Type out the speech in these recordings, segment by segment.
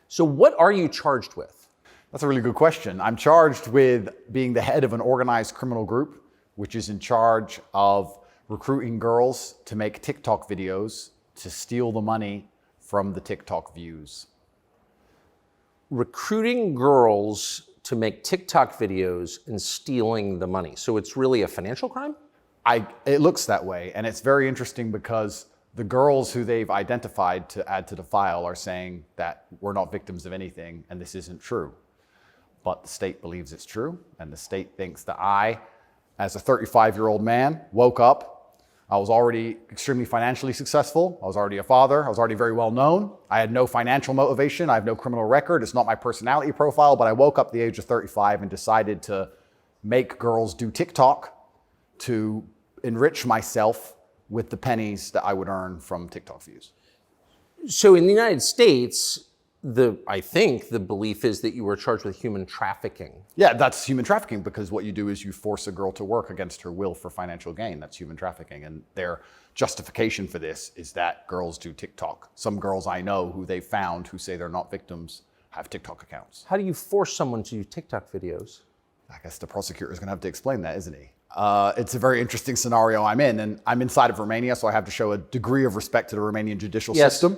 So what are you charged with? That's a really good question. I'm charged with being the head of an organized criminal group, which is in charge of recruiting girls to make TikTok videos to steal the money from the TikTok views. Recruiting girls to make TikTok videos and stealing the money. So it's really a financial crime? It looks that way, and it's very interesting because the girls who they've identified to add to the file are saying that we're not victims of anything and this isn't true. But the state believes it's true, and the state thinks that I, as a 35-year-old man, woke up. I was already extremely financially successful. I was already a father. I was already very well known. I had no financial motivation. I have no criminal record. It's not my personality profile, but I woke up at the age of 35 and decided to make girls do TikTok to enrich myself with the pennies that I would earn from TikTok views. So in the United States, I think the belief is that you were charged with human trafficking. Yeah, that's human trafficking, because what you do is you force a girl to work against her will for financial gain. That's human trafficking. And their justification for this is that girls do TikTok. Some girls I know who they found who say they're not victims have TikTok accounts. How do you force someone to do TikTok videos? I guess the prosecutor is going to have to explain that, isn't he? It's a very interesting scenario I'm in, and I'm inside of Romania, so I have to show a degree of respect to the Romanian judicial system.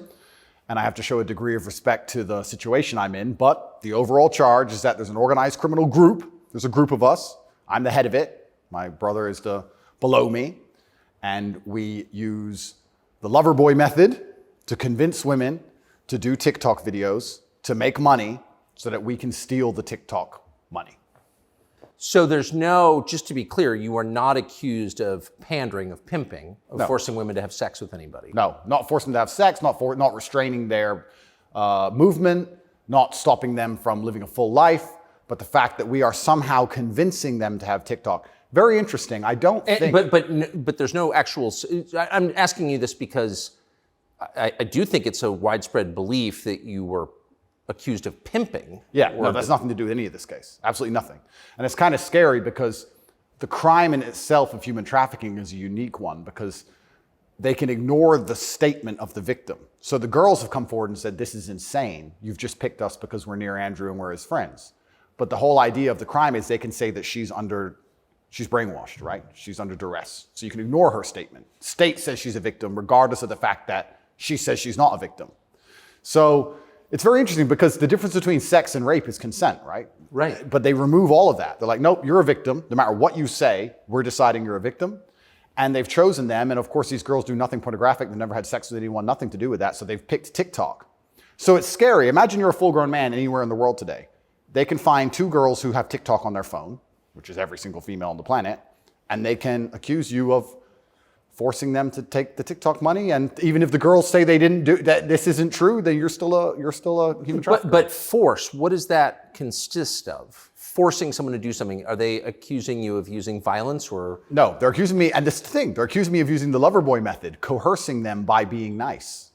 And I have to show a degree of respect to the situation I'm in. But the overall charge is that there's an organized criminal group. There's a group of us. I'm the head of it. My brother is below me. And we use the lover boy method to convince women to do TikTok videos to make money so that we can steal the TikTok money. So just to be clear, you are not accused of pandering, of pimping, of forcing women to have sex with anybody. No, not forcing them to have sex, not restraining their movement, not stopping them from living a full life, but the fact that we are somehow convincing them to have TikTok. Very interesting. I don't think... But there's no actual... I'm asking you this because I do think it's a widespread belief that you were accused of pimping. Yeah, no, that's nothing to do with any of this case. Absolutely nothing. And it's kind of scary because the crime in itself of human trafficking is a unique one because they can ignore the statement of the victim. So the girls have come forward and said, this is insane. You've just picked us because we're near Andrew and we're his friends. But the whole idea of the crime is they can say that she's brainwashed, right? She's under duress. So you can ignore her statement. State says she's a victim regardless of the fact that she says she's not a victim. So it's very interesting because the difference between sex and rape is consent, right? Right. But they remove all of that. They're like, nope, you're a victim. No matter what you say, we're deciding you're a victim. And they've chosen them. And of course, these girls do nothing pornographic. They've never had sex with anyone, nothing to do with that. So they've picked TikTok. So it's scary. Imagine you're a full-grown man anywhere in the world today. They can find two girls who have TikTok on their phone, which is every single female on the planet, and they can accuse you of forcing them to take the TikTok money. And even if the girls say they didn't do that, this isn't true, then you're still a human trafficker. But force, what does that consist of? Forcing someone to do something, are they accusing you of using violence or? No, they're accusing me, and this is the thing, they're accusing me of using the lover boy method, coercing them by being nice.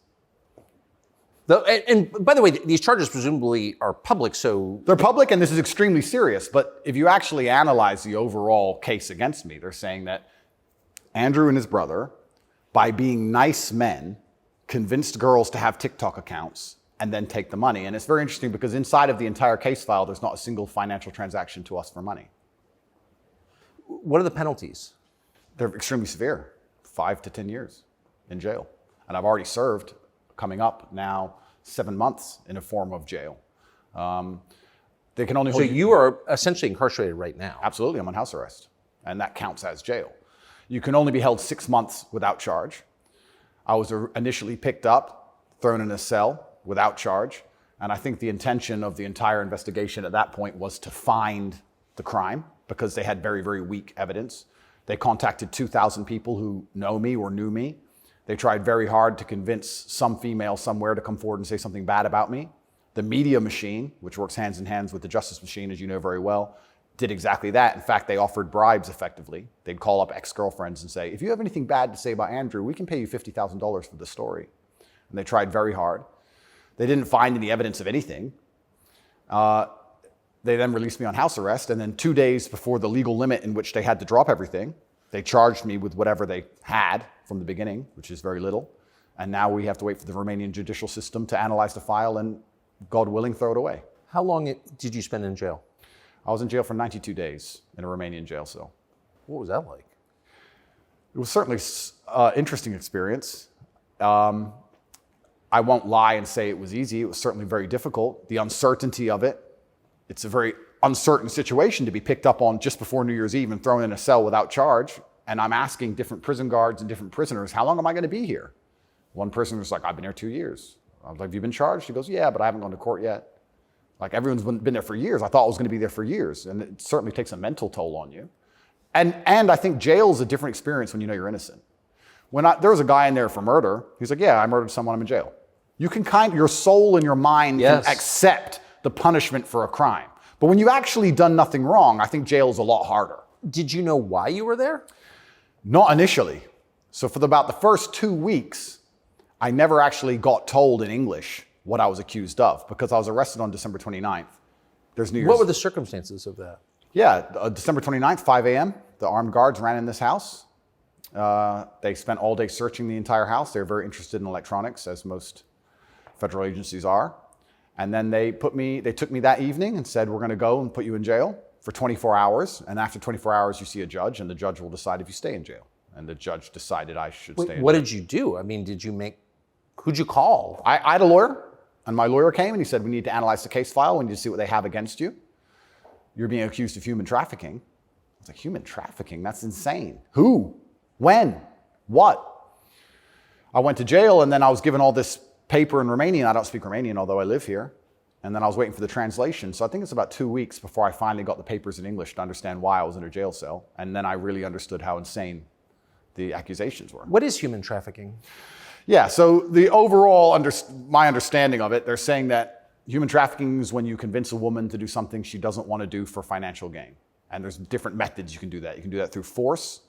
And by the way, these charges presumably are public, so... They're public, and this is extremely serious, but if you actually analyze the overall case against me, they're saying that Andrew and his brother, by being nice men, convinced girls to have TikTok accounts and then take the money. And it's very interesting because inside of the entire case file, there's not a single financial transaction to us for money. What are the penalties? They're extremely severe, 5 to 10 years in jail. And I've already served, coming up now, 7 months in a form of jail. They can only hold So you are essentially incarcerated right now. Absolutely, I'm on house arrest, and that counts as jail. You can only be held 6 months without charge. I was initially picked up, thrown in a cell without charge, and I think the intention of the entire investigation at that point was to find the crime because they had very, very weak evidence. They contacted 2,000 people who know me or knew me. They tried very hard to convince some female somewhere to come forward and say something bad about me. The media machine, which works hands in hands with the justice machine, as you know very well, did exactly that. In fact, they offered bribes effectively. They'd call up ex-girlfriends and say, if you have anything bad to say about Andrew, we can pay you $50,000 for the story. And they tried very hard. They didn't find any evidence of anything. They then released me on house arrest, and then 2 days before the legal limit in which they had to drop everything, they charged me with whatever they had from the beginning, which is very little. And now we have to wait for the Romanian judicial system to analyze the file and God willing, throw it away. How long did you spend in jail? I was in jail for 92 days in a Romanian jail cell. What was that like? It was certainly an interesting experience. I won't lie and say it was easy. It was certainly very difficult. The uncertainty of it. It's a very uncertain situation to be picked up on just before New Year's Eve and thrown in a cell without charge. And I'm asking different prison guards and different prisoners, how long am I going to be here? One person was like, I've been here 2 years. I was like, have you been charged? He goes, yeah, but I haven't gone to court yet. Like, everyone's been there for years. I thought I was going to be there for years. And it certainly takes a mental toll on you. And I think jail's a different experience when you know you're innocent. There was a guy in there for murder. He's like, yeah, I murdered someone, I'm in jail. You can your soul and your mind can accept the punishment for a crime. But when you've actually done nothing wrong, I think jail is a lot harder. Did you know why you were there? Not initially. So for about the first 2 weeks, I never actually got told in English what I was accused of because I was arrested on December 29th. There's New Year's. What were the circumstances of that? Yeah, December 29th, 5 a.m., the armed guards ran in this house. They spent all day searching the entire house. They were very interested in electronics, as most federal agencies are. And then they took me that evening and said, we're going to go and put you in jail for 24 hours. And after 24 hours, you see a judge, and the judge will decide if you stay in jail. And the judge decided I should stay in jail. What did you do? I mean, who'd you call? I had a lawyer, and my lawyer came and he said, we need to analyze the case file. We need to see what they have against you. You're being accused of human trafficking. I was like, human trafficking? That's insane. Who? When? What? I went to jail, and then I was given all this paper in Romanian. I don't speak Romanian, although I live here. And then I was waiting for the translation. So I think it's about 2 weeks before I finally got the papers in English to understand why I was in a jail cell. And then I really understood how insane the accusations were. What is human trafficking? Yeah, so the overall, my understanding of it, they're saying that human trafficking is when you convince a woman to do something she doesn't want to do for financial gain. And there's different methods you can do that. You can do that through force,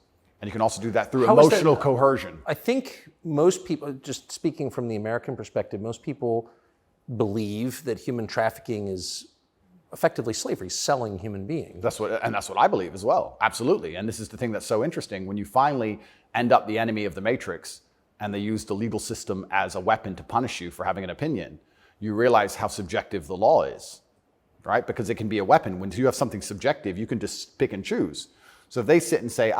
and you can also do that through emotional coercion. I think most people, just speaking from the American perspective, most people believe that human trafficking is effectively slavery, selling human beings. That's what I believe as well. Absolutely. And this is the thing that's so interesting. When you finally end up the enemy of the matrix and they use the legal system as a weapon to punish you for having an opinion, you realize how subjective the law is, right? Because it can be a weapon. When you have something subjective, you can just pick and choose. So if they sit and say,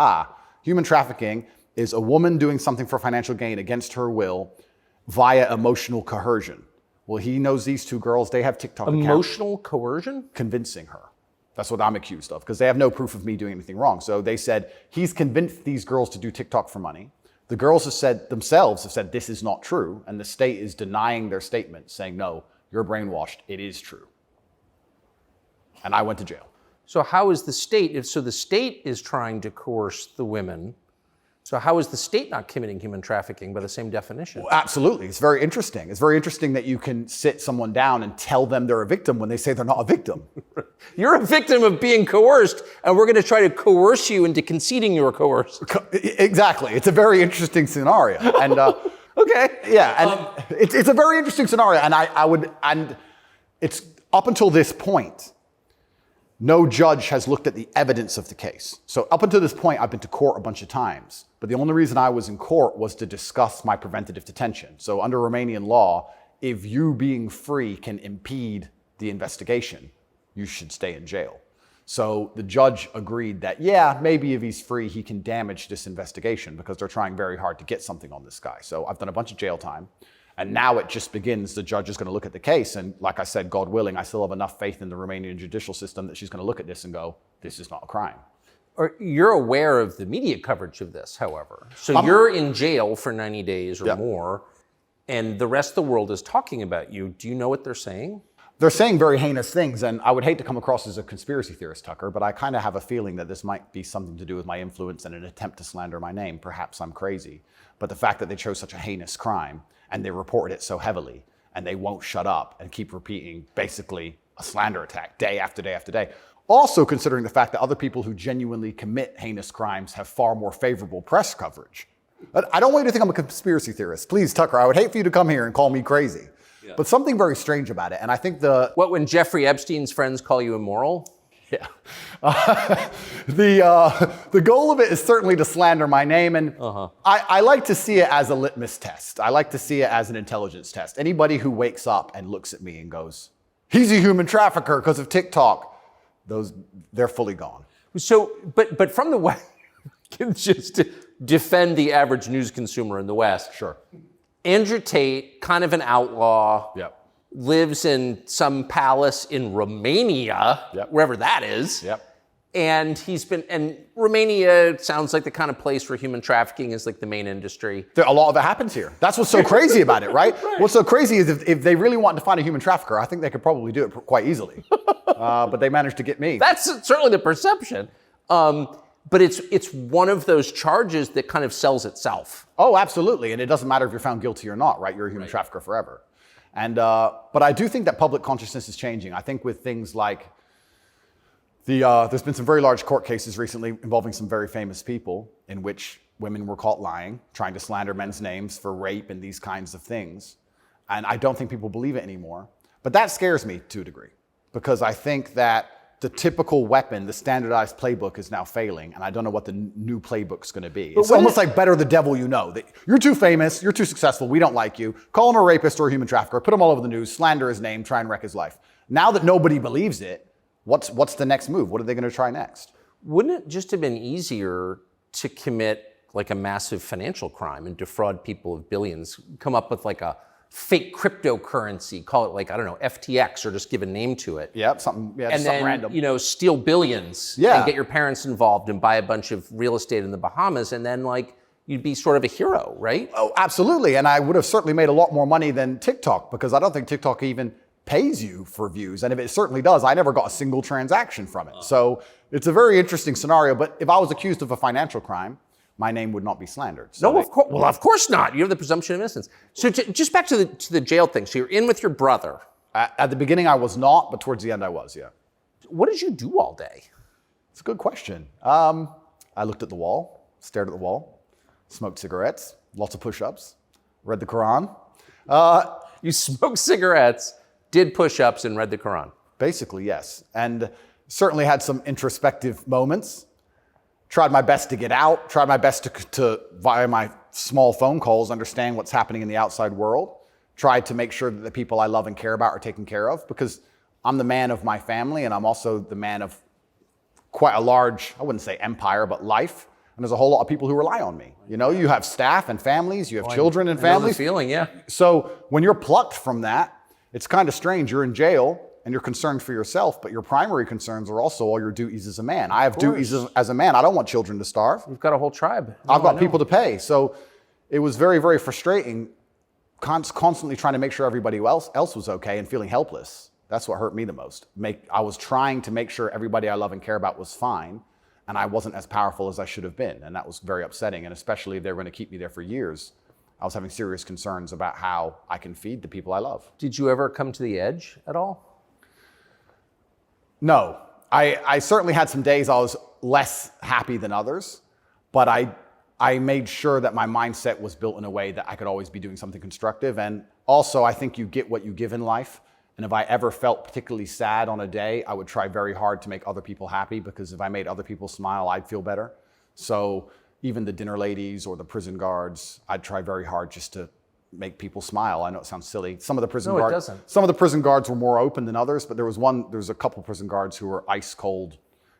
human trafficking is a woman doing something for financial gain against her will via emotional coercion. Well, he knows these two girls, they have TikTok accounts. Emotional coercion? Convincing her. That's what I'm accused of, because they have no proof of me doing anything wrong. So they said, he's convinced these girls to do TikTok for money. The girls have said, this is not true. And the state is denying their statement, saying, no, you're brainwashed. It is true. And I went to jail. So how is the state, so the state is trying to coerce the women, so how is the state not committing human trafficking by the same definition? Well, absolutely. It's very interesting. It's very interesting that you can sit someone down and tell them they're a victim when they say they're not a victim. You're a victim of being coerced, and we're going to try to coerce you into conceding you were coerced. Exactly. It's a very interesting scenario. And okay. Yeah, and it's a very interesting scenario. And it's up until this point, no judge has looked at the evidence of the case. So up until this point, I've been to court a bunch of times. But the only reason I was in court was to discuss my preventative detention. So under Romanian law, if you being free can impede the investigation, you should stay in jail. So the judge agreed that, yeah, maybe if he's free, he can damage this investigation because they're trying very hard to get something on this guy. So I've done a bunch of jail time. And now it just begins. The judge is going to look at the case. And like I said, God willing, I still have enough faith in the Romanian judicial system that she's going to look at this and go, this is not a crime. Or you're aware of the media coverage of this, however. So you're in jail for 90 days or more, and the rest of the world is talking about you. Do you know what they're saying? They're saying very heinous things, and I would hate to come across as a conspiracy theorist, Tucker, but I kind of have a feeling that this might be something to do with my influence and an attempt to slander my name. Perhaps I'm crazy. But the fact that they chose such a heinous crime, and they reported it so heavily, and they won't shut up and keep repeating basically a slander attack day after day after day. Also considering the fact that other people who genuinely commit heinous crimes have far more favorable press coverage. But I don't want you to think I'm a conspiracy theorist. Please, Tucker, I would hate for you to come here and call me crazy. Yeah. But something very strange about it, and I think What, when Jeffrey Epstein's friends call you immoral? Yeah. The goal of it is certainly to slander my name, and I like to see it as a litmus test. I like to see it as an intelligence test. Anybody who wakes up and looks at me and goes, he's a human trafficker because of TikTok, they're fully gone. So, but from the West, just to defend the average news consumer in the West. Sure. Andrew Tate, kind of an outlaw. Yep. Lives in some palace in Romania, wherever that is. Yep. And Romania sounds like the kind of place where human trafficking is like the main industry. A lot of it happens here. That's what's so crazy about it, right? What's so crazy is if they really wanted to find a human trafficker, I think they could probably do it quite easily. But they managed to get me. That's certainly the perception. But it's one of those charges that kind of sells itself. Oh, absolutely. And it doesn't matter if you're found guilty or not, right? You're a human trafficker forever. And but I do think that public consciousness is changing. I think with things like there's been some very large court cases recently involving some very famous people in which women were caught lying, trying to slander men's names for rape and these kinds of things. And I don't think people believe it anymore. But that scares me to a degree, because I think that the typical weapon, the standardized playbook, is now failing, and I don't know what the new playbook's going to be. It's almost like better the devil you know. That you're too famous, you're too successful, we don't like you. Call him a rapist or a human trafficker, put him all over the news, slander his name, try and wreck his life. Now that nobody believes it, what's the next move? What are they going to try next? Wouldn't it just have been easier to commit like a massive financial crime and defraud people of billions, come up with like a fake cryptocurrency, call it like, I don't know, FTX, or just give a name to it. Yep, something random. You know, steal billions and get your parents involved and buy a bunch of real estate in the Bahamas, and then like you'd be sort of a hero, right? Oh, absolutely. And I would have certainly made a lot more money than TikTok, because I don't think TikTok even pays you for views. And if it certainly does, I never got a single transaction from it. So it's a very interesting scenario. But if I was accused of a financial crime, my name would not be slandered. So of course. Well, of course not. You have the presumption of innocence. So just back to the jail thing. So you're in with your brother. At the beginning, I was not, but towards the end, I was, yeah. What did you do all day? It's a good question. I looked at the wall, stared at the wall, smoked cigarettes, lots of push-ups, read the Quran. You smoked cigarettes, did push-ups, and read the Quran. Basically, yes. And certainly had some introspective moments. Tried my best to get out, tried my best to via my small phone calls, understand what's happening in the outside world. Tried to make sure that the people I love and care about are taken care of, because I'm the man of my family, and I'm also the man of quite a large, I wouldn't say empire, but life. And there's a whole lot of people who rely on me. You know, you have staff and families, you have children and families. I know the feeling, yeah. So when you're plucked from that, it's kind of strange. You're in jail and you're concerned for yourself, but your primary concerns are also all your duties as a man. I have duties as a man. I don't want children to starve. You've got a whole tribe. I've got people to pay. So it was very, very frustrating, constantly trying to make sure everybody else was okay and feeling helpless. That's what hurt me the most. I was trying to make sure everybody I love and care about was fine, and I wasn't as powerful as I should have been. And that was very upsetting. And especially if they were going to keep me there for years, I was having serious concerns about how I can feed the people I love. Did you ever come to the edge at all? No. I certainly had some days I was less happy than others, but I made sure that my mindset was built in a way that I could always be doing something constructive. And also, I think you get what you give in life. And if I ever felt particularly sad on a day, I would try very hard to make other people happy, because if I made other people smile, I'd feel better. So even the dinner ladies or the prison guards, I'd try very hard just to make people smile. I know it sounds silly. Some of the prison guards were more open than others, but there was a couple prison guards who were ice cold,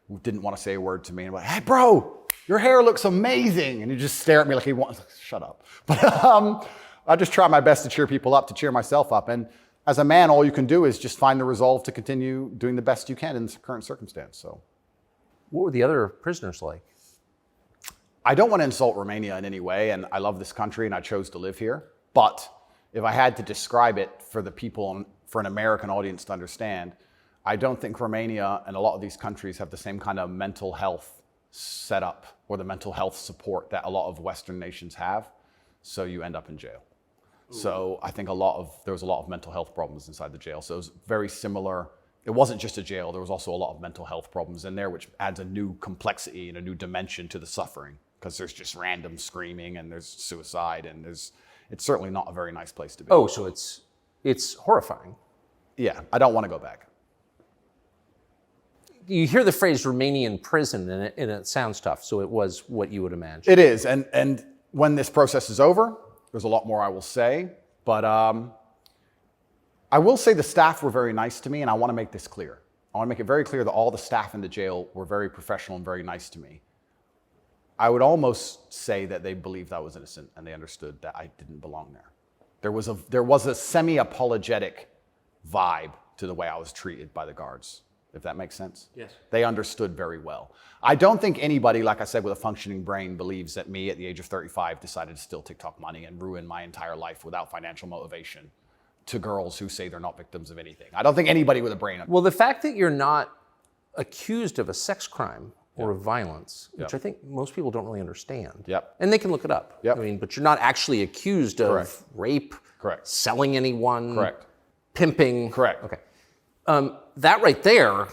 who didn't want to say a word to me. And I'm like, hey, bro, your hair looks amazing. And he just stare at me like he wants, shut up. But I just try my best to cheer people up, to cheer myself up. And as a man, all you can do is just find the resolve to continue doing the best you can in the current circumstance. So, what were the other prisoners like? I don't want to insult Romania in any way, and I love this country and I chose to live here. But if I had to describe it for the people, for an American audience to understand, I don't think Romania and a lot of these countries have the same kind of mental health setup or the mental health support that a lot of Western nations have. So you end up in jail. So I think there was a lot of mental health problems inside the jail. So it was very similar. It wasn't just a jail. There was also a lot of mental health problems in there, which adds a new complexity and a new dimension to the suffering, because there's just random screaming and there's suicide and it's certainly not a very nice place to be. Oh, so it's horrifying. Yeah, I don't want to go back. you hear the phrase Romanian prison, and it sounds tough. So it was what you would imagine. It is, and when this process is over, there's a lot more I will say, but I will say the staff were very nice to me, and I want to make this clear. I want to make it very clear that all the staff in the jail were very professional and very nice to me. I would almost say that they believed I was innocent and they understood that I didn't belong there. There was a semi-apologetic vibe to the way I was treated by the guards, if that makes sense. Yes. They understood very well. I don't think anybody, like I said, with a functioning brain believes that me at the age of 35 decided to steal TikTok money and ruin my entire life without financial motivation to girls who say they're not victims of anything. I don't think anybody with a brain... Well, the fact that you're not accused of a sex crime or of violence, which I think most people don't really understand. Yep. And they can look it up. Yep. I mean, but you're not actually accused of Correct. rape, Correct. selling anyone, Correct. pimping. Correct. Okay. That right there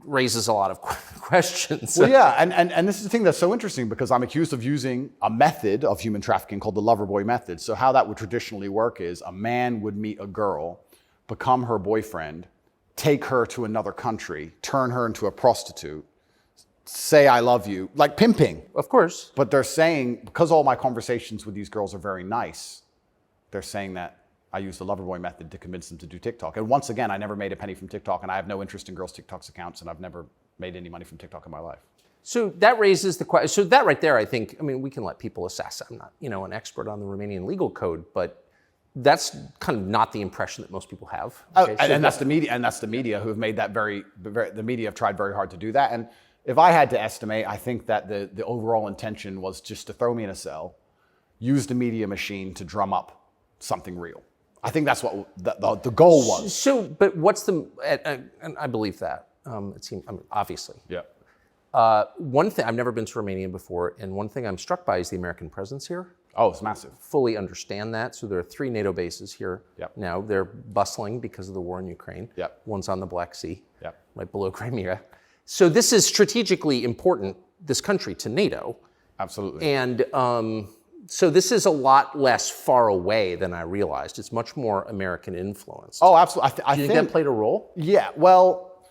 raises a lot of questions. Well, yeah, and this is the thing that's so interesting because I'm accused of using a method of human trafficking called the lover boy method. So how that would traditionally work is a man would meet a girl, become her boyfriend, take her to another country, turn her into a prostitute, say I love you, like pimping. Of course. But they're saying, because all my conversations with these girls are very nice, they're saying that I use the lover boy method to convince them to do TikTok. And once again, I never made a penny from TikTok, and I have no interest in girls' TikTok's accounts, and I've never made any money from TikTok in my life. So that raises the question. So that right there, I think, I mean, we can let people assess. I'm not, an expert on the Romanian legal code, but that's kind of not the impression that most people have. Okay? And that's the media who have made that the media have tried very hard to do that. And if I had to estimate, I think that the overall intention was just to throw me in a cell, use the media machine to drum up something real. I think that's what the goal was. So, but what's and I believe that. It seems, obviously. Yeah. One thing, I've never been to Romania before, and one thing I'm struck by is the American presence here. Oh, it's massive. Fully understand that. So there are 3 NATO bases here. Yep. Now. They're bustling because of the war in Ukraine. Yep. One's on the Black Sea, Yep. right below Crimea. So this is strategically important, this country, to NATO. Absolutely. And so this is a lot less far away than I realized. It's much more American influenced. Oh, absolutely. Do you think that played a role? Yeah, well,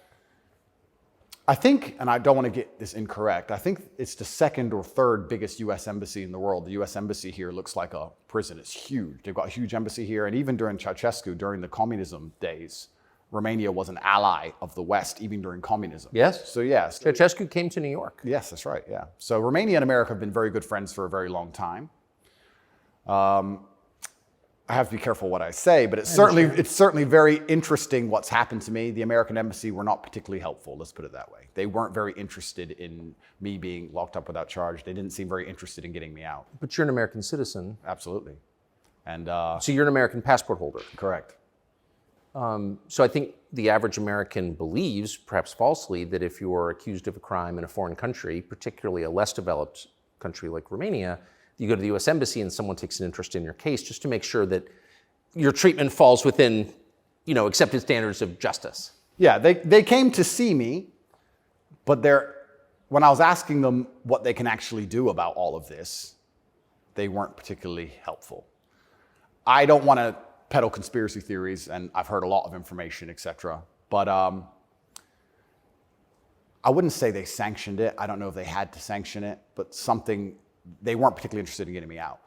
I think, and I don't want to get this incorrect, I think it's the 2nd or 3rd biggest U.S. embassy in the world. The U.S. embassy here looks like a prison. It's huge. They've got a huge embassy here. And even during Ceausescu, during the communism days, Romania was an ally of the West, even during communism. Yes. So, yes. Ceausescu came to New York. Yes, that's right, yeah. So Romania and America have been very good friends for a very long time. I have to be careful what I say, but it's certainly very interesting what's happened to me. The American embassy were not particularly helpful, let's put it that way. They weren't very interested in me being locked up without charge. They didn't seem very interested in getting me out. But you're an American citizen. Absolutely. And so you're an American passport holder. correct. So I think the average American believes, perhaps falsely, that if you're accused of a crime in a foreign country, particularly a less developed country like Romania, you go to the U.S. Embassy and someone takes an interest in your case just to make sure that your treatment falls within, accepted standards of justice. Yeah, they came to see me, but when I was asking them what they can actually do about all of this, they weren't particularly helpful. I don't want to peddle conspiracy theories, and I've heard a lot of information, etc. But I wouldn't say they sanctioned it. I don't know if they had to sanction it, but they weren't particularly interested in getting me out.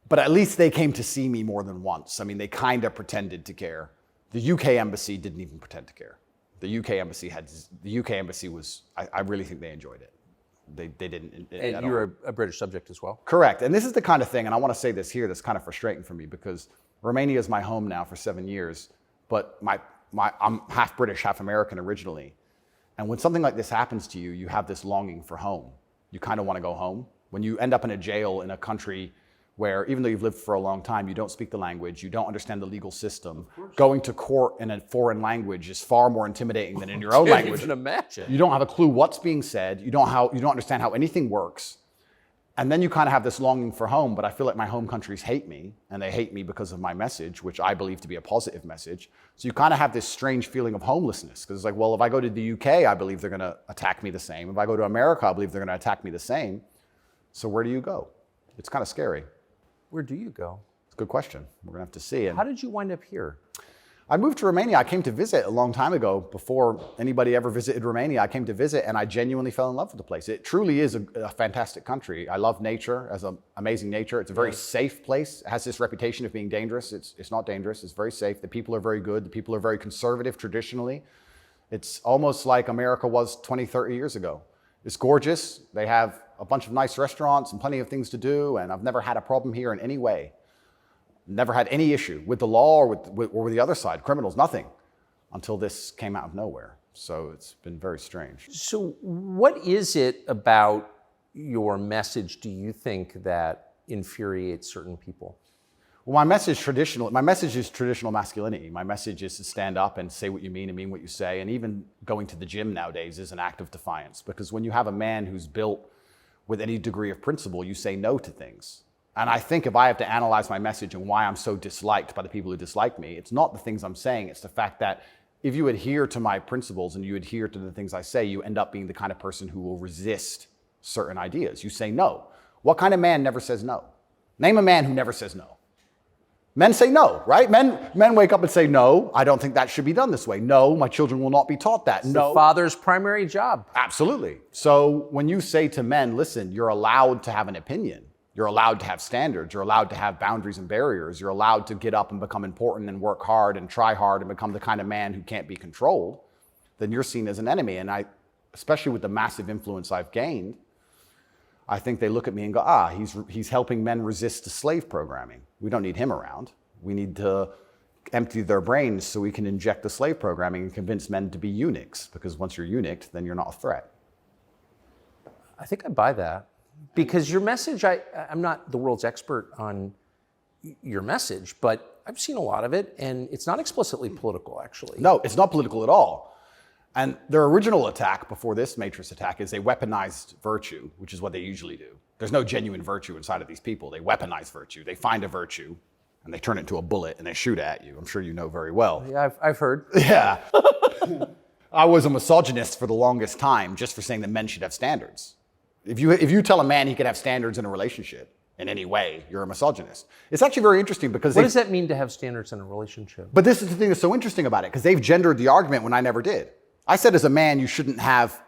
But at least they came to see me more than once. I mean, they kind of pretended to care. The UK embassy didn't even pretend to care. The UK embassy was, I really think they enjoyed it. They didn't. And you're a British subject as well? Correct. And this is the kind of thing, and I want to say this here, that's kind of frustrating for me because Romania is my home now for 7 years, but I'm half British, half American originally. And when something like this happens to you, you have this longing for home. You kind of want to go home. When you end up in a jail in a country where, even though you've lived for a long time, you don't speak the language, you don't understand the legal system, going to court in a foreign language is far more intimidating than in your own language. I can imagine. You don't have a clue what's being said. You don't understand how anything works. And then you kind of have this longing for home, but I feel like my home countries hate me, and they hate me because of my message, which I believe to be a positive message. So you kind of have this strange feeling of homelessness, because it's like, well, if I go to the UK, I believe they're going to attack me the same. If I go to America, I believe they're going to attack me the same. So where do you go? It's kind of scary. Where do you go? It's a good question. We're going to have to see. How did you wind up here? I moved to Romania. I came to visit a long time ago. Before anybody ever visited Romania, I came to visit and I genuinely fell in love with the place. It truly is a fantastic country. I love nature, as amazing nature. It's a very safe place. It has this reputation of being dangerous. It's not dangerous. It's very safe. The people are very good. The people are very conservative traditionally. It's almost like America was 20, 30 years ago. It's gorgeous. They have a bunch of nice restaurants and plenty of things to do, and I've never had a problem here in any way. Never had any issue with the law or with the other side, criminals, nothing, until this came out of nowhere. So it's been very strange. So what is it about your message, do you think, that infuriates certain people? Well, my message is traditional masculinity. My message is to stand up and say what you mean and mean what you say. And even going to the gym nowadays is an act of defiance, because when you have a man who's built with any degree of principle, you say no to things. And I think if I have to analyze my message and why I'm so disliked by the people who dislike me, it's not the things I'm saying, it's the fact that if you adhere to my principles and you adhere to the things I say, you end up being the kind of person who will resist certain ideas. You say no. What kind of man never says no? Name a man who never says no. Men say no, right? Men wake up and say, no, I don't think that should be done this way. No, my children will not be taught that. It's no. the father's primary job. Absolutely. So when you say to men, listen, you're allowed to have an opinion. You're allowed to have standards. You're allowed to have boundaries and barriers. You're allowed to get up and become important and work hard and try hard and become the kind of man who can't be controlled. Then you're seen as an enemy. And especially with the massive influence I've gained, I think they look at me and go, he's helping men resist the slave programming. We don't need him around. We need to empty their brains so we can inject the slave programming and convince men to be eunuchs. Because once you're eunuched, then you're not a threat. I think I buy that. Because your message, I'm not the world's expert on your message, but I've seen a lot of it, and it's not explicitly political, actually. No, it's not political at all. And their original attack before this Matrix attack is they weaponized virtue, which is what they usually do. There's no genuine virtue inside of these people. They weaponize virtue. They find a virtue, and they turn it into a bullet, and they shoot at you. I'm sure you know very well. Yeah, I've heard. Yeah. I was a misogynist for the longest time just for saying that men should have standards. If you tell a man he can have standards in a relationship in any way, you're a misogynist. It's actually very interesting because what does that mean to have standards in a relationship? But this is the thing that's so interesting about it, because they've gendered the argument when I never did. I said as a man, you shouldn't have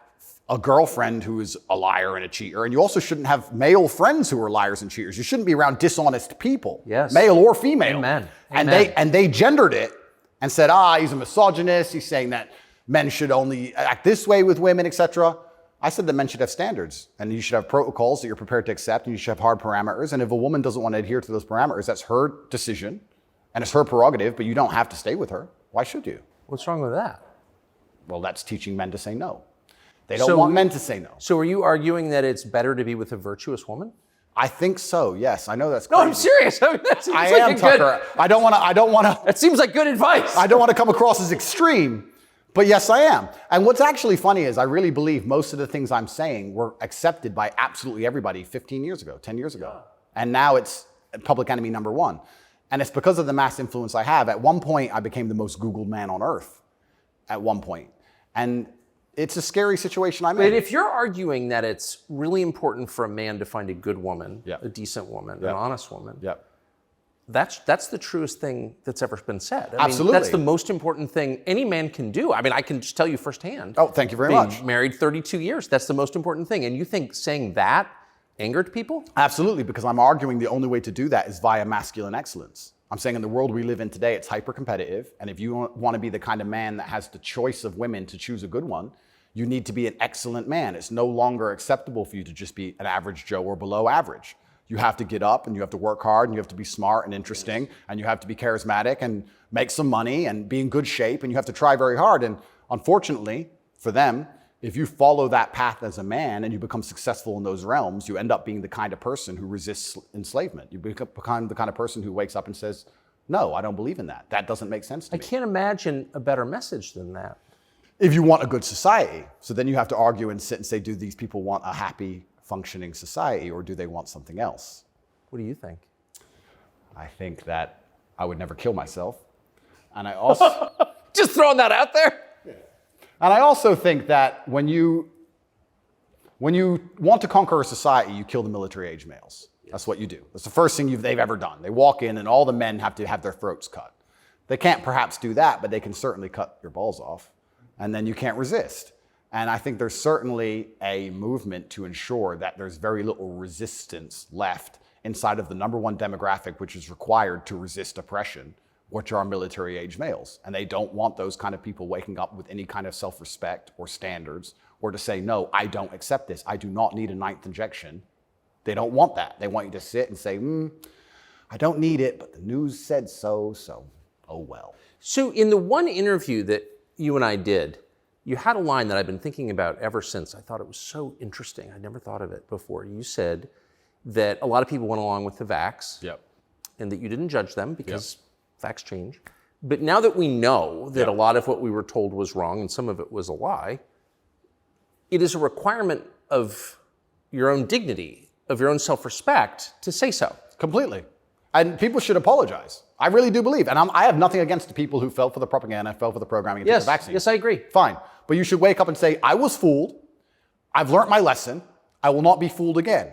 a girlfriend who is a liar and a cheater, and you also shouldn't have male friends who are liars and cheaters. You shouldn't be around dishonest people, yes, male or female. Amen. And they gendered it and said, he's a misogynist. He's saying that men should only act this way with women, etc. I said that men should have standards, and you should have protocols that you're prepared to accept, and you should have hard parameters. And if a woman doesn't want to adhere to those parameters, that's her decision, and it's her prerogative, but you don't have to stay with her. Why should you? What's wrong with that? Well, that's teaching men to say no. They don't want men to say no. So are you arguing that it's better to be with a virtuous woman? I think so, yes. I know that's crazy. No, I'm serious. I mean, that seems I like am, Tucker. I don't want to. That seems like good advice. I don't want to come across as extreme. But yes, I am. And what's actually funny is I really believe most of the things I'm saying were accepted by absolutely everybody 15 years ago, 10 years ago. And now it's public enemy number one. And it's because of the mass influence I have. At one point, I became the most Googled man on earth. At one point. And it's a scary situation I'm in. But if you're arguing that it's really important for a man to find a good woman, a decent woman, an honest woman, that's the truest thing that's ever been said. I Absolutely. mean, that's the most important thing any man can do. I mean, I can just tell you firsthand. Oh, thank you very much. Married 32 years, that's the most important thing. And you think saying that angered people? Absolutely, because I'm arguing the only way to do that is via masculine excellence. I'm saying in the world we live in today, it's hyper-competitive. And if you want to be the kind of man that has the choice of women to choose a good one, you need to be an excellent man. It's no longer acceptable for you to just be an average Joe or below average. You have to get up and you have to work hard and you have to be smart and interesting and you have to be charismatic and make some money and be in good shape and you have to try very hard. And unfortunately for them, if you follow that path as a man and you become successful in those realms, you end up being the kind of person who resists enslavement. You become the kind of person who wakes up and says, no, I don't believe in that. That doesn't make sense to me. I can't imagine a better message than that. If you want a good society. So then you have to argue and sit and say, do these people want a happy, functioning society or do they want something else? What do you think? I think that I would never kill myself. And I also... Just throwing that out there? And I also think that when you want to conquer a society, you kill the military-age males. That's what you do. That's the first thing they've ever done. They walk in and all the men have to have their throats cut. They can't perhaps do that, but they can certainly cut your balls off, and then you can't resist. And I think there's certainly a movement to ensure that there's very little resistance left inside of the number one demographic, which is required to resist oppression, which are military-age males. And they don't want those kind of people waking up with any kind of self-respect or standards, or to say, no, I don't accept this. I do not need a 9th injection. They don't want that. They want you to sit and say, I don't need it, but the news said so, oh well. So in the one interview that you and I did, you had a line that I've been thinking about ever since. I thought it was so interesting. I never thought of it before. You said that a lot of people went along with the vax, Yep. and that you didn't judge them because facts change. But now that we know that a lot of what we were told was wrong and some of it was a lie, it is a requirement of your own dignity, of your own self-respect to say so. Completely. And people should apologize. I really do believe. And I have nothing against the people who fell for the propaganda, fell for the programming, and took the vaccine. Yes, I agree. Fine. But you should wake up and say, I was fooled. I've learned my lesson. I will not be fooled again.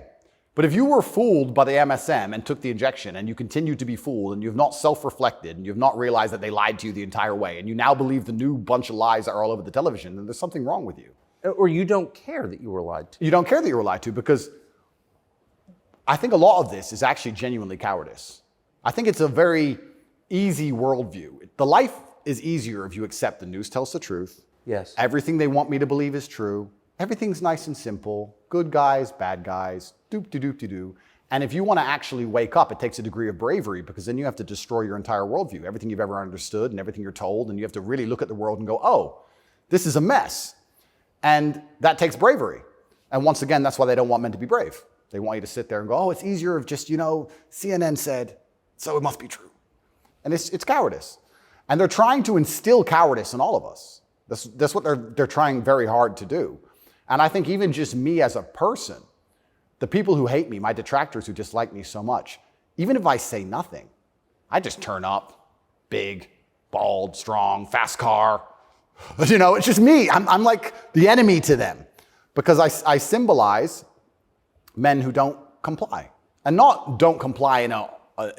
But if you were fooled by the MSM and took the injection, and you continue to be fooled, and you've not self-reflected, and you've not realized that they lied to you the entire way, and you now believe the new bunch of lies that are all over the television, then there's something wrong with you. Or you don't care that you were lied to. You don't care that you were lied to, because I think a lot of this is actually genuinely cowardice. I think it's a very easy worldview. The life is easier if you accept the news tells the truth. Yes. Everything they want me to believe is true. Everything's nice and simple. Good guys, bad guys, doop-de-doop-de-doo. And if you want to actually wake up, it takes a degree of bravery, because then you have to destroy your entire worldview, everything you've ever understood and everything you're told, and you have to really look at the world and go, oh, this is a mess. And that takes bravery. And once again, that's why they don't want men to be brave. They want you to sit there and go, oh, it's easier if just, CNN said, so it must be true. And it's cowardice. And they're trying to instill cowardice in all of us. That's what they're trying very hard to do. And I think even just me as a person, the people who hate me, my detractors who dislike me so much, even if I say nothing, I just turn up, big, bald, strong, fast car. It's just me. I'm like the enemy to them, because I symbolize men who don't comply. And not don't comply in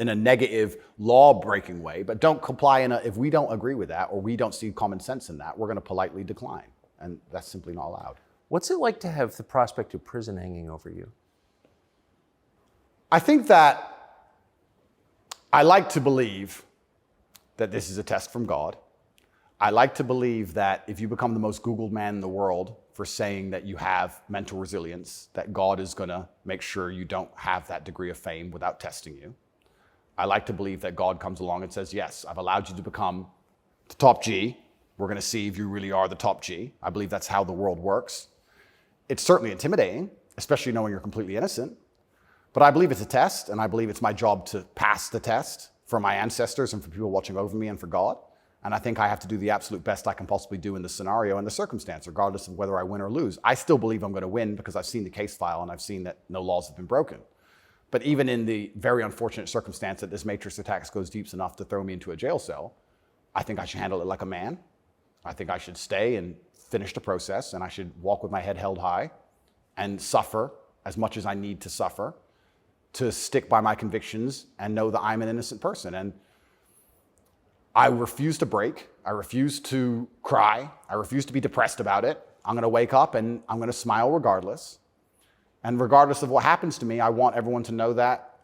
a negative law-breaking way, but don't comply if we don't agree with that or we don't see common sense in that, we're going to politely decline. And that's simply not allowed. What's it like to have the prospect of prison hanging over you? I think that I like to believe that this is a test from God. I like to believe that if you become the most Googled man in the world for saying that you have mental resilience, that God is going to make sure you don't have that degree of fame without testing you. I like to believe that God comes along and says, yes, I've allowed you to become the top G. We're going to see if you really are the top G. I believe that's how the world works. It's certainly intimidating, especially knowing you're completely innocent. But I believe it's a test, and I believe it's my job to pass the test for my ancestors and for people watching over me and for God. And I think I have to do the absolute best I can possibly do in the scenario and the circumstance, regardless of whether I win or lose. I still believe I'm going to win because I've seen the case file and I've seen that no laws have been broken. But even in the very unfortunate circumstance that this matrix attack goes deep enough to throw me into a jail cell, I think I should handle it like a man. I think I should stay and finish the process, and I should walk with my head held high and suffer as much as I need to suffer to stick by my convictions and know that I'm an innocent person. And I refuse to break. I refuse to cry. I refuse to be depressed about it. I'm going to wake up and I'm going to smile regardless. And regardless of what happens to me, I want everyone to know that,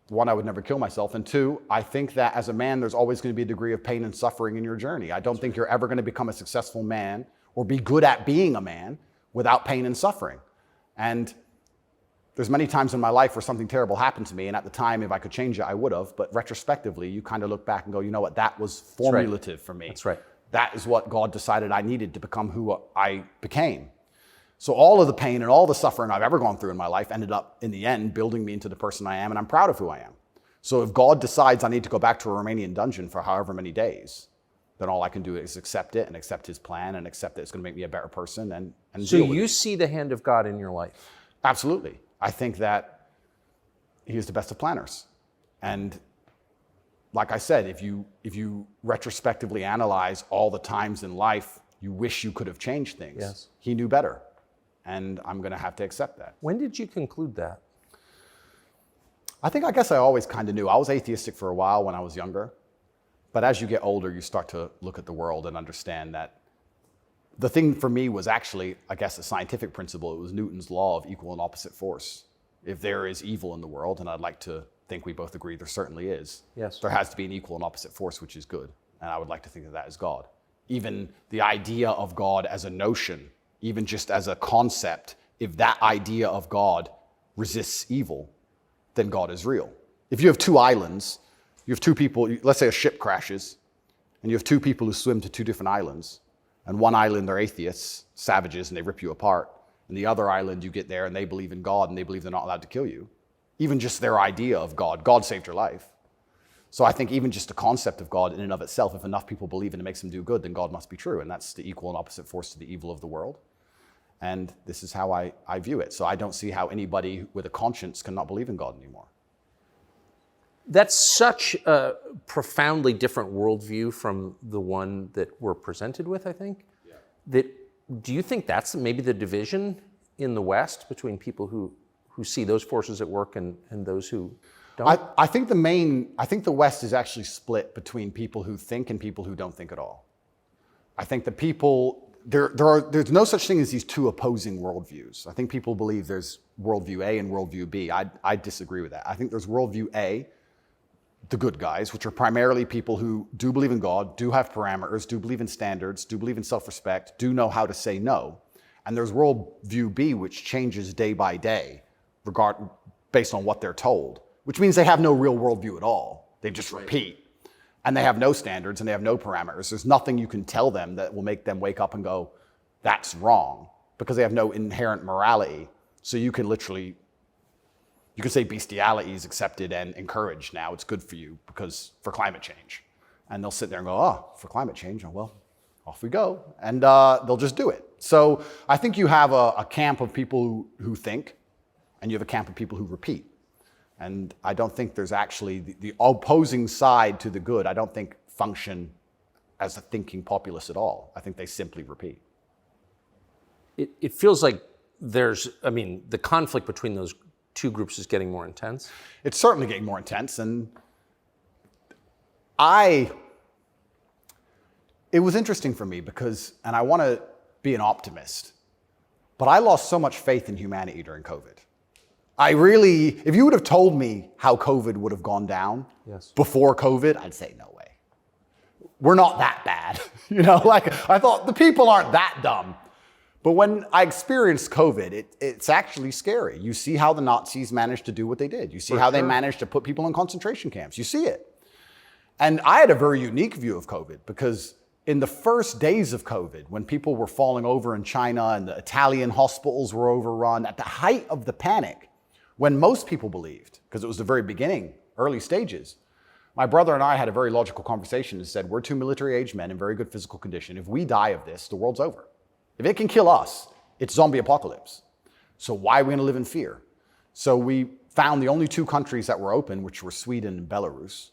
one, I would never kill myself. And two, I think that as a man, there's always going to be a degree of pain and suffering in your journey. I don't think you're ever going to become a successful man or be good at being a man without pain and suffering. And there's many times in my life where something terrible happened to me, and at the time, if I could change it, I would have. But retrospectively, you kind of look back and go, you know what, that was formulative for me. That's right. That is what God decided I needed to become who I became. So all of the pain and all the suffering I've ever gone through in my life ended up, in the end, building me into the person I am, and I'm proud of who I am. So if God decides I need to go back to a Romanian dungeon for however many days, then all I can do is accept it and accept his plan and accept that it's going to make me a better person and so deal with you it. see the hand of God in your life? Absolutely. I think that he is the best of planners. And like I said, if you retrospectively analyze all the times in life you wish you could have changed things, yes, he knew better. And I'm going to have to accept that. When did you conclude that? I guess I always kind of knew. I was atheistic for a while when I was younger. But as you get older, you start to look at the world and understand that the thing for me was actually, I guess, a scientific principle. It was Newton's law of equal and opposite force. If there is evil in the world, and I'd like to think we both agree there certainly is, Yes. there has to be an equal and opposite force, which is good. And I would like to think of that as God. Even the idea of God as a notion, even just as a concept, if that idea of God resists evil, then God is real. If you have two islands, you have two people, let's say a ship crashes, and you have two people who swim to two different islands, and one island they're atheists, savages, and they rip you apart. And the other island, you get there and they believe in God and they believe they're not allowed to kill you. Even just their idea of God, God saved your life. So I think even just the concept of God in and of itself, if enough people believe and it makes them do good, then God must be true. And that's the equal and opposite force to the evil of the world. And this is how I view it. So I don't see how anybody with a conscience cannot believe in God anymore. That's such a profoundly different worldview from the one that we're presented with, I think. Yeah. Do you think that's maybe the division in the West between people who see those forces at work and those who don't? I think the West is actually split between people who think and people who don't think at all. I think the people, there's no such thing as these two opposing worldviews. I think people believe there's worldview A and worldview B. I disagree with that. I think there's worldview A, the good guys, which are primarily people who do believe in God, do have parameters, do believe in standards, do believe in self-respect, do know how to say no. And there's worldview B, which changes day by day, based on what they're told, which means they have no real worldview at all. They just repeat. And they have no standards and they have no parameters. There's nothing you can tell them that will make them wake up and go, that's wrong, because they have no inherent morality. So you can literally, you can say bestiality is accepted and encouraged now. It's good for you because for climate change. And they'll sit there and go, oh, for climate change, oh, well, off we go. And they'll just do it. So I think you have a camp of people who think, and you have a camp of people who repeat. And I don't think there's actually the opposing side to the good, I don't think function as a thinking populace at all. I think they simply repeat. It feels like the conflict between those two groups is getting more intense. It's certainly getting more intense. And it was interesting for me because, and I want to be an optimist, but I lost so much faith in humanity during COVID. If you would have told me how COVID would have gone down before COVID, I'd say, no way. We're not that bad. I thought the people aren't that dumb. But when I experienced COVID, it's actually scary. You see how the Nazis managed to do what they did. You see how they managed to put people in concentration camps. You see it. And I had a very unique view of COVID because in the first days of COVID, when people were falling over in China and the Italian hospitals were overrun, at the height of the panic, when most people believed, because it was the very beginning, early stages, my brother and I had a very logical conversation and said, we're two military-aged men in very good physical condition. If we die of this, the world's over. If it can kill us, it's zombie apocalypse. So why are we going to live in fear? So we found the only two countries that were open, which were Sweden and Belarus.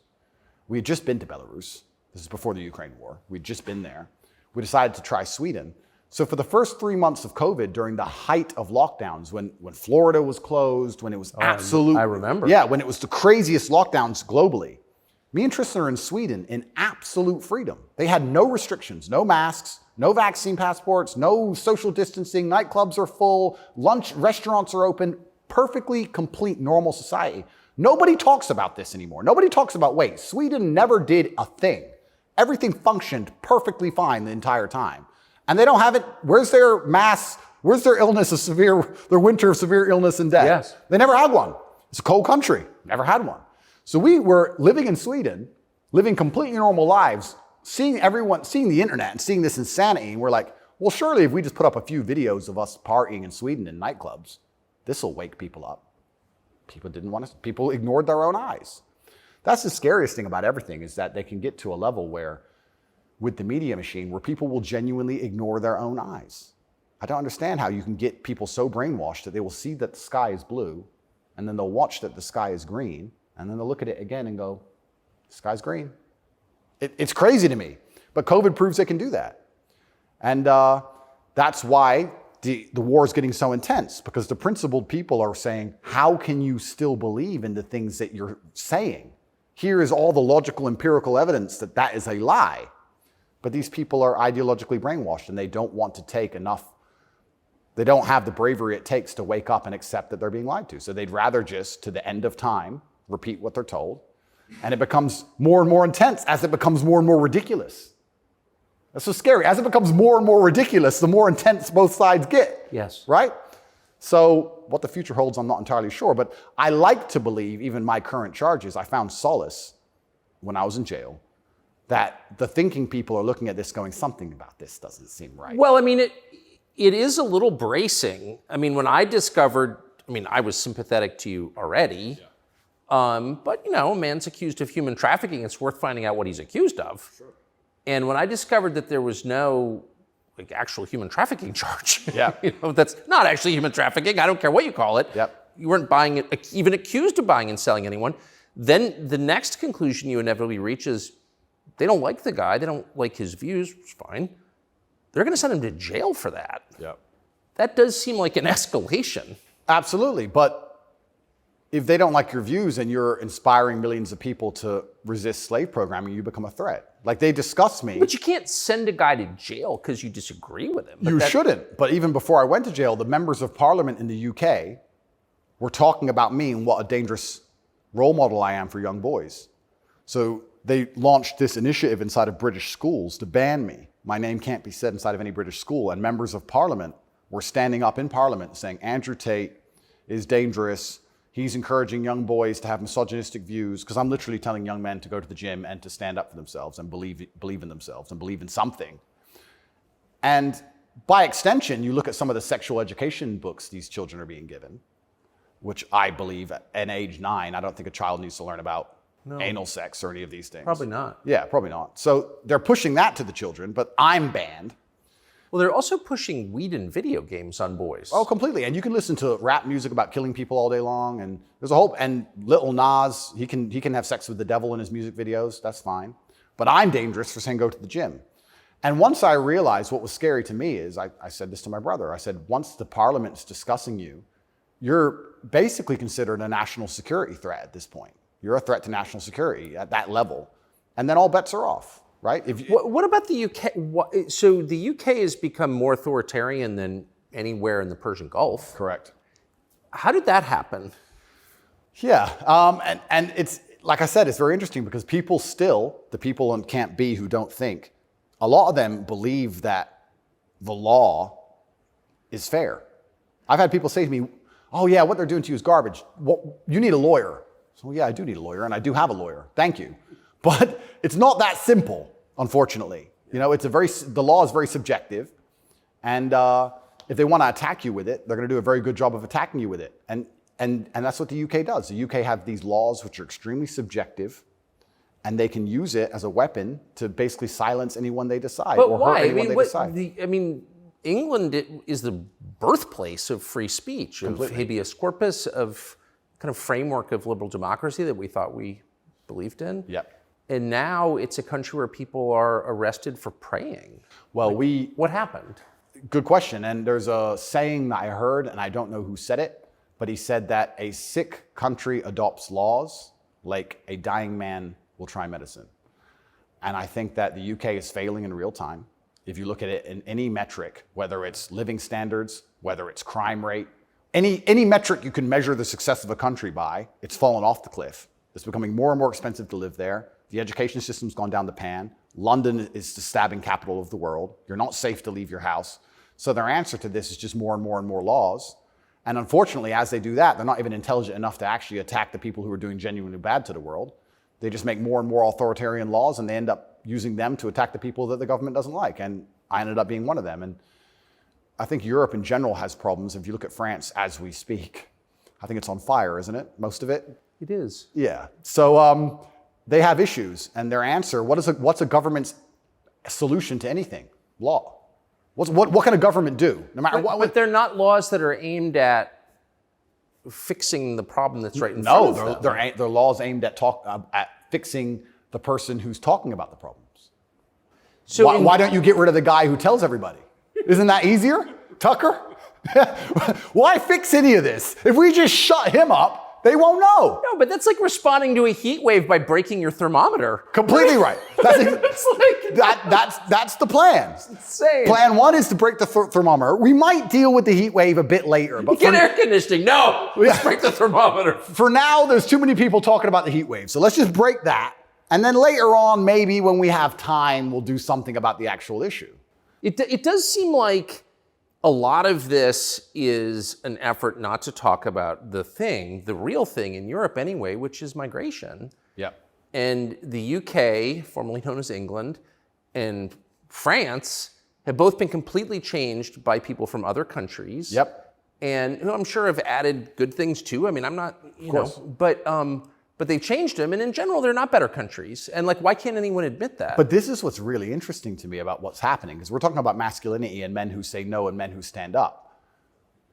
We had just been to Belarus. This is before the Ukraine war. We'd just been there. We decided to try Sweden. So for the first 3 months of COVID, during the height of lockdowns, when Florida was closed, when it was I remember. Yeah, when it was the craziest lockdowns globally, me and Tristan are in Sweden in absolute freedom. They had no restrictions, no masks, no vaccine passports, no social distancing, nightclubs are full, restaurants are open, perfectly complete normal society. Nobody talks about this anymore. Nobody talks about, wait, Sweden never did a thing. Everything functioned perfectly fine the entire time. And they don't have it. Where's their where's their their winter of severe illness and death? Yes. They never had one. It's a cold country. Never had one. So we were living in Sweden, living completely normal lives, seeing the internet and seeing this insanity. And we're like, well, surely if we just put up a few videos of us partying in Sweden in nightclubs, this will wake people up. People ignored their own eyes. That's the scariest thing about everything, is that they can get to a level where, with the media machine, where people will genuinely ignore their own eyes. I don't understand how you can get people so brainwashed that they will see that the sky is blue, and then they'll watch that the sky is green, and then they'll look at it again and go, the sky's green. It's crazy to me, but COVID proves they can do that. And that's why the war is getting so intense, because the principled people are saying, how can you still believe in the things that you're saying? Here is all the logical, empirical evidence that that is a lie. But these people are ideologically brainwashed, and they don't want to take enough. They don't have the bravery it takes to wake up and accept that they're being lied to. So they'd rather just, to the end of time, repeat what they're told. And it becomes more and more intense as it becomes more and more ridiculous. That's so scary. As it becomes more and more ridiculous, the more intense both sides get. Yes. Right? So what the future holds, I'm not entirely sure. But I like to believe, even my current charges, I found solace when I was in jail, that the thinking people are looking at this going, something about this doesn't seem right. Well, I mean, it is a little bracing. I mean, when I discovered, I was sympathetic to you already, but a man's accused of human trafficking. It's worth finding out what he's accused of. Sure. And when I discovered that there was no actual human trafficking charge, that's not actually human trafficking. I don't care what you call it. Yep. You weren't buying it, even accused of buying and selling anyone. Then the next conclusion you inevitably reach is they don't like the guy. They don't like his views. It's fine. They're going to send him to jail for that. Yep. That does seem like an escalation. Absolutely. But if they don't like your views and you're inspiring millions of people to resist slave programming, you become a threat. Like, they discuss me. But you can't send a guy to jail because you disagree with him. You shouldn't. But even before I went to jail, the members of parliament in the UK were talking about me and what a dangerous role model I am for young boys. So they launched this initiative inside of British schools to ban me. My name can't be said inside of any British school. And members of parliament were standing up in parliament saying, Andrew Tate is dangerous. He's encouraging young boys to have misogynistic views, because I'm literally telling young men to go to the gym and to stand up for themselves and believe in themselves and believe in something. And by extension, you look at some of the sexual education books these children are being given, which I believe at age 9, I don't think a child needs to learn about anal sex or any of these things. Probably not. Yeah, probably not. So they're pushing that to the children, but I'm banned. Well, they're also pushing weed and video games on boys. Oh, completely. And you can listen to rap music about killing people all day long. And there's a whole, and Lil Nas, he can have sex with the devil in his music videos. That's fine. But I'm dangerous for saying go to the gym. And once I realized what was scary to me is, I said this to my brother. I said, once the parliament's discussing you, you're basically considered a national security threat at this point. You're a threat to national security at that level. And then all bets are off. Right? What about the UK? So the UK has become more authoritarian than anywhere in the Persian Gulf. Correct. How did that happen? Yeah, and it's, like I said, it's very interesting because people still, the people in Camp B who don't think, a lot of them believe that the law is fair. I've had people say to me, oh yeah, what they're doing to you is garbage. You need a lawyer. So yeah, I do need a lawyer, and I do have a lawyer. Thank you. But it's not that simple, unfortunately. You know, the law is very subjective, and if they want to attack you with it, they're going to do a very good job of attacking you with it. And that's what the UK does. The UK have these laws which are extremely subjective, and they can use it as a weapon to basically silence anyone they decide, but or why? hurt anyone they decide. England is the birthplace of free speech, Completely. of habeas corpus, of kind of framework of liberal democracy that we thought we believed in. Yep. And now it's a country where people are arrested for praying. Well, what happened? Good question. And there's a saying that I heard, and I don't know who said it, but he said that a sick country adopts laws like a dying man will try medicine. And I think that the UK is failing in real time. If you look at it in any metric, whether it's living standards, whether it's crime rate, any metric you can measure the success of a country by, it's fallen off the cliff. It's becoming more and more expensive to live there. The education system's gone down the pan. London is the stabbing capital of the world. You're not safe to leave your house. So their answer to this is just more and more and more laws. And unfortunately, as they do that, they're not even intelligent enough to actually attack the people who are doing genuinely bad to the world. They just make more and more authoritarian laws, and they end up using them to attack the people that the government doesn't like. And I ended up being one of them. And I think Europe in general has problems. If you look at France as we speak, I think it's on fire, isn't it? Most of it? It is. Yeah. So they have issues, and their answer, what's a government's solution to anything? Law. What can a government do? No matter what. But they're not laws that are aimed at fixing the problem that's right in front of them. No, they're laws aimed at fixing the person who's talking about the problems. So why don't you get rid of the guy who tells everybody? Isn't that easier? Tucker? Why fix any of this? If we just shut him up, They won't know. No, but that's like responding to a heat wave by breaking your thermometer. Completely right. That's, It's like, that's the plan. insane. Plan one is to break the thermometer. We might deal with the heat wave a bit later. But Get air conditioning. No, let's break the thermometer. for now, there's too many people talking about the heat wave. So let's just break that. And then later on, maybe when we have time, we'll do something about the actual issue. It does seem like a lot of this is an effort not to talk about the real thing in Europe anyway, which is migration. Yep. And the UK, formerly known as England, and France have both been completely changed by people from other countries. Yep. And who I'm sure have added good things too. I mean, I'm not, you know, but they've changed them. And in general, they're not better countries. And like, why can't anyone admit that? But this is what's really interesting to me about what's happening, because we're talking about masculinity and men who say no and men who stand up.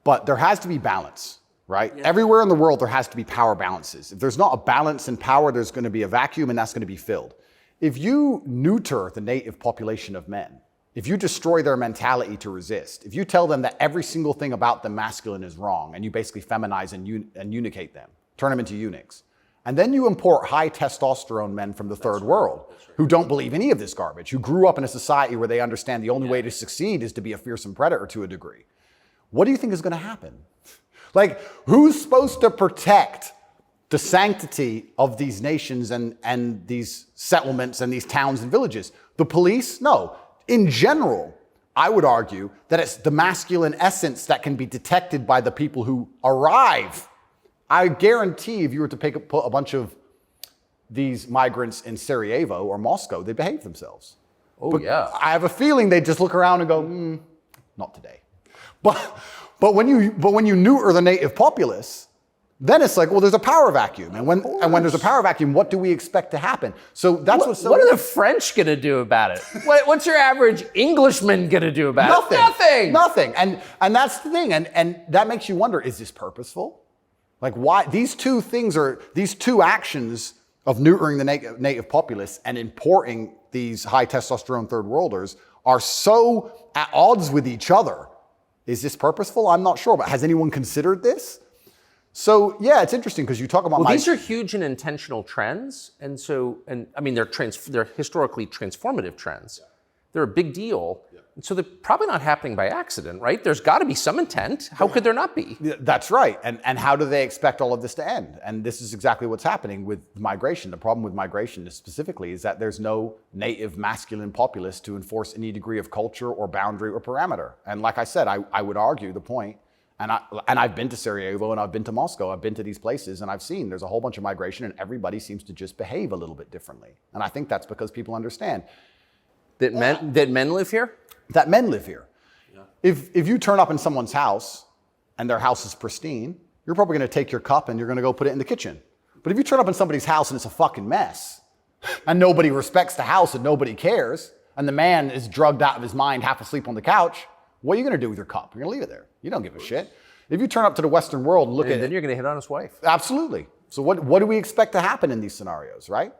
But there has to be balance, right? Yeah. Everywhere in the world, there has to be power balances. If there's not a balance in power, there's going to be a vacuum, and that's going to be filled. If you neuter the native population of men, if you destroy their mentality to resist, if you tell them that every single thing about them masculine is wrong, and you basically feminize and unicate them, turn them into eunuchs, and then you import high testosterone men from the third world who don't believe any of this garbage, who grew up in a society where they understand the only way to succeed is to be a fearsome predator to a degree. What do you think is going to happen? Like, who's supposed to protect the sanctity of these nations and these settlements and these towns and villages? The police? No. In general, I would argue that it's the masculine essence that can be detected by the people who arrive. I guarantee if you were to put a bunch of these migrants in Sarajevo or Moscow, they'd behave themselves. Oh, yeah. I have a feeling they'd just look around and go, not today. But when you neuter the native populace, then it's like, well, there's a power vacuum. And when there's a power vacuum, what do we expect to happen? So that's what are the French going to do about it? What's your average Englishman going to do about it? Nothing. And that's the thing. And that makes you wonder, is this purposeful? Like, why these two actions of neutering the native populace and importing these high testosterone third worlders are so at odds with each other. Is this purposeful? I'm not sure, but has anyone considered this? So yeah, it's interesting because you talk about these are huge and intentional trends, and I mean they're historically transformative trends. They're a big deal. And so they're probably not happening by accident, right? There's got to be some intent. How could there not be? That's right. And how do they expect all of this to end? And this is exactly what's happening with migration. The problem with migration specifically is that there's no native masculine populace to enforce any degree of culture or boundary or parameter. And like I said, I would argue the point, and I've been to Sarajevo and I've been to Moscow, I've been to these places and I've seen there's a whole bunch of migration and everybody seems to just behave a little bit differently. And I think that's because people understand. That men live here? That men live here. Yeah. If you turn up in someone's house and their house is pristine, you're probably going to take your cup and you're going to go put it in the kitchen. But if you turn up in somebody's house and it's a fucking mess, and nobody respects the house and nobody cares, and the man is drugged out of his mind, half asleep on the couch, what are you going to do with your cup? You're going to leave it there. You don't give a shit. If you turn up to the Western world and look at it, then you're going to hit on his wife. Absolutely. So what do we expect to happen in these scenarios, right?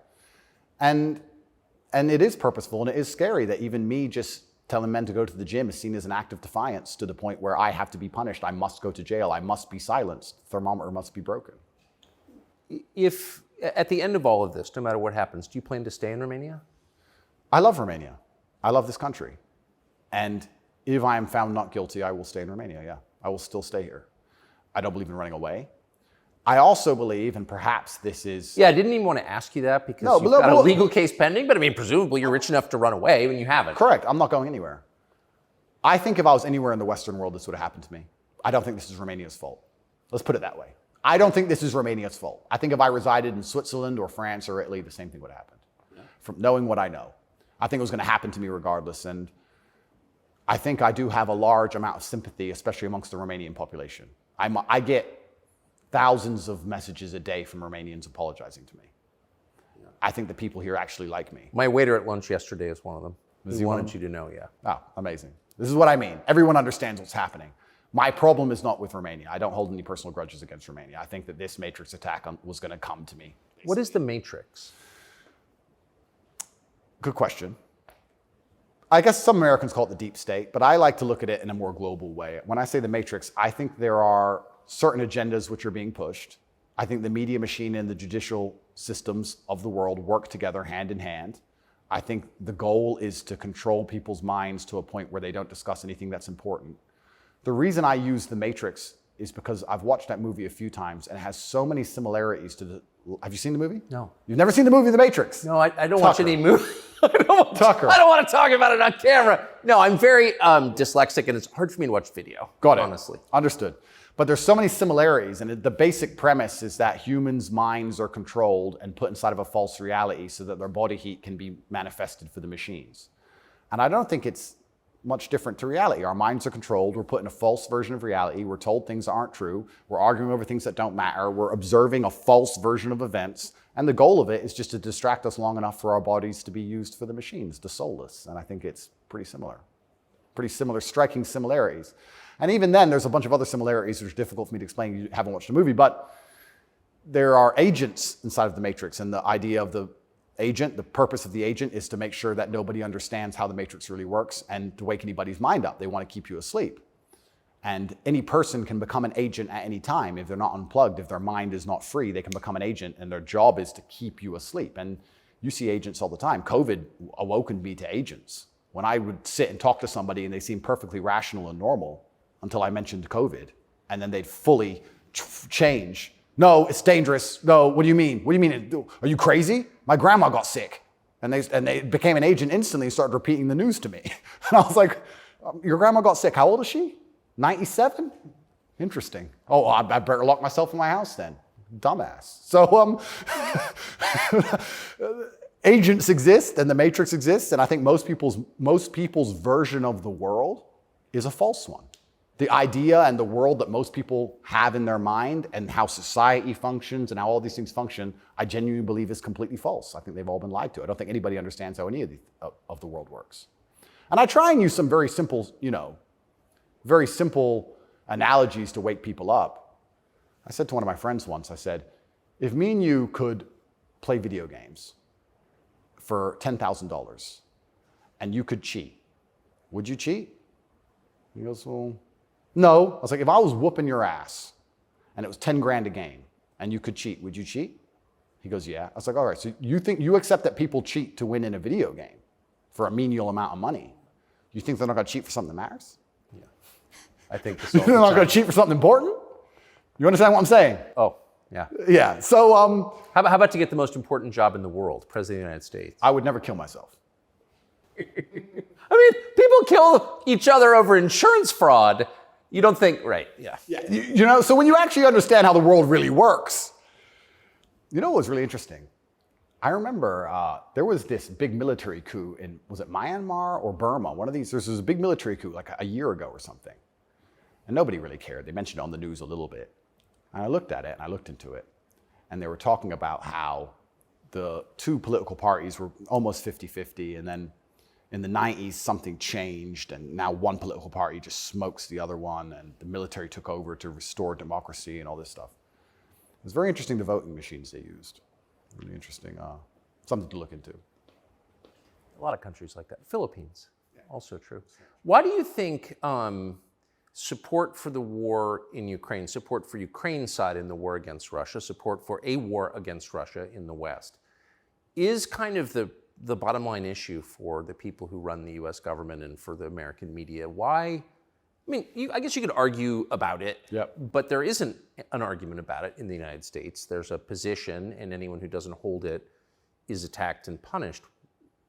And it is purposeful and it is scary that even me just telling men to go to the gym is seen as an act of defiance to the point where I have to be punished. I must go to jail. I must be silenced. Thermometer must be broken. If at the end of all of this, no matter what happens, do you plan to stay in Romania? I love Romania. I love this country. And if I am found not guilty, I will stay in Romania, yeah. I will still stay here. I don't believe in running away. I also believe, and perhaps this is... Yeah, I didn't even want to ask you that because you've got a legal case pending, but I mean, presumably you're rich enough to run away when you haven't. Correct. I'm not going anywhere. I think if I was anywhere in the Western world, this would have happened to me. I don't think this is Romania's fault. Let's put it that way. I don't think this is Romania's fault. I think if I resided in Switzerland or France or Italy, the same thing would have happened. Yeah. From knowing what I know. I think it was going to happen to me regardless. And I think I do have a large amount of sympathy, especially amongst the Romanian population. I get thousands of messages a day from Romanians apologizing to me. Yeah. I think the people here actually like me. My waiter at lunch yesterday is one of them. He wanted you to know, yeah. Oh, amazing. This is what I mean. Everyone understands what's happening. My problem is not with Romania. I don't hold any personal grudges against Romania. I think that this Matrix attack was going to come to me. Basically. What is the Matrix? Good question. I guess some Americans call it the deep state, but I like to look at it in a more global way. When I say the Matrix, I think there are certain agendas which are being pushed, I think the media machine and the judicial systems of the world work together hand in hand. I think the goal is to control people's minds to a point where they don't discuss anything that's important. The reason I use The Matrix is because I've watched that movie a few times and it has so many similarities to the... Have you seen the movie? No. You've never seen the movie The Matrix? No, I don't watch any movie. Tucker. I don't want to talk about it on camera. No, I'm very dyslexic and it's hard for me to watch video. Got it. Honestly. Understood. But there's so many similarities, and the basic premise is that humans' minds are controlled and put inside of a false reality so that their body heat can be manifested for the machines. And I don't think it's much different to reality. Our minds are controlled. We're put in a false version of reality. We're told things that aren't true. We're arguing over things that don't matter. We're observing a false version of events. And the goal of it is just to distract us long enough for our bodies to be used for the machines, to soulless. And I think it's pretty similar, striking similarities. And even then, there's a bunch of other similarities which are difficult for me to explain. You haven't watched the movie, but there are agents inside of the Matrix, and the idea of the agent, the purpose of the agent is to make sure that nobody understands how the Matrix really works and to wake anybody's mind up. They want to keep you asleep. And any person can become an agent at any time. If they're not unplugged, if their mind is not free, they can become an agent, and their job is to keep you asleep. And you see agents all the time. COVID awoken me to agents. When I would sit and talk to somebody and they seemed perfectly rational and normal, until I mentioned COVID, and then they'd fully change. No, it's dangerous. No, what do you mean? What do you mean? Are you crazy? My grandma got sick. And they became an agent instantly and started repeating the news to me. And I was like, your grandma got sick. How old is she? 97? Interesting. Oh, I better lock myself in my house then. Dumbass. So agents exist and the Matrix exists, and I think most people's version of the world is a false one. The idea and the world that most people have in their mind and how society functions and how all these things function, I genuinely believe is completely false. I think they've all been lied to. I don't think anybody understands how any of the world works. And I try and use some very simple analogies to wake people up. I said to one of my friends once, I said, if me and you could play video games for $10,000 and you could cheat, would you cheat? He goes, well, no. I was like, if I was whooping your ass and it was 10 grand a game and you could cheat, would you cheat? He goes, yeah. I was like, all right, so you accept that people cheat to win in a video game for a menial amount of money. You think they're not going to cheat for something that matters? Yeah. I think this they're not going to cheat for something important? You understand what I'm saying? Oh, yeah. Yeah. So how about to get the most important job in the world, President of the United States? I would never kill myself. I mean, people kill each other over insurance fraud. You don't think, right, yeah. So when you actually understand how the world really works, you know what was really interesting? I remember there was this big military coup in, was it Myanmar or Burma? One of these, there was a big military coup like a year ago or something. And nobody really cared. They mentioned it on the news a little bit. And I looked at it and I looked into it. And they were talking about how the two political parties were almost 50-50, and then in the 90s, something changed, and now one political party just smokes the other one, and the military took over to restore democracy and all this stuff. It was very interesting, the voting machines they used. Really interesting, something to look into. A lot of countries like that. Philippines, also true. Why do you think support for the war in Ukraine, support for Ukraine's side in the war against Russia, support for a war against Russia in the West, is kind of the bottom line issue for the people who run the US government and for the American media? Why? I mean, I guess you could argue about it, but there isn't an argument about it in the United States. There's a position, and anyone who doesn't hold it is attacked and punished.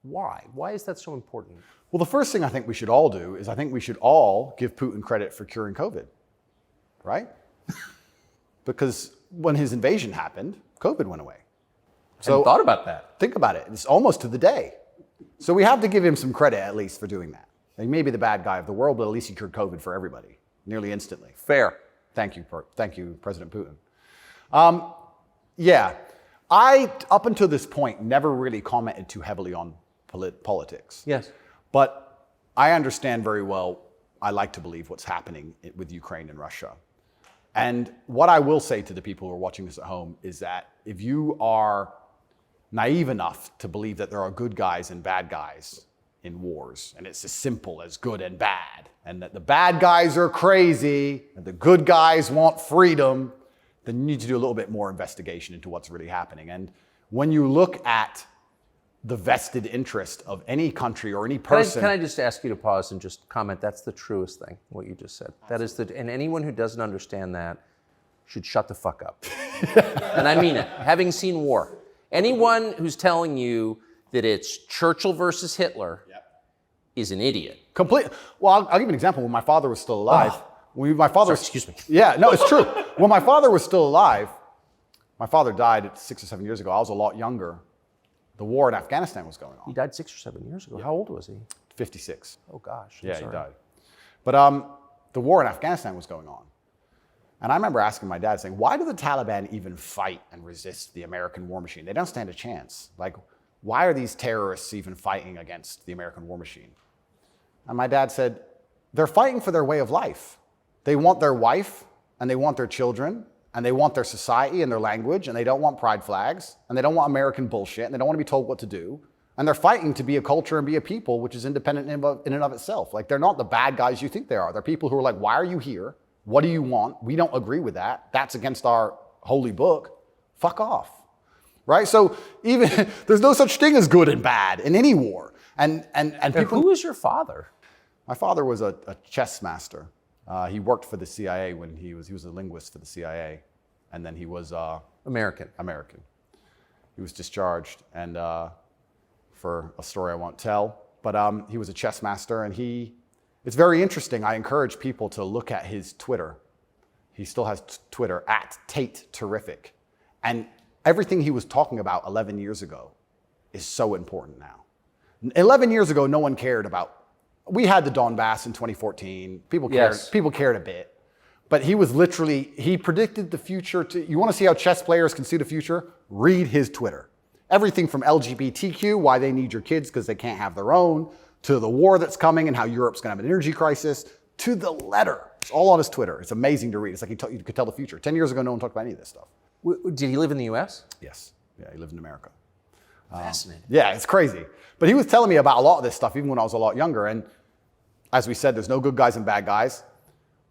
Why? Why is that so important? Well, the first thing I think we should all do is I think we should all give Putin credit for curing COVID, right? Because when his invasion happened, COVID went away. So thought about that. Think about it. It's almost to the day. So we have to give him some credit at least for doing that. He may be the bad guy of the world, but at least he cured COVID for everybody nearly instantly. Fair. Thank you, President Putin. I, up until this point, never really commented too heavily on politics. Yes. But I understand very well, I like to believe what's happening with Ukraine and Russia. And what I will say to the people who are watching this at home is that if you are naive enough to believe that there are good guys and bad guys in wars, and it's as simple as good and bad, and that the bad guys are crazy and the good guys want freedom, then you need to do a little bit more investigation into what's really happening. And when you look at the vested interest of any country or any person. Can I just ask you to pause and just comment? That's the truest thing, what you just said. That is and anyone who doesn't understand that should shut the fuck up. And I mean it, having seen war. Anyone who's telling you that it's Churchill versus Hitler is an idiot. Well, I'll give you an example. When my father was still alive, Excuse me. Yeah, no, it's true. When my father was still alive, my father died 6 or 7 years ago. I was a lot younger. The war in Afghanistan was going on. He died 6 or 7 years ago. How old was he? 56. Oh gosh. Yeah, he died. But the war in Afghanistan was going on. And I remember asking my dad, saying, why do the Taliban even fight and resist the American war machine? They don't stand a chance. Like, why are these terrorists even fighting against the American war machine? And my dad said, they're fighting for their way of life. They want their wife, and they want their children, and they want their society and their language, and they don't want pride flags, and they don't want American bullshit, and they don't want to be told what to do. And they're fighting to be a culture and be a people which is independent in and of itself. Like, they're not the bad guys you think they are. They're people who are like, why are you here? What do you want? We don't agree with that. That's against our holy book. Fuck off. Right? So even there's no such thing as good and bad in any war. And people. Who is your father? My father was a chess master. He worked for the CIA when he was a linguist for the CIA, and then he was American. He was discharged, and for a story I won't tell, but he was a chess master, and it's very interesting. I encourage people to look at his Twitter. He still has Twitter at Tate Terrific, and everything he was talking about 11 years ago is so important now. 11 years ago, no one cared about. We had the Donbass in 2014. People cared. Yes. People cared a bit. But he predicted the future. You want to see how chess players can see the future? Read his Twitter. Everything from LGBTQ, why they need your kids because they can't have their own, to the war that's coming and how Europe's going to have an energy crisis, to the letter. It's all on his Twitter. It's amazing to read. It's like you could tell the future. 10 years ago, no one talked about any of this stuff. Did he live in the U.S.? Yes. Yeah, he lived in America. Fascinating. Yeah, it's crazy. But he was telling me about a lot of this stuff even when I was a lot younger. And as we said, there's no good guys and bad guys.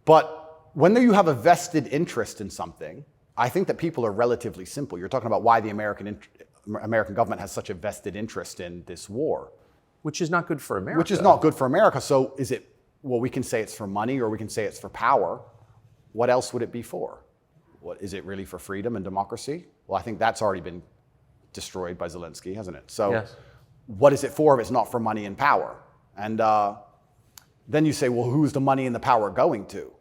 But when you have a vested interest in something, I think that people are relatively simple. You're talking about why the American government has such a vested interest in this war. Which is not good for America. Which is not good for America. So we can say it's for money or we can say it's for power. What else would it be for? What is it really for freedom and democracy? Well, I think that's already been destroyed by Zelensky, hasn't it? So yes. What is it for if it's not for money and power? And then you say, well, who's the money and the power going to?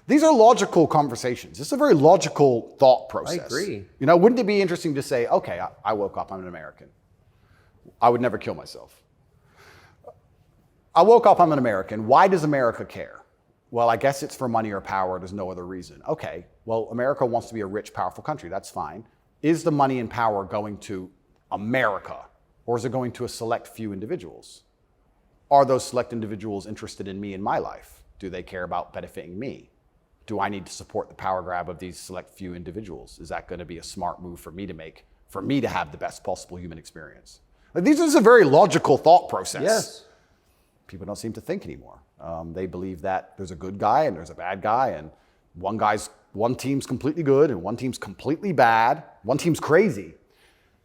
These are logical conversations. This is a very logical thought process. I agree. You know, wouldn't it be interesting to say, okay, I woke up, I'm an American. I would never kill myself. I woke up, I'm an American. Why does America care? Well, I guess it's for money or power. There's no other reason. Okay, well, America wants to be a rich, powerful country. That's fine. Is the money and power going to America, or is it going to a select few individuals? Are those select individuals interested in me and my life? Do they care about benefiting me? Do I need to support the power grab of these select few individuals? Is that going to be a smart move for me to make, for me to have the best possible human experience? This is a very logical thought process. Yes. People don't seem to think anymore. They believe that there's a good guy and there's a bad guy, and one team's completely good and one team's completely bad. One team's crazy.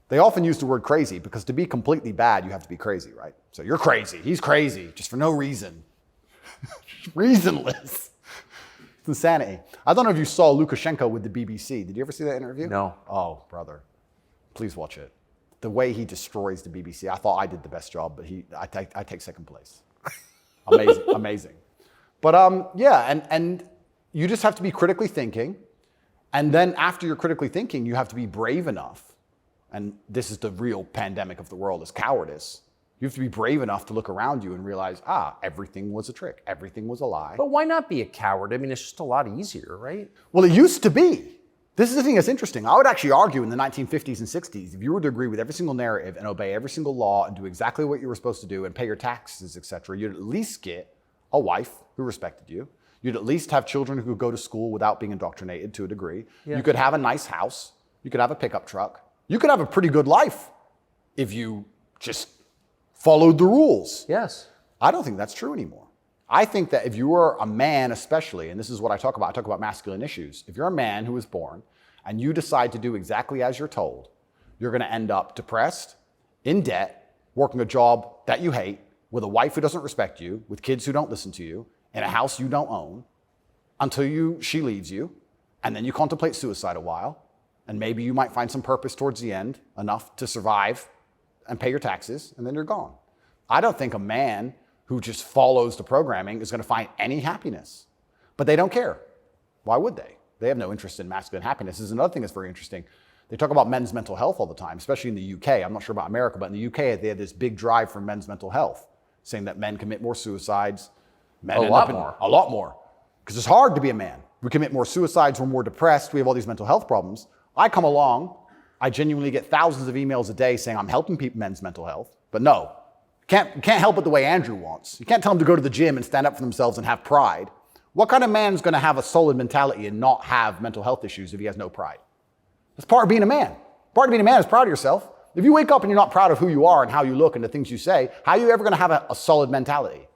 They often use the word crazy because to be completely bad, you have to be crazy, right? So you're crazy. He's crazy, just for no reason. Reasonless. It's insanity. I don't know if you saw Lukashenko with the BBC. Did you ever see that interview? No. Oh, brother. Please watch it. The way he destroys the BBC. I thought I did the best job, but I take second place. Amazing, amazing. But yeah, and you just have to be critically thinking. And then after you're critically thinking, you have to be brave enough. And this is the real pandemic of the world, is cowardice. You have to be brave enough to look around you and realize, everything was a trick. Everything was a lie. But why not be a coward? I mean, it's just a lot easier, right? Well, it used to be. This is the thing that's interesting. I would actually argue in the 1950s and 60s, if you were to agree with every single narrative and obey every single law and do exactly what you were supposed to do and pay your taxes, etc., you'd at least get a wife who respected you. You'd at least have children who could go to school without being indoctrinated to a degree. Yeah. You could have a nice house. You could have a pickup truck. You could have a pretty good life if you just followed the rules. Yes. I don't think that's true anymore. I think that if you are a man especially, and this is what I talk about masculine issues. If you're a man who was born and you decide to do exactly as you're told, you're going to end up depressed, in debt, working a job that you hate, with a wife who doesn't respect you, with kids who don't listen to you, in a house you don't own, until she leaves you, and then you contemplate suicide a while, and maybe you might find some purpose towards the end, enough to survive and pay your taxes, and then you're gone. I don't think a man who just follows the programming is going to find any happiness. But they don't care. Why would they? They have no interest in masculine happiness. This is another thing that's very interesting. They talk about men's mental health all the time, especially in the UK. I'm not sure about America, but in the UK, they have this big drive for men's mental health, saying that men commit more suicides. Men a lot more. Because it's hard to be a man. We commit more suicides, we're more depressed, we have all these mental health problems. I come along, I genuinely get thousands of emails a day saying I'm helping men's mental health, but no, can't help it the way Andrew wants. You can't tell them to go to the gym and stand up for themselves and have pride. What kind of man's going to have a solid mentality and not have mental health issues if he has no pride? That's part of being a man. Part of being a man is proud of yourself. If you wake up and you're not proud of who you are and how you look and the things you say, how are you ever going to have a solid mentality?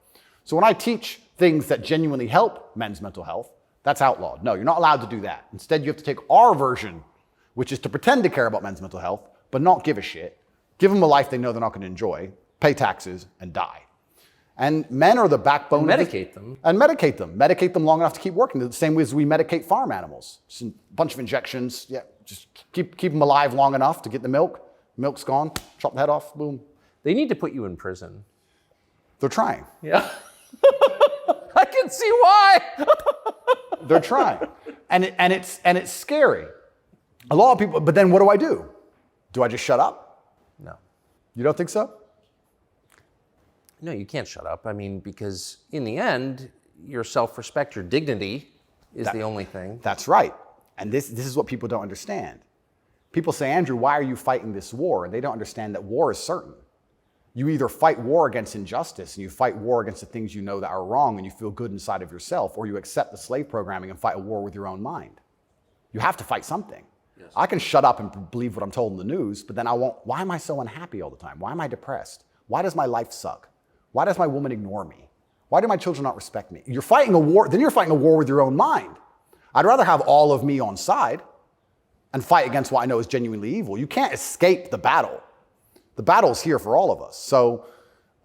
So when I teach things that genuinely help men's mental health, that's outlawed. No, you're not allowed to do that. Instead, you have to take our version, which is to pretend to care about men's mental health, but not give a shit. Give them a life they know they're not going to enjoy, pay taxes, and die. And men are the backbone. And medicate them. And medicate them. Medicate them long enough to keep working. The same way as we medicate farm animals. Just a bunch of injections. Yeah, just keep them alive long enough to get the milk. Milk's gone. Chop the head off. Boom. They need to put you in prison. They're trying. Yeah. I can see why. They're trying. And it's scary. A lot of people, but then what do? Do I just shut up? No. You don't think so? No, you can't shut up. I mean, because in the end, your self-respect, your dignity is the only thing. That's right. And this is what people don't understand. People say, Andrew, why are you fighting this war? And they don't understand that war is certain. You either fight war against injustice and you fight war against the things you know that are wrong and you feel good inside of yourself, or you accept the slave programming and fight a war with your own mind. You have to fight something. Yes. I can shut up and believe what I'm told in the news, but then why am I so unhappy all the time? Why am I depressed? Why does my life suck? Why does my woman ignore me? Why do my children not respect me? You're fighting a war, then you're fighting a war with your own mind. I'd rather have all of me on side and fight against what I know is genuinely evil. You can't escape the battle. The battle's here for all of us. So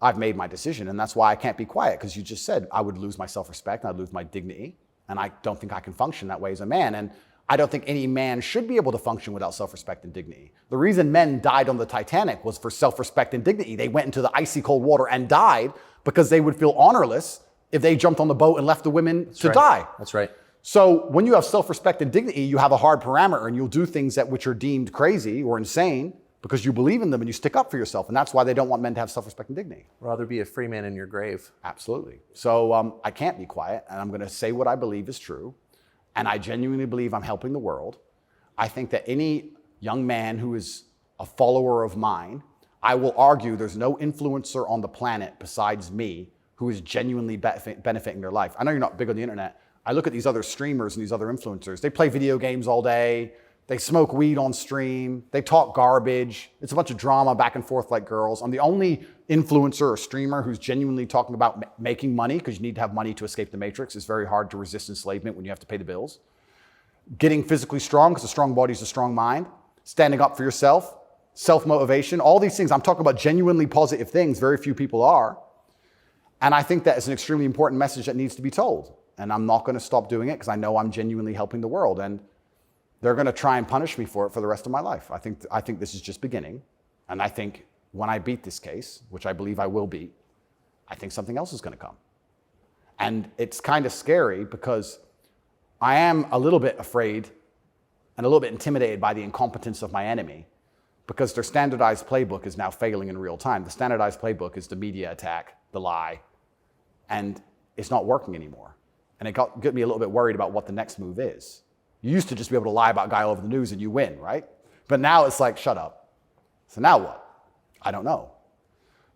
I've made my decision, and that's why I can't be quiet, because you just said I would lose my self-respect, and I'd lose my dignity, and I don't think I can function that way as a man. And I don't think any man should be able to function without self-respect and dignity. The reason men died on the Titanic was for self-respect and dignity. They went into the icy cold water and died because they would feel honorless if they jumped on the boat and left the women to die. That's right. So when you have self-respect and dignity, you have a hard parameter, and you'll do things which are deemed crazy or insane because you believe in them and you stick up for yourself. And that's why they don't want men to have self-respect and dignity. Rather be a free man in your grave. Absolutely. So I can't be quiet, and I'm going to say what I believe is true. And I genuinely believe I'm helping the world. I think that any young man who is a follower of mine, I will argue there's no influencer on the planet besides me who is genuinely benefiting their life. I know you're not big on the internet. I look at these other streamers and these other influencers. They play video games all day. They smoke weed on stream. They talk garbage. It's a bunch of drama back and forth like girls. I'm the only influencer or streamer who's genuinely talking about making money, because you need to have money to escape the matrix. It's very hard to resist enslavement when you have to pay the bills. Getting physically strong, because a strong body is a strong mind. Standing up for yourself. Self-motivation. All these things. I'm talking about genuinely positive things. Very few people are. And I think that is an extremely important message that needs to be told. And I'm not going to stop doing it because I know I'm genuinely helping the world. And they're going to try and punish me for it for the rest of my life. I think this is just beginning. And I think when I beat this case, which I believe I will beat, I think something else is going to come. And it's kind of scary because I am a little bit afraid and a little bit intimidated by the incompetence of my enemy, because their standardized playbook is now failing in real time. The standardized playbook is the media attack, the lie, and it's not working anymore. And it got me a little bit worried about what the next move is. You used to just be able to lie about a guy all over the news and you win, right? But now it's like, shut up. So now what? I don't know.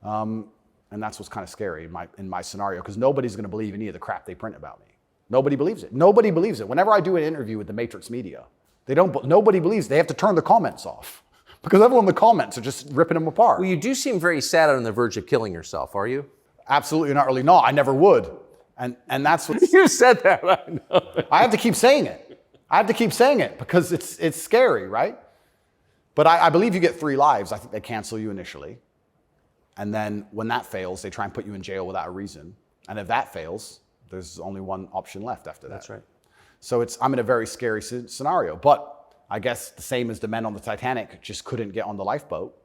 And that's what's kind of scary in my scenario, because nobody's going to believe any of the crap they print about me. Nobody believes it. Nobody believes it. Whenever I do an interview with the Matrix media, nobody believes. They have to turn the comments off because everyone in the comments are just ripping them apart. Well, you do seem very sad on the verge of killing yourself, are you? Absolutely not, really not. I never would. And that's what You said that, I know. I have to keep saying it. I have to keep saying it because it's scary, right? But I believe you get 3 lives. I think they cancel you initially. And then when that fails, they try and put you in jail without a reason. And if that fails, there's only one option left after that. That's right. So I'm in a very scary scenario. But I guess the same as the men on the Titanic just couldn't get on the lifeboat.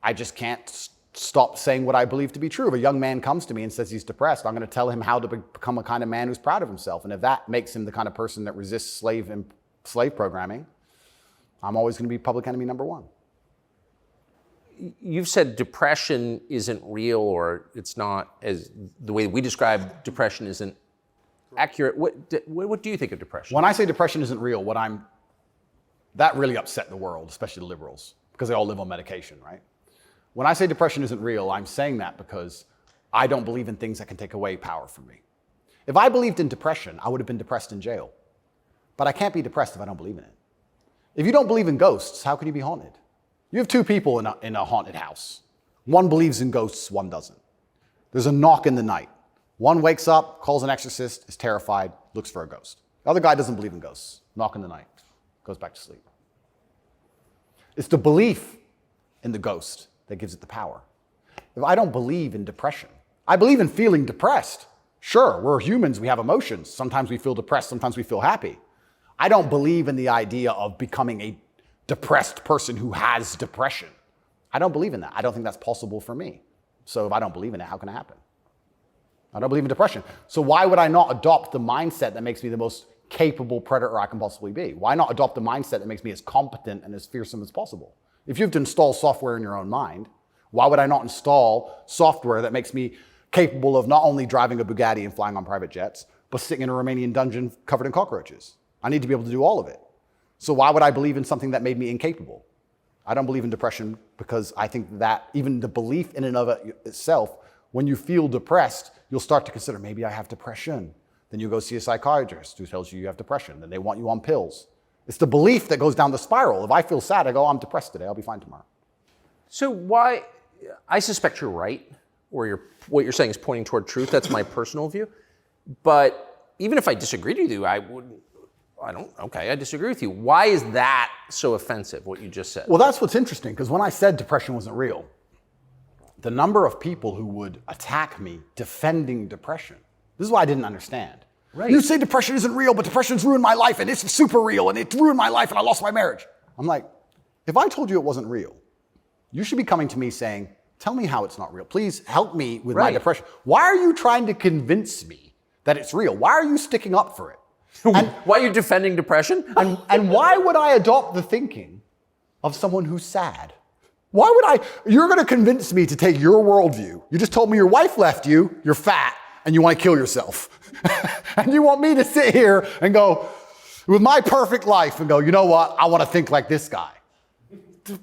I just can't stop saying what I believe to be true. If a young man comes to me and says he's depressed, I'm going to tell him how to become a kind of man who's proud of himself. And if that makes him the kind of person that resists slave programming, I'm always going to be public enemy number 1. You've said depression isn't real, or it's not, as the way we describe depression isn't accurate. What do you think of depression? When I say depression isn't real, that really upset the world, especially the liberals, because they all live on medication, right? When I say depression isn't real, I'm saying that because I don't believe in things that can take away power from me. If I believed in depression, I would have been depressed in jail. But I can't be depressed if I don't believe in it. If you don't believe in ghosts, how can you be haunted? You have 2 people in a haunted house. One believes in ghosts, one doesn't. There's a knock in the night. One wakes up, calls an exorcist, is terrified, looks for a ghost. The other guy doesn't believe in ghosts. Knock in the night, goes back to sleep. It's the belief in the ghost that gives it the power. If I don't believe in depression, I believe in feeling depressed. Sure, we're humans, we have emotions. Sometimes we feel depressed, sometimes we feel happy. I don't believe in the idea of becoming a depressed person who has depression. I don't believe in that. I don't think that's possible for me. So if I don't believe in it, how can it happen? I don't believe in depression. So why would I not adopt the mindset that makes me the most capable predator I can possibly be? Why not adopt the mindset that makes me as competent and as fearsome as possible? If you have to install software in your own mind, why would I not install software that makes me capable of not only driving a Bugatti and flying on private jets, but sitting in a Romanian dungeon covered in cockroaches? I need to be able to do all of it. So why would I believe in something that made me incapable? I don't believe in depression because I think that even the belief in and of itself, when you feel depressed, you'll start to consider, maybe I have depression. Then you go see a psychiatrist who tells you you have depression. Then they want you on pills. It's the belief that goes down the spiral. If I feel sad, I go, I'm depressed today. I'll be fine tomorrow. So why, I suspect you're right, or what you're saying is pointing toward truth. That's my personal view. But even if I disagreed with you, I disagree with you. Why is that so offensive, what you just said? Well, that's what's interesting, because when I said depression wasn't real, the number of people who would attack me defending depression, this is what I didn't understand. Right. You say depression isn't real, but depression's ruined my life, and it's super real, and it ruined my life, and I lost my marriage. I'm like, if I told you it wasn't real, you should be coming to me saying, tell me how it's not real. Please help me with my depression. Why are you trying to convince me that it's real? Why are you sticking up for it? And why are you defending depression? And why would I adopt the thinking of someone who's sad? Why would you're going to convince me to take your worldview. You just told me your wife left you, you're fat, and you want to kill yourself. And you want me to sit here and go, with my perfect life, and go, you know what? I want to think like this guy.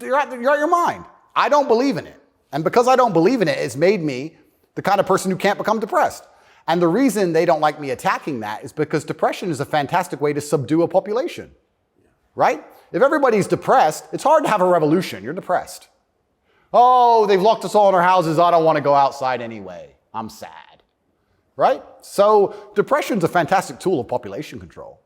You're out your mind. I don't believe in it. And because I don't believe in it, it's made me the kind of person who can't become depressed. And the reason they don't like me attacking that is because depression is a fantastic way to subdue a population, right? If everybody's depressed, it's hard to have a revolution. You're depressed. Oh, they've locked us all in our houses. I don't want to go outside anyway. I'm sad, right? So depression's a fantastic tool of population control.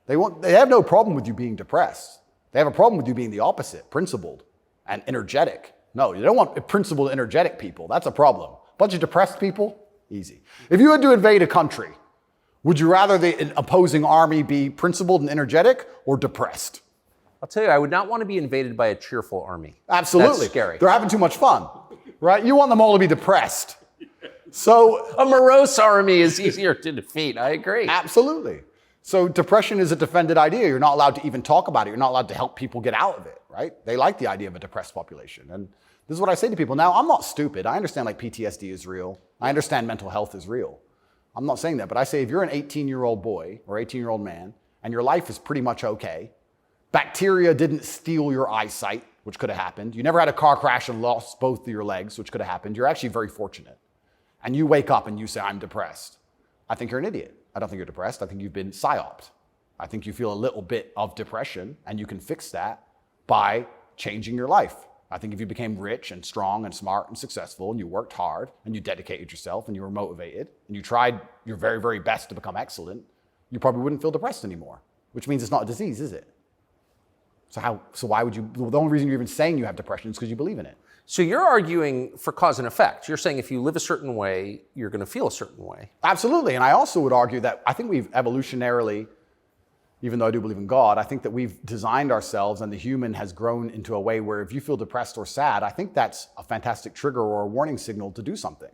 They have no problem with you being depressed. They have a problem with you being the opposite, principled and energetic. No, you don't want principled, energetic people. That's a problem. A bunch of depressed people, easy. If you had to invade a country, would you rather the opposing army be principled and energetic or depressed? I'll tell you, I would not want to be invaded by a cheerful army. Absolutely. That's scary. They're having too much fun, right? You want them all to be depressed. So a morose army is easier to defeat. I agree. Absolutely. So depression is a defended idea. You're not allowed to even talk about it. You're not allowed to help people get out of it, right? They like the idea of a depressed population. And this is what I say to people. Now, I'm not stupid. I understand like PTSD is real. I understand mental health is real. I'm not saying that, but I say if you're an 18-year-old boy or 18-year-old man and your life is pretty much okay, bacteria didn't steal your eyesight, which could have happened. You never had a car crash and lost both of your legs, which could have happened. You're actually very fortunate. And you wake up and you say, I'm depressed. I think you're an idiot. I don't think you're depressed. I think you've been psyoped. I think you feel a little bit of depression, and you can fix that by changing your life. I think if you became rich and strong and smart and successful, and you worked hard, and you dedicated yourself, and you were motivated, and you tried your very, very best to become excellent, you probably wouldn't feel depressed anymore. which means it's not a disease, is it? So why would you, the only reason you're even saying you have depression is because you believe in it. So you're arguing for cause and effect. You're saying if you live a certain way, you're going to feel a certain way. Absolutely. And I also would argue that I think we've evolutionarily, even though I do believe in God, I think that we've designed ourselves and the human has grown into a way where if you feel depressed or sad, I think that's a fantastic trigger or a warning signal to do something.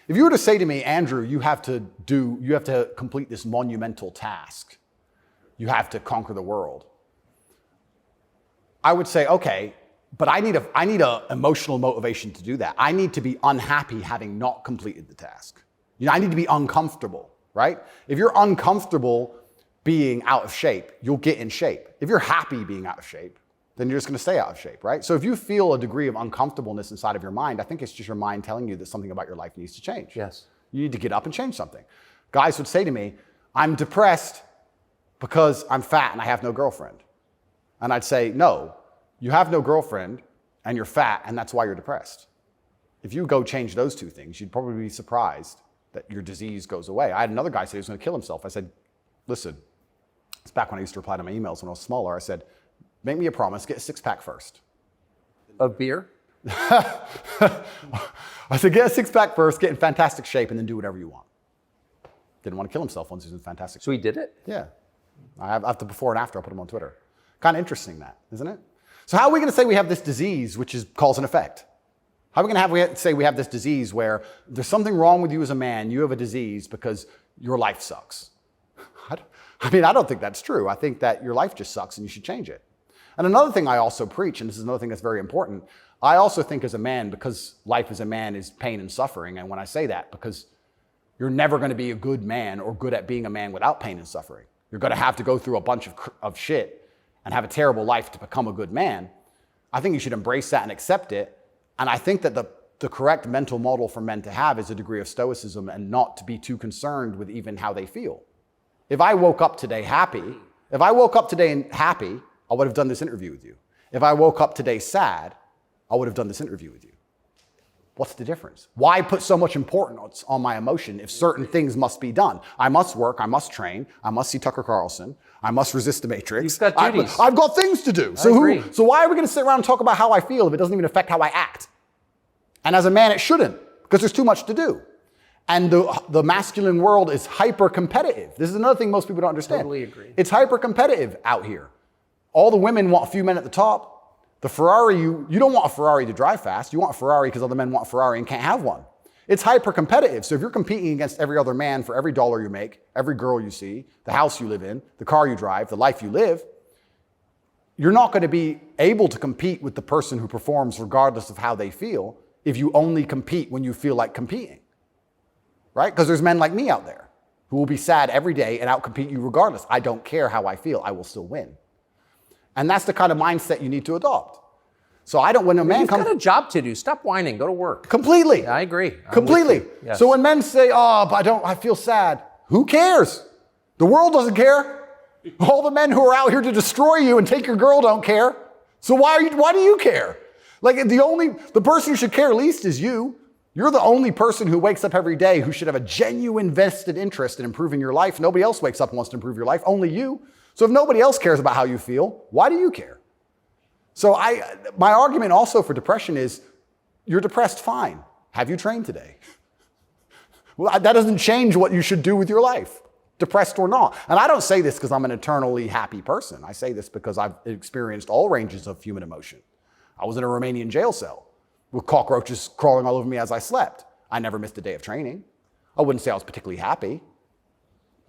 If you were to say to me, Andrew, you have to complete this monumental task. You have to conquer the world. I would say, okay, but I need a emotional motivation to do that. I need to be unhappy having not completed the task. I need to be uncomfortable, right? If you're uncomfortable being out of shape, you'll get in shape. If you're happy being out of shape, then you're just going to stay out of shape, right? So if you feel a degree of uncomfortableness inside of your mind, I think it's just your mind telling you that something about your life needs to change. Yes. You need to get up and change something. Guys would say to me, I'm depressed because I'm fat and I have no girlfriend. And I'd say, no, you have no girlfriend and you're fat and that's why you're depressed. If you go change those two things, you'd probably be surprised that your disease goes away. I had another guy say he was going to kill himself. I said, listen, it's back when I used to reply to my emails when I was smaller. I said, make me a promise, get a six-pack first. Of beer? I said, get a six-pack first, get in fantastic shape, and then do whatever you want. Didn't want to kill himself once he was in fantastic shape. So he did it? Yeah. I have the before and after. I'll put them on Twitter. Kind of interesting that, isn't it? So how are we going to say we have this disease, which is cause and effect? How are we going to say we have this disease where there's something wrong with you as a man, you have a disease because your life sucks? I don't think that's true. I think that your life just sucks and you should change it. And another thing I also preach, and this is another thing that's very important, I also think as a man, because life as a man is pain and suffering, and when I say that, because you're never going to be a good man or good at being a man without pain and suffering. You're going to have to go through a bunch of shit and have a terrible life to become a good man. I think you should embrace that and accept it. And I think that the correct mental model for men to have is a degree of stoicism and not to be too concerned with even how they feel. If I woke up today happy, I would have done this interview with you. If I woke up today sad, I would have done this interview with you. What's the difference? Why put so much importance on my emotion if certain things must be done? I must work, I must train, I must see Tucker Carlson, I must resist the Matrix. You've got duties. I've got things to do. So why are we going to sit around and talk about how I feel if it doesn't even affect how I act? And as a man, it shouldn't, because there's too much to do. And the masculine world is hyper-competitive. This is another thing most people don't understand. Totally agree. It's hyper-competitive out here. All the women want a few men at the top. The Ferrari, you don't want a Ferrari to drive fast. You want a Ferrari because other men want a Ferrari and can't have one. It's hyper-competitive. So if you're competing against every other man for every dollar you make, every girl you see, the house you live in, the car you drive, the life you live, you're not going to be able to compete with the person who performs regardless of how they feel if you only compete when you feel like competing. Right? Because there's men like me out there who will be sad every day and outcompete you regardless. I don't care how I feel. I will still win. And that's the kind of mindset you need to adopt. So when a man comes... You've got a job to do. Stop whining. Go to work. Completely. Yeah, I agree. Completely. Yes. So when men say, oh, but I feel sad. Who cares? The world doesn't care. All the men who are out here to destroy you and take your girl don't care. So why do you care? Like the person who should care least is you. You're the only person who wakes up every day who should have a genuine vested interest in improving your life. Nobody else wakes up and wants to improve your life, only you. So if nobody else cares about how you feel, why do you care? So my argument also for depression is, you're depressed, fine. Have you trained today? Well, that doesn't change what you should do with your life, depressed or not. And I don't say this because I'm an eternally happy person. I say this because I've experienced all ranges of human emotion. I was in a Romanian jail cell with cockroaches crawling all over me as I slept. I never missed a day of training. I wouldn't say I was particularly happy,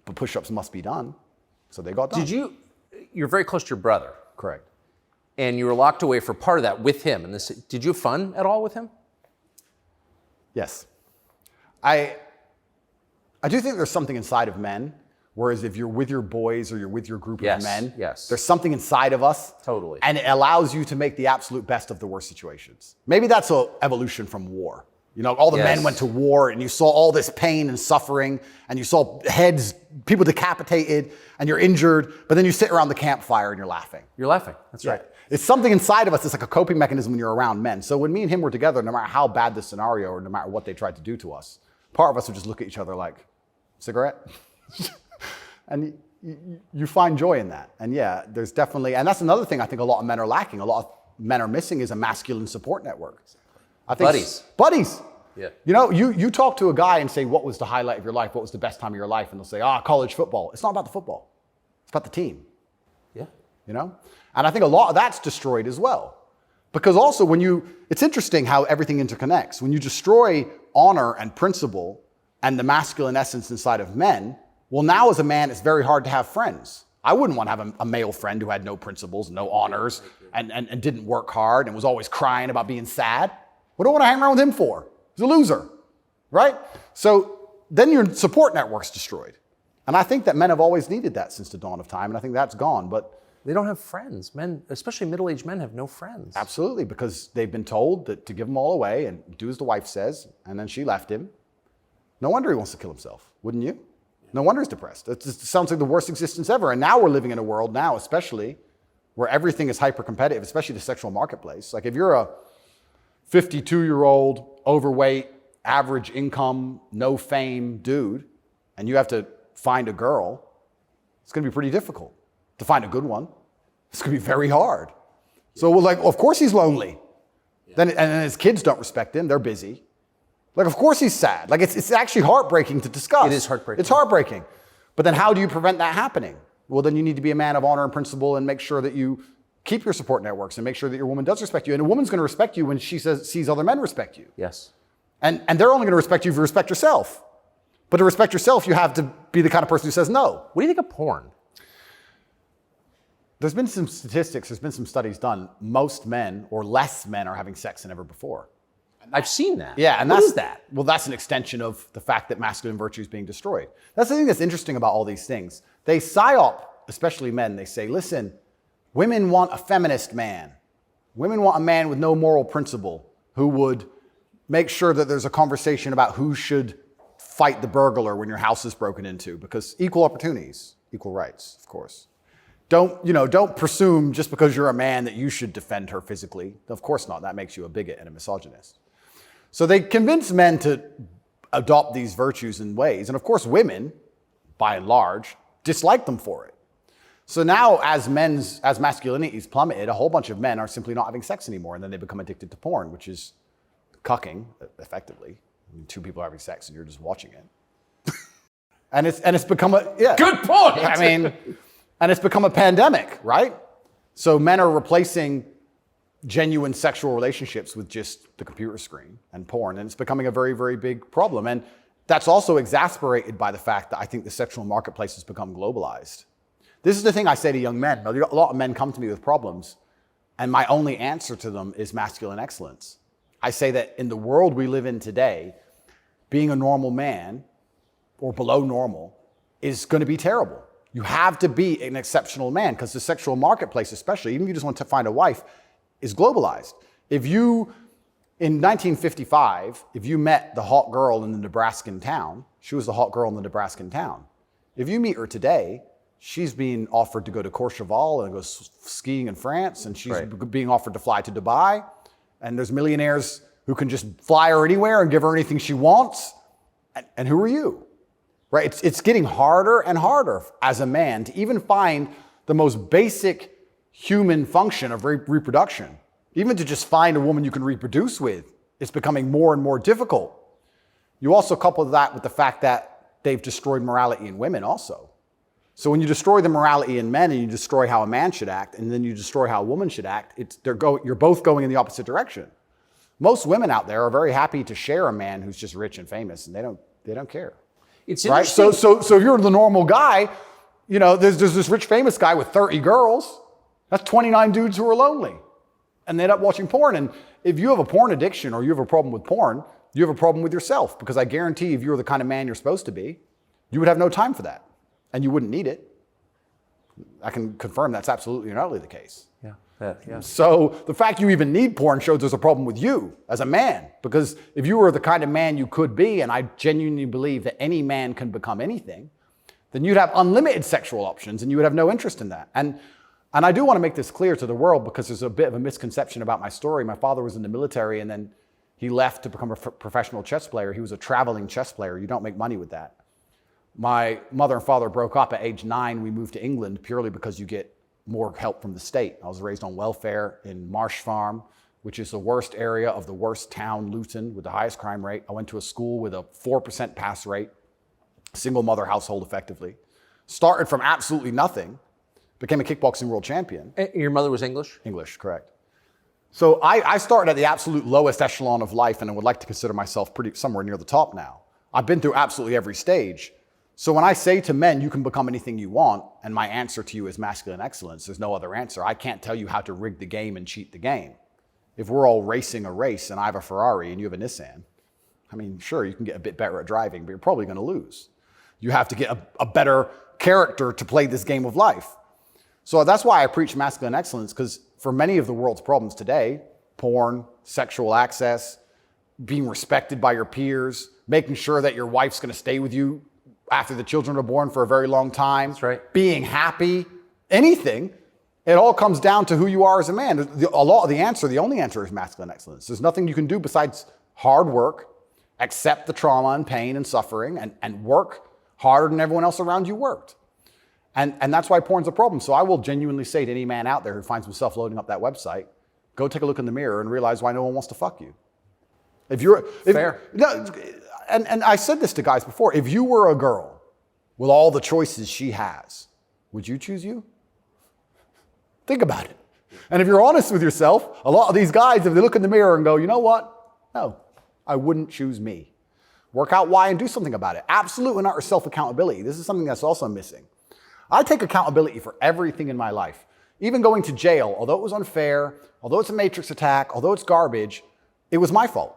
but push-ups must be done. So they got done. You're very close to your brother. Correct. And you were locked away for part of that with him. And did you have fun at all with him? Yes. I do think there's something inside of men, whereas if you're with your boys or you're with your group of men, there's something inside of us. Totally. And it allows you to make the absolute best of the worst situations. Maybe that's an evolution from war. You know, all the men went to war and you saw all this pain and suffering and you saw heads, people decapitated and you're injured, but then you sit around the campfire and you're laughing. You're laughing. That's right. It's something inside of us. It's like a coping mechanism when you're around men. So when me and him were together, no matter how bad the scenario or no matter what they tried to do to us, part of us would just look at each other like, cigarette? And you find joy in that. And yeah, there's definitely, and that's another thing I think a lot of men are lacking. A lot of men are missing is a masculine support network. I think Buddies. Yeah. You know, you talk to a guy and say, what was the highlight of your life? What was the best time of your life? And they'll say, college football. It's not about the football. It's about the team. Yeah. You know? And I think a lot of that's destroyed as well. Because also it's interesting how everything interconnects. When you destroy honor and principle and the masculine essence inside of men, well, now as a man, it's very hard to have friends. I wouldn't want to have a male friend who had no principles, no honors, and didn't work hard and was always crying about being sad. What do I want to hang around with him for? He's a loser, right? So then your support network's destroyed. And I think that men have always needed that since the dawn of time, and I think that's gone. But they don't have friends. Men, especially middle-aged men, have no friends. Absolutely, because they've been told that to give them all away and do as the wife says, and then she left him. No wonder he wants to kill himself, wouldn't you? No wonder he's depressed. It just sounds like the worst existence ever. And now we're living in a world now, especially, where everything is hyper-competitive, especially the sexual marketplace. Like if you're a 52-year-old, overweight, average income, no fame dude, and you have to find a girl, it's going to be pretty difficult to find a good one. It's going to be very hard. So we're like, of course he's lonely. Then, and his kids don't respect him. They're busy. Like, of course he's sad. Like, it's actually heartbreaking to discuss. It is heartbreaking. It's heartbreaking. But then how do you prevent that happening? Well, then you need to be a man of honor and principle and make sure that you keep your support networks and make sure that your woman does respect you. And a woman's going to respect you when she sees other men respect you. Yes. And they're only going to respect you if you respect yourself. But to respect yourself, you have to be the kind of person who says no. What do you think of porn? There's been some statistics, there's been some studies done. Most men or less men are having sex than ever before. I've seen that. Yeah, and what is that? Well, that's an extension of the fact that masculine virtue is being destroyed. That's the thing that's interesting about all these things. They psyop, especially men, they say, listen, women want a feminist man. Women want a man with no moral principle who would make sure that there's a conversation about who should fight the burglar when your house is broken into, because equal opportunities, equal rights, of course. Don't presume just because you're a man that you should defend her physically. Of course not. That makes you a bigot and a misogynist. So they convince men to adopt these virtues in ways. And of course, women, by and large, dislike them for it. So now as masculinity is plummeted, a whole bunch of men are simply not having sex anymore. And then they become addicted to porn, which is cucking, effectively. I mean, two people are having sex and you're just watching it. and it's become Good point. I mean, and it's become a pandemic, right? So men are replacing genuine sexual relationships with just the computer screen and porn. And it's becoming a very, very big problem. And that's also exasperated by the fact that I think the sexual marketplace has become globalized. This is the thing I say to young men. A lot of men come to me with problems, and my only answer to them is masculine excellence. I say that in the world we live in today, being a normal man or below normal is going to be terrible. You have to be an exceptional man because the sexual marketplace, especially, even if you just want to find a wife, is globalized. In 1955, if you met the hot girl in the Nebraskan town, she was the hot girl in the Nebraskan town. If you meet her today, she's being offered to go to Courchevel and go skiing in France, and she's being offered to fly to Dubai. And there's millionaires who can just fly her anywhere and give her anything she wants. And who are you? Right? It's getting harder and harder as a man to even find the most basic human function of reproduction. Even to just find a woman you can reproduce with, it's becoming more and more difficult. You also couple that with the fact that they've destroyed morality in women also. So when you destroy the morality in men and you destroy how a man should act, and then you destroy how a woman should act, you're both going in the opposite direction. Most women out there are very happy to share a man who's just rich and famous, and they don't care. It's right? interesting. So if you're the normal guy, there's this rich famous guy with 30 girls. That's 29 dudes who are lonely. And they end up watching porn. And if you have a porn addiction or you have a problem with porn, you have a problem with yourself. Because I guarantee if you were the kind of man you're supposed to be, you would have no time for that. And you wouldn't need it. I can confirm that's absolutely and utterly the case. Yeah. So the fact you even need porn shows there's a problem with you as a man. Because if you were the kind of man you could be, and I genuinely believe that any man can become anything, then you'd have unlimited sexual options and you would have no interest in that. And I do want to make this clear to the world because there's a bit of a misconception about my story. My father was in the military and then he left to become a professional chess player. He was a traveling chess player. You don't make money with that. My mother and father broke up at age 9. We moved to England purely because you get more help from the state. I was raised on welfare in Marsh Farm, which is the worst area of the worst town, Luton, with the highest crime rate. I went to a school with a 4% pass rate, single mother household effectively. Started from absolutely nothing, became a kickboxing world champion. Your mother was English? English, correct. So I started at the absolute lowest echelon of life, and I would like to consider myself somewhere near the top now. I've been through absolutely every stage. So when I say to men, you can become anything you want, and my answer to you is masculine excellence, there's no other answer. I can't tell you how to rig the game and cheat the game. If we're all racing a race and I have a Ferrari and you have a Nissan, I mean, sure, you can get a bit better at driving, but you're probably going to lose. You have to get a better character to play this game of life. So that's why I preach masculine excellence, because for many of the world's problems today, porn, sexual access, being respected by your peers, making sure that your wife's going to stay with you after the children are born for a very long time, that's right, being happy, anything, it all comes down to who you are as a man. The only answer is masculine excellence. There's nothing you can do besides hard work, accept the trauma and pain and suffering, and work harder than everyone else around you worked. And that's why porn's a problem. So I will genuinely say to any man out there who finds himself loading up that website, go take a look in the mirror and realize why no one wants to fuck you. Fair. And I said this to guys before, if you were a girl with all the choices she has, would you choose you? Think about it. And if you're honest with yourself, a lot of these guys, if they look in the mirror and go, you know what? No, I wouldn't choose me. Work out why and do something about it. Absolute and utter self-accountability. This is something that's also missing. I take accountability for everything in my life. Even going to jail, although it was unfair, although it's a matrix attack, although it's garbage, it was my fault.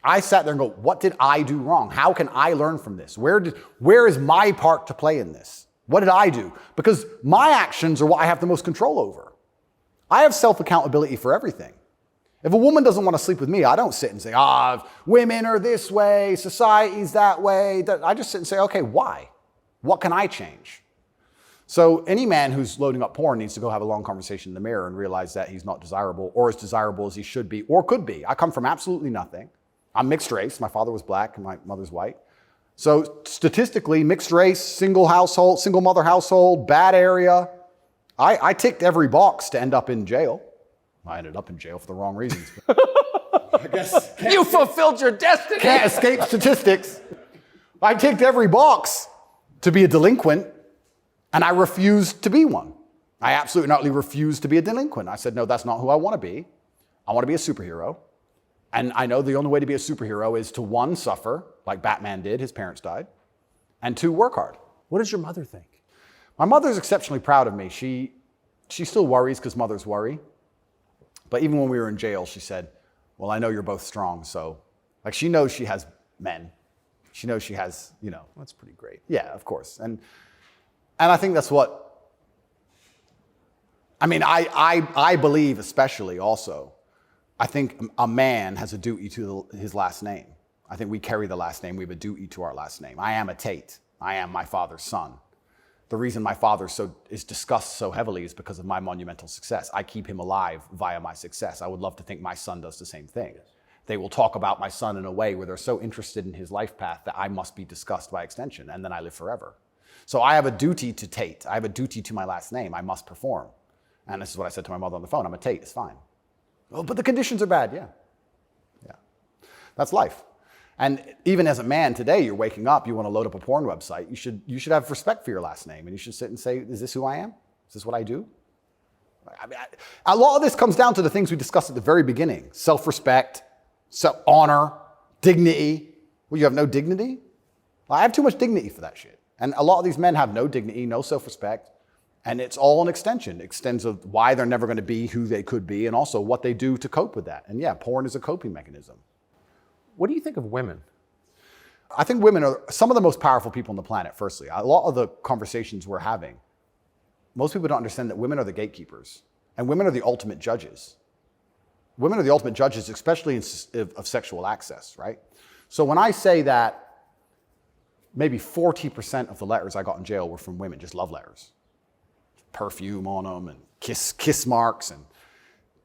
I sat there and go, what did I do wrong? How can I learn from this? Where is my part to play in this? What did I do? Because my actions are what I have the most control over. I have self-accountability for everything. If a woman doesn't want to sleep with me, I don't sit and say, women are this way, society's that way. I just sit and say, okay, why? What can I change? So any man who's loading up porn needs to go have a long conversation in the mirror and realize that he's not desirable or as desirable as he should be or could be. I come from absolutely nothing. I'm mixed race. My father was black and my mother's white. So statistically, mixed race, single mother household, bad area. I ticked every box to end up in jail. I ended up in jail for the wrong reasons. I guess you fulfilled your destiny. Can't escape statistics. I ticked every box to be a delinquent, and I refused to be one. I absolutely not refused to be a delinquent. I said, no, that's not who I want to be. I want to be a superhero. And I know the only way to be a superhero is to, 1, suffer, like Batman did, his parents died, and 2, work hard. What does your mother think? My mother's exceptionally proud of me. She still worries because mothers worry. But even when we were in jail, she said, well, I know you're both strong, so, like, she knows she has men. She knows she has, That's pretty great. Yeah, of course. And I think that's what, I believe especially also, I think a man has a duty to his last name. I think we carry the last name. We have a duty to our last name. I am a Tate. I am my father's son. The reason my father is discussed so heavily is because of my monumental success. I keep him alive via my success. I would love to think my son does the same thing. They will talk about my son in a way where they're so interested in his life path that I must be discussed by extension, and then I live forever. So I have a duty to Tate. I have a duty to my last name. I must perform. And this is what I said to my mother on the phone. I'm a Tate. It's fine. Oh, but the conditions are bad. Yeah. That's life. And even as a man today, you're waking up, you want to load up a porn website. You should have respect for your last name, and you should sit and say, is this who I am? Is this what I do? A lot of this comes down to the things we discussed at the very beginning. Self-respect, honor, dignity. Well, you have no dignity? Well, I have too much dignity for that shit. And a lot of these men have no dignity, no self-respect. And it's all an extension. It extends of why they're never going to be who they could be and also what they do to cope with that. And yeah, porn is a coping mechanism. What do you think of women? I think women are some of the most powerful people on the planet, firstly. A lot of the conversations we're having, most people don't understand that women are the gatekeepers and women are the ultimate judges. Women are the ultimate judges, especially of sexual access, right? So when I say that maybe 40% of the letters I got in jail were from women, just love letters. Perfume on them and kiss marks. And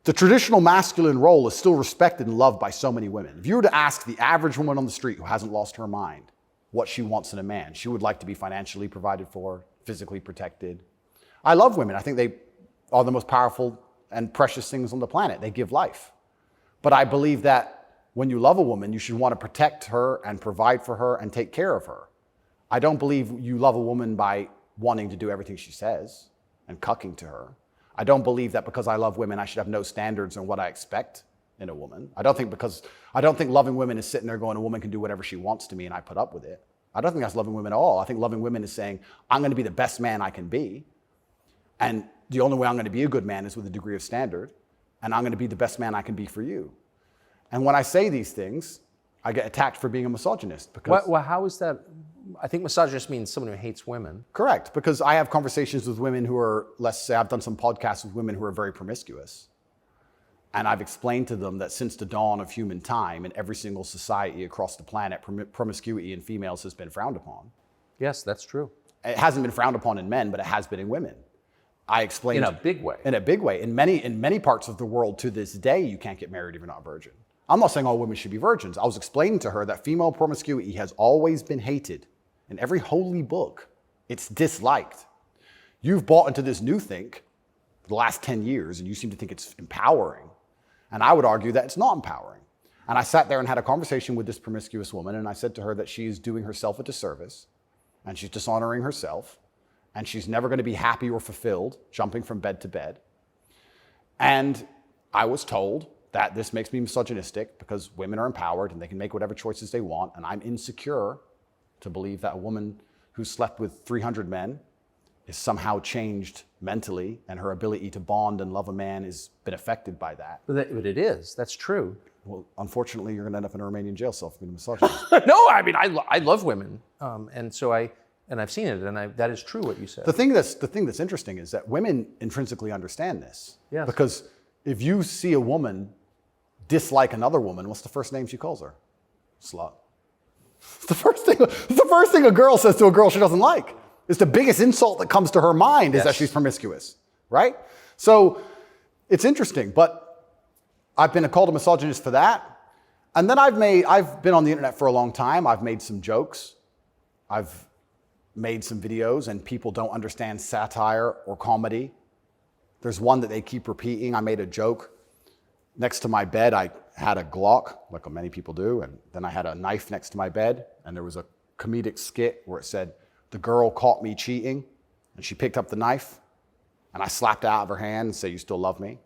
the traditional masculine role is still respected and loved by so many women. If you were to ask the average woman on the street who hasn't lost her mind, what she wants in a man. She would like to be financially provided for, physically protected. I love women. I think they are the most powerful and precious things on the planet. They give life. But I believe that when you love a woman, you should want to protect her and provide for her and take care of her. I don't believe you love a woman by wanting to do everything she says and cucking to her. I don't believe that because I love women, I should have no standards on what I expect in a woman. I don't think loving women is sitting there going, a woman can do whatever she wants to me and I put up with it. I don't think that's loving women at all. I think loving women is saying, I'm going to be the best man I can be. And the only way I'm going to be a good man is with a degree of standard. And I'm going to be the best man I can be for you. And when I say these things, I get attacked for being a misogynist. Because Well, how is that? I think misogynist means someone who hates women. Correct, because I have conversations with women who are, let's say I've done some podcasts with women who are very promiscuous. And I've explained to them that since the dawn of human time in every single society across the planet, promiscuity in females has been frowned upon. Yes, that's true. It hasn't been frowned upon in men, but it has been in women. I explained In a big way. In a big way. In many parts of the world to this day, you can't get married if you're not a virgin. I'm not saying all women should be virgins. I was explaining to her that female promiscuity has always been hated. In every holy book, it's disliked. You've bought into this new think the last 10 years, and you seem to think it's empowering. And I would argue that it's not empowering. And I sat there and had a conversation with this promiscuous woman, and I said to her that she is doing herself a disservice, and she's dishonoring herself, and she's never going to be happy or fulfilled jumping from bed to bed. And I was told that this makes me misogynistic because women are empowered and they can make whatever choices they want, and I'm insecure to believe that a woman who slept with 300 men is somehow changed mentally and her ability to bond and love a man has been affected by that. But it is. That's true. Well, unfortunately, you're going to end up in a Romanian jail cell for being a misogynist. No, I mean, I love women. And so I've seen it, and that is true what you said. The thing that's interesting is that women intrinsically understand this. Yes. Because if you see a woman dislike another woman, what's the first name she calls her? Slut. It's the first thing a girl says to a girl she doesn't like. It's the biggest insult that comes to her mind is that she's promiscuous, right? So it's interesting, but I've been called a misogynist for that. And then I've been on the internet for a long time. I've made some jokes. I've made some videos, and people don't understand satire or comedy. There's one that they keep repeating. I made a joke. Next to my bed, I had a Glock, like many people do, and then I had a knife next to my bed, and there was a comedic skit where it said, the girl caught me cheating, and she picked up the knife, and I slapped it out of her hand and said, you still love me?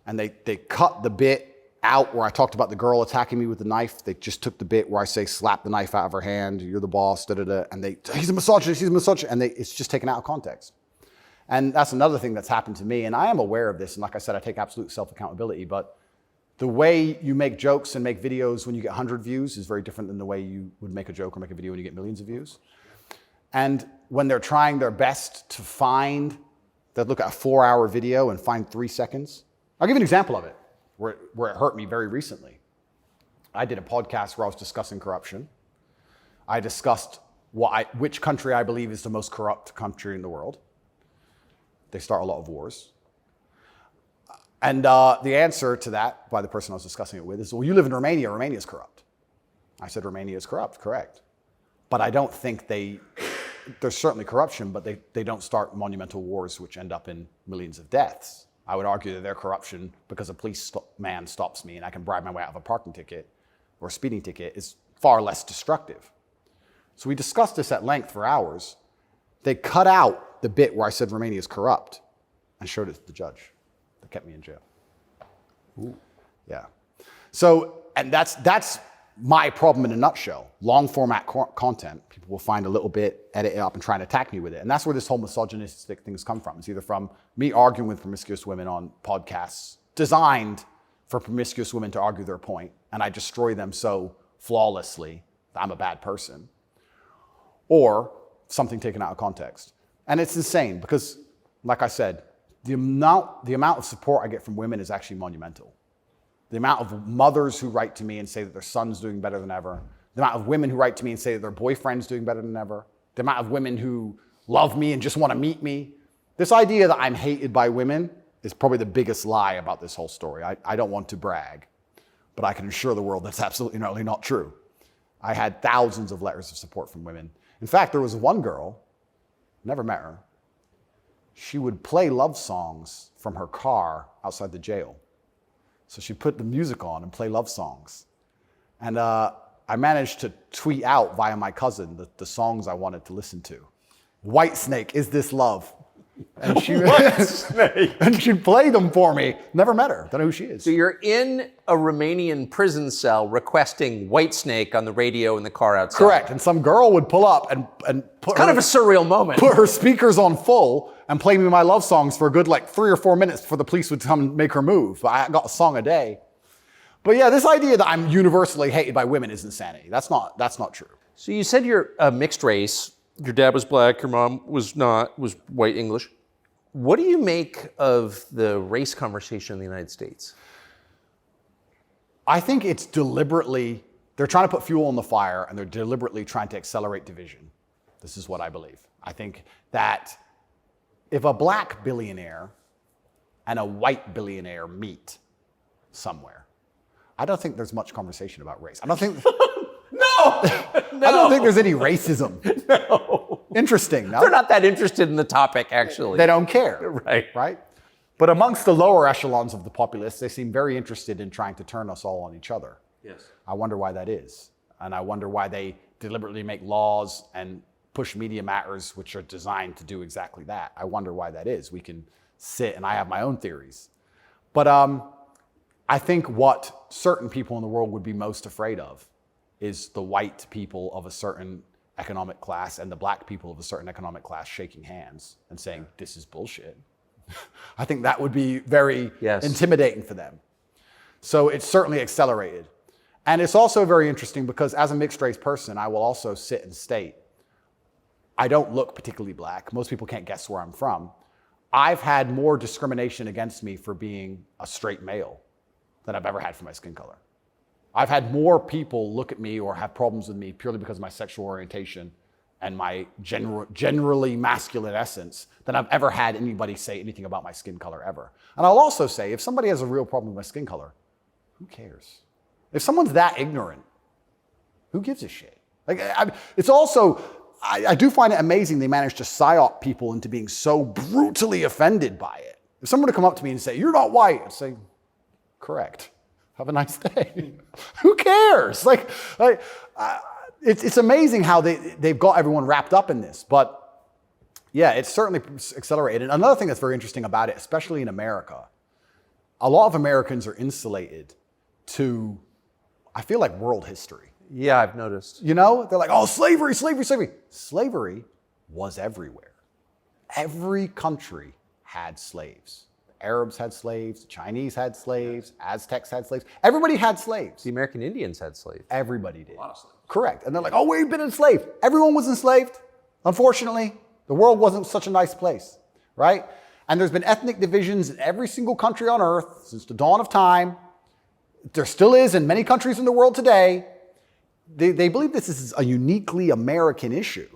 And they cut the bit out where I talked about the girl attacking me with the knife. They just took the bit where I say, slap the knife out of her hand, you're the boss, da-da-da, and he's a misogynist, and it's just taken out of context. And that's another thing that's happened to me, and I am aware of this, and like I said, I take absolute self-accountability, but the way you make jokes and make videos when you get 100 views is very different than the way you would make a joke or make a video when you get millions of views. And when they're trying their best to look at a 4-hour video and find 3 seconds. I'll give you an example of it, where it hurt me very recently. I did a podcast where I was discussing corruption. I discussed which country I believe is the most corrupt country in the world. They start a lot of wars. And the answer to that by the person I was discussing it with is, well, you live in Romania. Romania is corrupt. I said, Romania is corrupt, correct. But I don't think there's certainly corruption, but they don't start monumental wars which end up in millions of deaths. I would argue that their corruption, because a policeman stops me and I can bribe my way out of a parking ticket or a speeding ticket, is far less destructive. So we discussed this at length for hours. They cut out the bit where I said Romania is corrupt and showed it to the judge. That kept me in jail. Ooh. Yeah. So, and that's my problem in a nutshell. Long format content, people will find a little bit, edit it up, and try and attack me with it. And that's where this whole misogynistic things come from. It's either from me arguing with promiscuous women on podcasts designed for promiscuous women to argue their point, and I destroy them so flawlessly that I'm a bad person, or something taken out of context. And it's insane because, like I said, the amount of support I get from women is actually monumental. The amount of mothers who write to me and say that their son's doing better than ever. The amount of women who write to me and say that their boyfriend's doing better than ever. The amount of women who love me and just want to meet me. This idea that I'm hated by women is probably the biggest lie about this whole story. I don't want to brag, but I can assure the world that's absolutely not true. I had thousands of letters of support from women. In fact, there was one girl, never met her. She would play love songs from her car outside the jail. So she'd put the music on and play love songs. And I managed to tweet out via my cousin the songs I wanted to listen to. Whitesnake, Is This Love? And and she'd play them for me. Never met her. Don't know who she is. So you're in a Romanian prison cell requesting Whitesnake on the radio in the car outside. Correct. And some girl would pull up and put kind of a surreal moment. Put her speakers on full and play me my love songs for a good 3 or 4 minutes before the police would come and make her move. But I got a song a day. But yeah, this idea that I'm universally hated by women is insanity. That's not true. So you said you're a mixed race. Your dad was black, your mom was not, was white English. What do you make of the race conversation in the United States? I think it's deliberately, they're trying to put fuel on the fire and they're deliberately trying to accelerate division. This is what I believe. I think that if a black billionaire and a white billionaire meet somewhere, I don't think there's much conversation about race. I don't think... No. I don't think there's any racism. No. Interesting, no? They're not that interested in the topic, actually. They don't care. Right. But amongst the lower echelons of the populace, they seem very interested in trying to turn us all on each other. Yes. I wonder why that is. And I wonder why they deliberately make laws and push media matters which are designed to do exactly that. I wonder why that is. We can sit, and I have my own theories. But I think what certain people in the world would be most afraid of is the white people of a certain economic class and the black people of a certain economic class shaking hands and saying, this is bullshit. I think that would be very intimidating for them. So it's certainly accelerated. And it's also very interesting because as a mixed race person, I will also sit and state, I don't look particularly black. Most people can't guess where I'm from. I've had more discrimination against me for being a straight male than I've ever had for my skin color. I've had more people look at me or have problems with me purely because of my sexual orientation and my generally masculine essence than I've ever had anybody say anything about my skin color ever. And I'll also say, if somebody has a real problem with my skin color, who cares? If someone's that ignorant, who gives a shit? It's also, I do find it amazing they manage to psyop people into being so brutally offended by it. If someone were to come up to me and say, you're not white, I'd say, correct. Have a nice day. Who cares? It's amazing how they've got everyone wrapped up in this. But yeah, it's certainly accelerated. Another thing that's very interesting about it, especially in America, a lot of Americans are insulated to, I feel like, world history. Yeah, I've noticed. You know, they're like, oh, slavery, slavery, slavery. Slavery was everywhere. Every country had slaves. Arabs had slaves, the Chinese had slaves, Aztecs had slaves. Everybody had slaves. The American Indians had slaves. Everybody did. A lot of slaves. Correct. And they're like, oh, we've been enslaved. Everyone was enslaved. Unfortunately, the world wasn't such a nice place, right? And there's been ethnic divisions in every single country on earth since the dawn of time. There still is in many countries in the world today. They believe this is a uniquely American issue.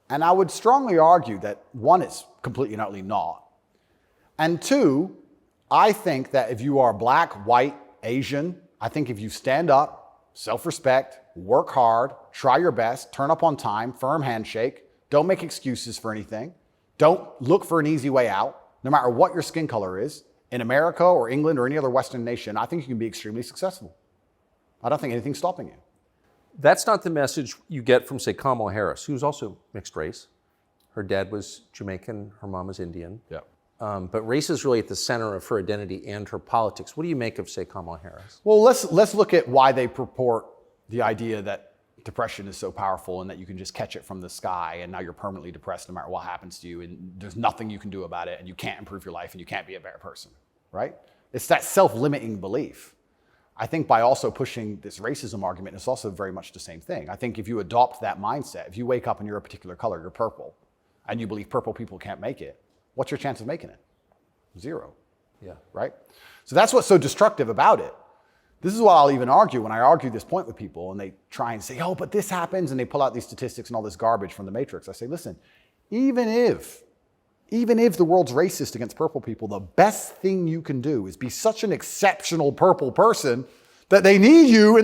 And I would strongly argue that, one, it's completely and utterly not. And two, I think that if you are black, white, Asian, I think if you stand up, self-respect, work hard, try your best, turn up on time, firm handshake, don't make excuses for anything, don't look for an easy way out, no matter what your skin color is, in America or England or any other Western nation, I think you can be extremely successful. I don't think anything's stopping you. That's not the message you get from, say, Kamala Harris, who's also mixed race. Her dad was Jamaican, her mom was Indian. Yeah. But race is really at the center of her identity and her politics. What do you make of, say, Kamala Harris? Well, let's look at why they purport the idea that depression is so powerful and that you can just catch it from the sky and now you're permanently depressed no matter what happens to you and there's nothing you can do about it and you can't improve your life and you can't be a better person, right? It's that self-limiting belief. I think by also pushing this racism argument, it's also very much the same thing. I think if you adopt that mindset, if you wake up and you're a particular color, you're purple, and you believe purple people can't make it, what's your chance of making it? 0. Yeah. Right? So that's what's so destructive about it. This is what I'll even argue when I argue this point with people and they try and say, oh, but this happens, and they pull out these statistics and all this garbage from the Matrix. I say, listen, even if the world's racist against purple people, the best thing you can do is be such an exceptional purple person that they need you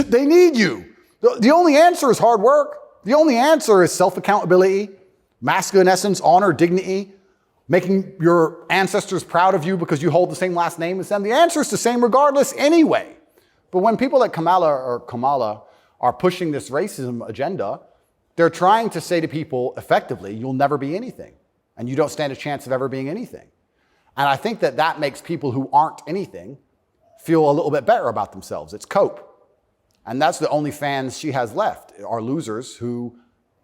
they need you. The only answer is hard work. The only answer is self-accountability, masculine essence, honor, dignity, making your ancestors proud of you because you hold the same last name as them. The answer is the same regardless anyway. But when people like Kamala are pushing this racism agenda, they're trying to say to people effectively, you'll never be anything, and you don't stand a chance of ever being anything. And I think that that makes people who aren't anything feel a little bit better about themselves. It's cope. And that's the only fans she has left, are losers who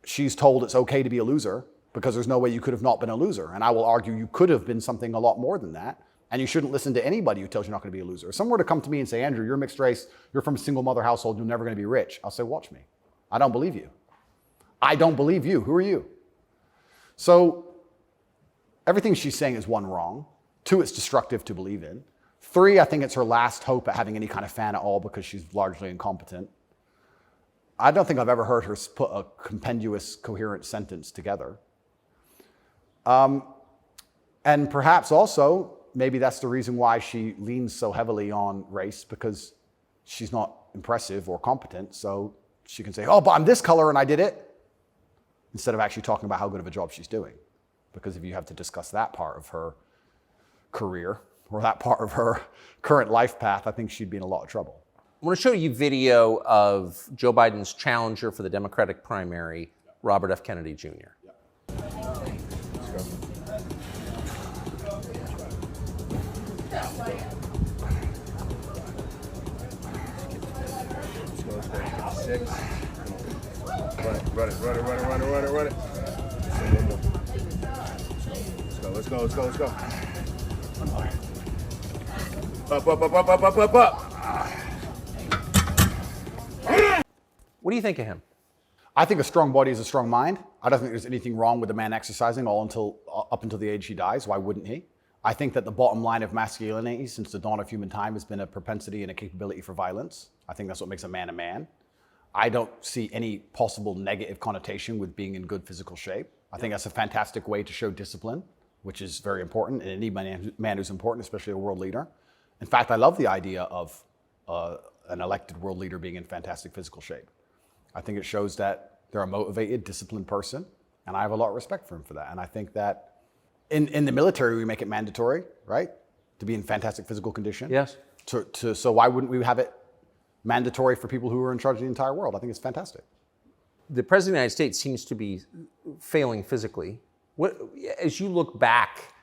she's told it's okay to be a loser because there's no way you could have not been a loser. And I will argue you could have been something a lot more than that. And you shouldn't listen to anybody who tells you you're not going to be a loser. If someone were to come to me and say, Andrew, you're mixed race, you're from a single mother household, you're never going to be rich. I'll say, watch me. I don't believe you. I don't believe you. Who are you? So everything she's saying is one, wrong. Two, it's destructive to believe in. Three, I think it's her last hope at having any kind of fan at all because she's largely incompetent. I don't think I've ever heard her put a compendious, coherent sentence together. And perhaps also, maybe that's the reason why she leans so heavily on race, because she's not impressive or competent, so she can say, oh, but I'm this color and I did it, instead of actually talking about how good of a job she's doing. Because if you have to discuss that part of her career, or that part of her current life path, I think she'd be in a lot of trouble. I want to show you video of Joe Biden's challenger for the Democratic primary, Robert F. Kennedy Jr. Six. Run it. Let's go. Up. What do you think of him? I think a strong body is a strong mind. I don't think there's anything wrong with a man exercising up until the age he dies. Why wouldn't he? I think that the bottom line of masculinity since the dawn of human time has been a propensity and a capability for violence. I think that's what makes a man a man. I don't see any possible negative connotation with being in good physical shape. I think that's a fantastic way to show discipline, which is very important in any man who's important, especially a world leader. In fact, I love the idea of an elected world leader being in fantastic physical shape. I think it shows that they're a motivated, disciplined person, and I have a lot of respect for him for that. And I think that in the military, we make it mandatory, right, to be in fantastic physical condition. Yes. So why wouldn't we have it mandatory for people who are in charge of the entire world? I think it's fantastic. The President of the United States seems to be failing physically. As you look back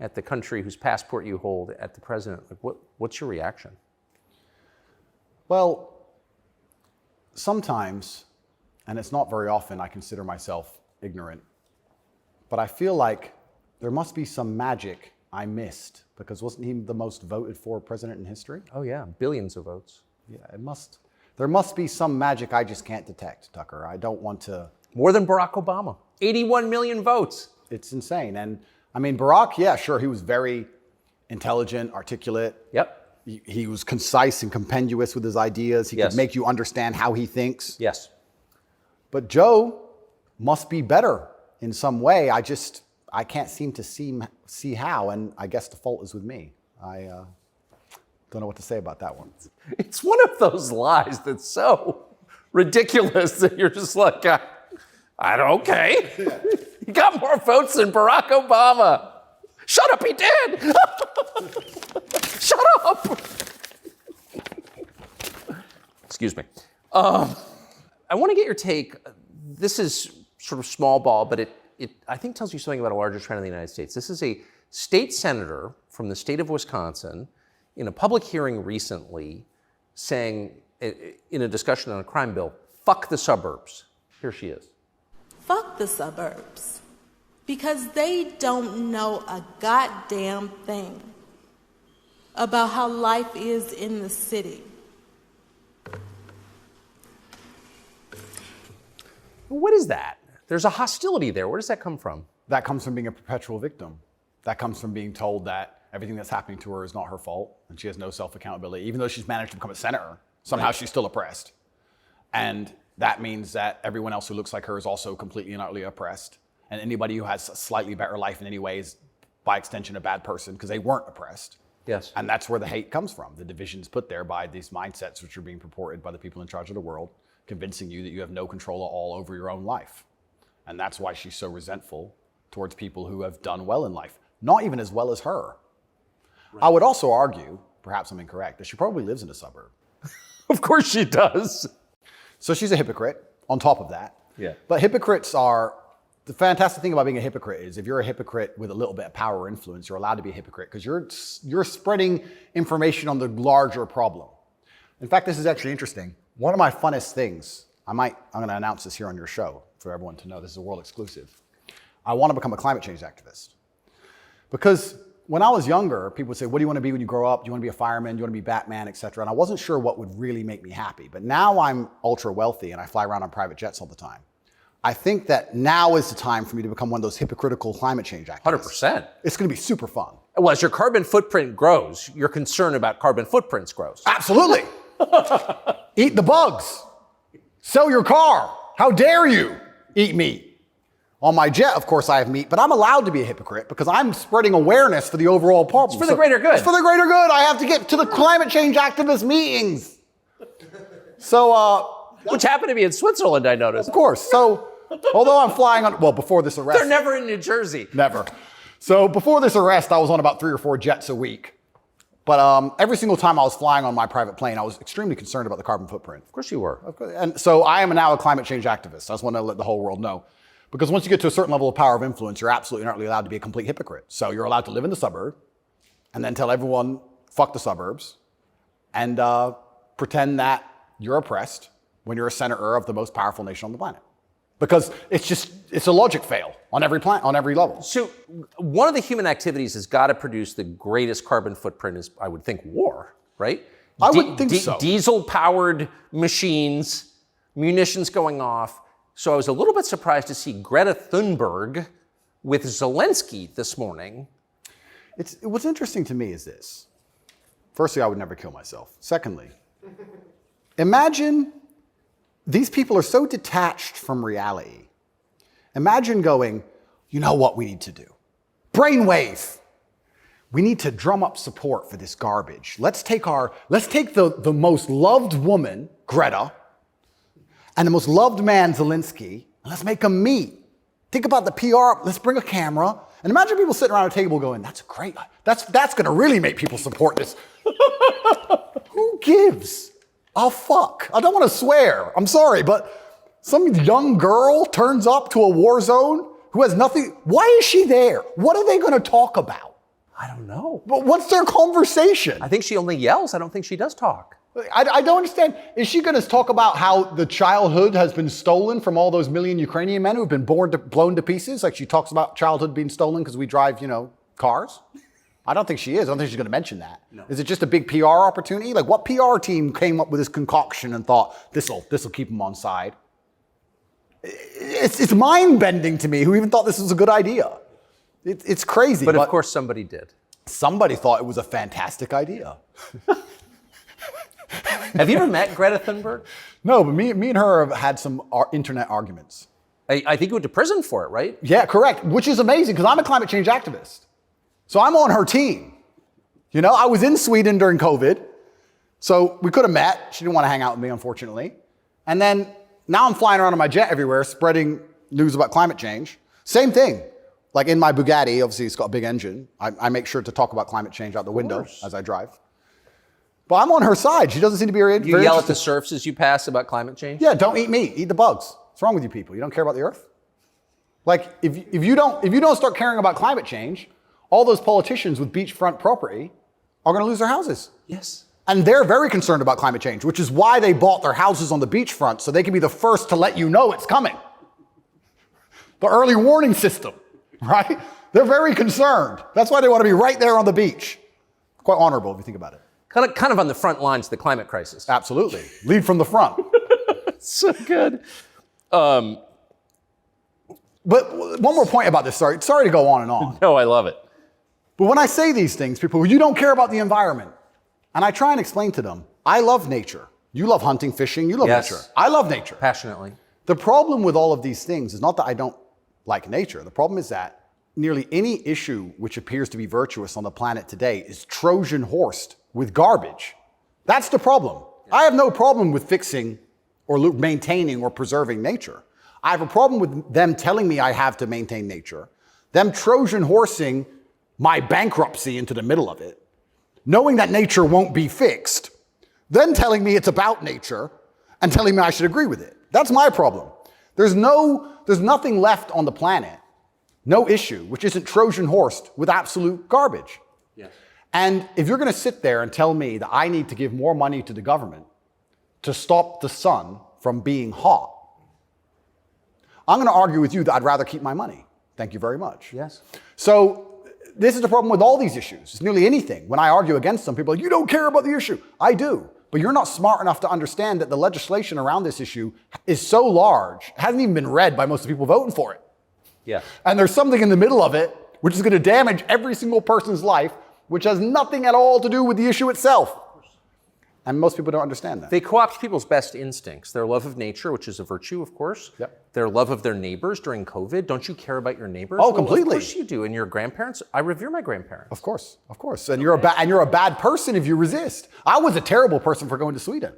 at the country whose passport you hold, at the president, what's your reaction? Well, sometimes, and it's not very often, I consider myself ignorant, but I feel like there must be some magic I missed, because wasn't he the most voted for president in history? Oh yeah, billions of votes. Yeah, there must be some magic I just can't detect, Tucker. I don't want to. More than Barack Obama, 81 million votes. It's insane. And I mean, Barack, yeah, sure, he was very intelligent, articulate. Yep. He was concise and compendious with his ideas. He could make you understand how he thinks. Yes. But Joe must be better in some way. I can't seem to see how, and I guess the fault is with me. I don't know what to say about that one. It's one of those lies that's so ridiculous that you're just like, okay. He got more votes than Barack Obama. Shut up, he did. Shut up. Excuse me. I want to get your take. This is sort of small ball, but it I think tells you something about a larger trend in the United States. This is a state senator from the state of Wisconsin in a public hearing recently saying, in a discussion on a crime bill, fuck the suburbs. Here she is. Fuck the suburbs, because they don't know a goddamn thing about how life is in the city. What is that? There's a hostility there. Where does that come from? That comes from being a perpetual victim. That comes from being told that everything that's happening to her is not her fault and she has no self-accountability. Even though she's managed to become a senator, somehow she's still oppressed. And that means that everyone else who looks like her is also completely and utterly oppressed. And anybody who has a slightly better life in any way is, by extension, a bad person because they weren't oppressed. Yes. And that's where the hate comes from. The division's put there by these mindsets which are being purported by the people in charge of the world, convincing you that you have no control at all over your own life. And that's why she's so resentful towards people who have done well in life, not even as well as her. Right. I would also argue, perhaps I'm incorrect, that she probably lives in a suburb. Of course she does. So she's a hypocrite on top of that. Yeah. But hypocrites are, the fantastic thing about being a hypocrite is if you're a hypocrite with a little bit of power or influence, you're allowed to be a hypocrite because you're spreading information on the larger problem. In fact, this is actually interesting. One of my funnest things, I'm going to announce this here on your show for everyone to know, this is a world exclusive. I want to become a climate change activist. Because when I was younger, people would say, what do you want to be when you grow up? Do you want to be a fireman? Do you want to be Batman, et cetera? And I wasn't sure what would really make me happy. But now I'm ultra wealthy and I fly around on private jets all the time. I think that now is the time for me to become one of those hypocritical climate change activists. 100%. It's going to be super fun. Well, as your carbon footprint grows, your concern about carbon footprints grows. Absolutely. Eat the bugs. Sell your car. How dare you eat meat? On my jet, of course, I have meat, but I'm allowed to be a hypocrite because I'm spreading awareness for the overall problem. It's for the greater good. It's for the greater good. I have to get to the climate change activist meetings. So, which happened to be in Switzerland, I noticed. of course. So, although I'm flying on, well, before this arrest. They're never in New Jersey. Never. So before this arrest, I was on about 3 or 4 jets a week. But every single time I was flying on my private plane, I was extremely concerned about the carbon footprint. Of course you were. And so I am now a climate change activist. I just want to let the whole world know. Because once you get to a certain level of power of influence, you're absolutely not really allowed to be a complete hypocrite. So you're allowed to live in the suburb and then tell everyone, fuck the suburbs, and pretend that you're oppressed when you're a senator of the most powerful nation on the planet. Because it's a logic fail on every level. So one of the human activities has got to produce the greatest carbon footprint is, I would think, war, right? I would think so. Diesel-powered machines, munitions going off. So I was a little bit surprised to see Greta Thunberg with Zelensky this morning. What's interesting to me is this. Firstly, I would never kill myself. Secondly, imagine these people are so detached from reality. Imagine going, you know what we need to do? Brainwave. We need to drum up support for this garbage. Let's take the most loved woman, Greta, and the most loved man, Zelensky, and let's make them meet. Think about the PR. Let's bring a camera. And imagine people sitting around a table going, that's going to really make people support this. Who gives a fuck? I don't want to swear. I'm sorry, but some young girl turns up to a war zone who has nothing. Why is she there? What are they going to talk about? I don't know. But what's their conversation? I think she only yells. I don't think she does talk. I don't understand. Is she going to talk about how the childhood has been stolen from all those million Ukrainian men who have been blown to pieces? Like she talks about childhood being stolen because we drive, cars? I don't think she is. I don't think she's going to mention that. No. Is it just a big PR opportunity? Like what PR team came up with this concoction and thought, this'll keep them on side? It's mind-bending to me who even thought this was a good idea. It's crazy. But of course somebody did. Somebody thought it was a fantastic idea. Have you ever met Greta Thunberg? No, but me and her have had some internet arguments. I think you went to prison for it, right? Yeah, correct. Which is amazing because I'm a climate change activist. So I'm on her team. I was in Sweden during COVID. So we could have met. She didn't want to hang out with me, unfortunately. And then now I'm flying around on my jet everywhere, spreading news about climate change. Same thing. Like in my Bugatti, obviously it's got a big engine. I make sure to talk about climate change out the window as I drive. But I'm on her side. She doesn't seem to be very interested. You yell at the serfs as you pass about climate change? Yeah, don't eat meat. Eat the bugs. What's wrong with you people? You don't care about the earth? Like, if you don't start caring about climate change, all those politicians with beachfront property are going to lose their houses. Yes. And they're very concerned about climate change, which is why they bought their houses on the beachfront, so they can be the first to let you know it's coming. The early warning system, right? They're very concerned. That's why they want to be right there on the beach. Quite honorable if you think about it. Kind of on the front lines of the climate crisis. Absolutely. Lead from the front. So good. But one more point about this. Sorry to go on and on. No, I love it. But when I say these things, people, you don't care about the environment. And I try and explain to them, I love nature. You love hunting, fishing, you love nature. I love nature. Passionately. The problem with all of these things is not that I don't like nature. The problem is that nearly any issue which appears to be virtuous on the planet today is Trojan horsed with garbage. That's the problem. I have no problem with fixing or maintaining or preserving nature. I have a problem with them telling me I have to maintain nature, them Trojan horsing my bankruptcy into the middle of it, knowing that nature won't be fixed, then telling me it's about nature and telling me I should agree with it. That's my problem. There's nothing left on the planet, no issue, which isn't Trojan horsed with absolute garbage. Yes. And if you're going to sit there and tell me that I need to give more money to the government to stop the sun from being hot, I'm going to argue with you that I'd rather keep my money. Thank you very much. Yes. So this is the problem with all these issues. It's nearly anything. When I argue against them, people are like, you don't care about the issue. I do. But you're not smart enough to understand that the legislation around this issue is so large, it hasn't even been read by most of the people voting for it. Yeah. And there's something in the middle of it which is going to damage every single person's life, which has nothing at all to do with the issue itself. And most people don't understand that. They co-opt people's best instincts, their love of nature, which is a virtue, of course. Yep. Their love of their neighbors during COVID. Don't you care about your neighbors? Oh, Well, completely. Of course you do. And your grandparents? I revere my grandparents. Of course. And you're a bad person if you resist. I was a terrible person for going to Sweden.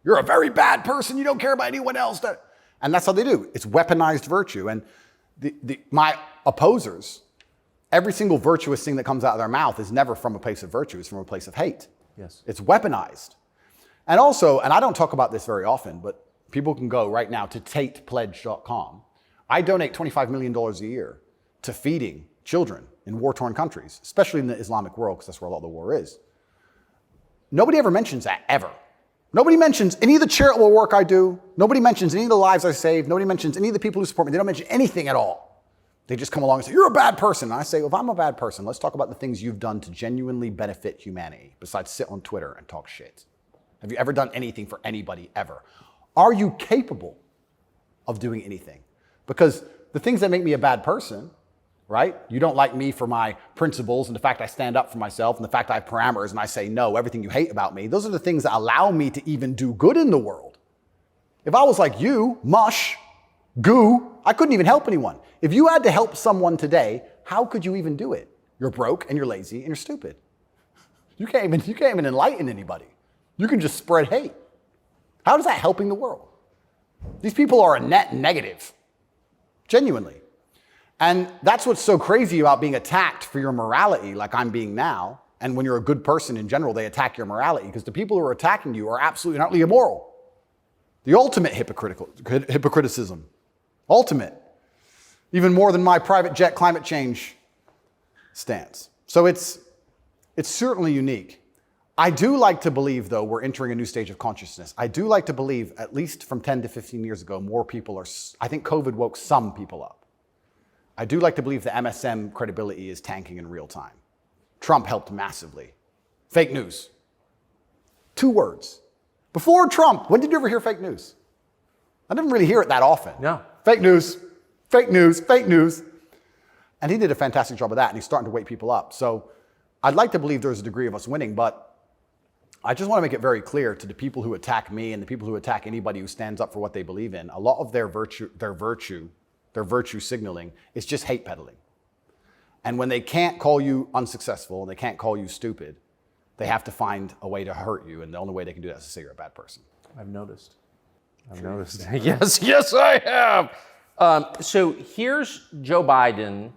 You're a very bad person. You don't care about anyone else. And that's how they do. It's weaponized virtue. And my opposers, every single virtuous thing that comes out of their mouth is never from a place of virtue. It's from a place of hate. Yes. It's weaponized. And also, and I don't talk about this very often, but people can go right now to tatepledge.com. I donate $25 million a year to feeding children in war-torn countries, especially in the Islamic world, because that's where a lot of the war is. Nobody ever mentions that, ever. Nobody mentions any of the charitable work I do. Nobody mentions any of the lives I save. Nobody mentions any of the people who support me. They don't mention anything at all. They just come along and say, you're a bad person. And I say, well, if I'm a bad person, let's talk about the things you've done to genuinely benefit humanity, besides sit on Twitter and talk shit. Have you ever done anything for anybody ever? Are you capable of doing anything? Because the things that make me a bad person, right? You don't like me for my principles and the fact I stand up for myself and the fact I have parameters and I say no, everything you hate about me. Those are the things that allow me to even do good in the world. If I was like you, mush, goo, I couldn't even help anyone. If you had to help someone today, how could you even do it? You're broke and you're lazy and you're stupid. You can't even enlighten anybody. You can just spread hate. How is that helping the world? These people are a net negative, genuinely. And that's what's so crazy about being attacked for your morality, like I'm being now. And when you're a good person in general, they attack your morality because the people who are attacking you are absolutely and utterly immoral. The ultimate hypocriticism. Ultimate. Even more than my private jet climate change stance. So it's certainly unique. I do like to believe, though, we're entering a new stage of consciousness. I do like to believe, at least from 10 to 15 years ago, more people are, I think COVID woke some people up. I do like to believe the MSM credibility is tanking in real time. Trump helped massively. Fake news. 2 words. Before Trump, when did you ever hear fake news? I didn't really hear it that often. No. Fake news, fake news, fake news. And he did a fantastic job of that, and he's starting to wake people up. So I'd like to believe there's a degree of us winning, but I just want to make it very clear to the people who attack me and the people who attack anybody who stands up for what they believe in, a lot of their virtue signaling is just hate peddling. And when they can't call you unsuccessful and they can't call you stupid, they have to find a way to hurt you. And the only way they can do that is to say you're a bad person. I've noticed. Yes, I have. So here's Joe Biden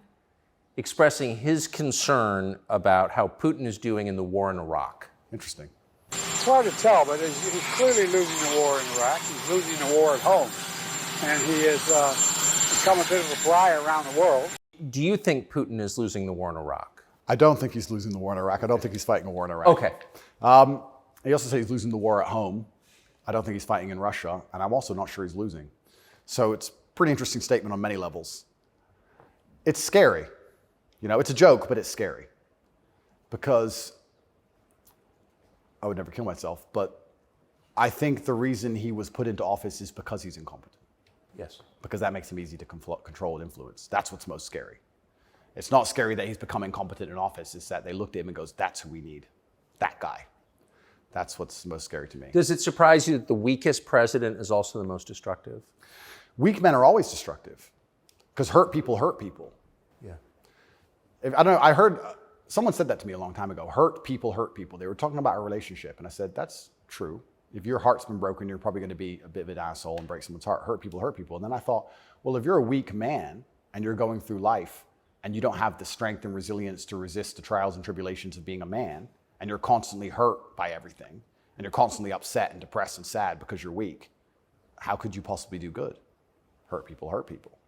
expressing his concern about how Putin is doing in the war in Iraq. Interesting. It's hard to tell, but he's clearly losing the war in Iraq. He's losing the war at home. And he is become a bit of a fly around the world. Do you think Putin is losing the war in Iraq? I don't think he's losing the war in Iraq. I don't think he's fighting a war in Iraq. Okay. He also said he's losing the war at home. I don't think he's fighting in Russia. And I'm also not sure he's losing. So it's a pretty interesting statement on many levels. It's scary. You know, it's a joke, but it's scary. Because I would never kill myself, but I think the reason he was put into office is because he's incompetent. Yes. Because that makes him easy to control and influence. That's what's most scary. It's not scary that he's become incompetent in office. It's that they looked at him and goes, that's who we need. That guy. That's what's most scary to me. Does it surprise you that the weakest president is also the most destructive? Weak men are always destructive because hurt people hurt people. Yeah. I don't know, I heard, someone said that to me a long time ago. Hurt people hurt people. They were talking about a relationship. And I said, that's true. If your heart's been broken, you're probably going to be a bit of an asshole and break someone's heart, hurt people. And then I thought, well, if you're a weak man and you're going through life and you don't have the strength and resilience to resist the trials and tribulations of being a man, and you're constantly hurt by everything, and you're constantly upset and depressed and sad because you're weak, how could you possibly do good? Hurt people,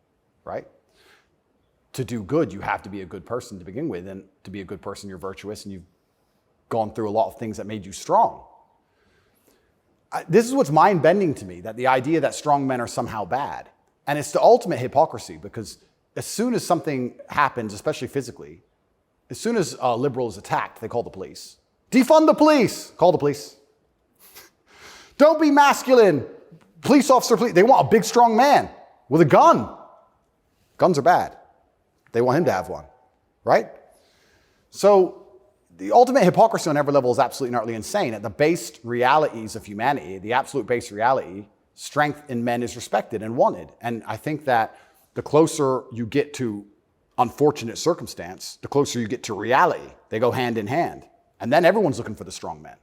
right? To do good, you have to be a good person to begin with, and to be a good person, you're virtuous, and you've gone through a lot of things that made you strong. This is what's mind-bending to me, that the idea that strong men are somehow bad. And it's the ultimate hypocrisy, because as soon as something happens, especially physically, as soon as a liberal is attacked, they call the police. Defund the police! Call the police. Don't be masculine. Police officer, please. They want a big, strong man with a gun. Guns are bad. They want him to have one, right? So the ultimate hypocrisy on every level is absolutely and utterly insane. At the base realities of humanity, the absolute base reality, strength in men is respected and wanted. And I think that the closer you get to unfortunate circumstance, the closer you get to reality. They go hand in hand. And then everyone's looking for the strong men.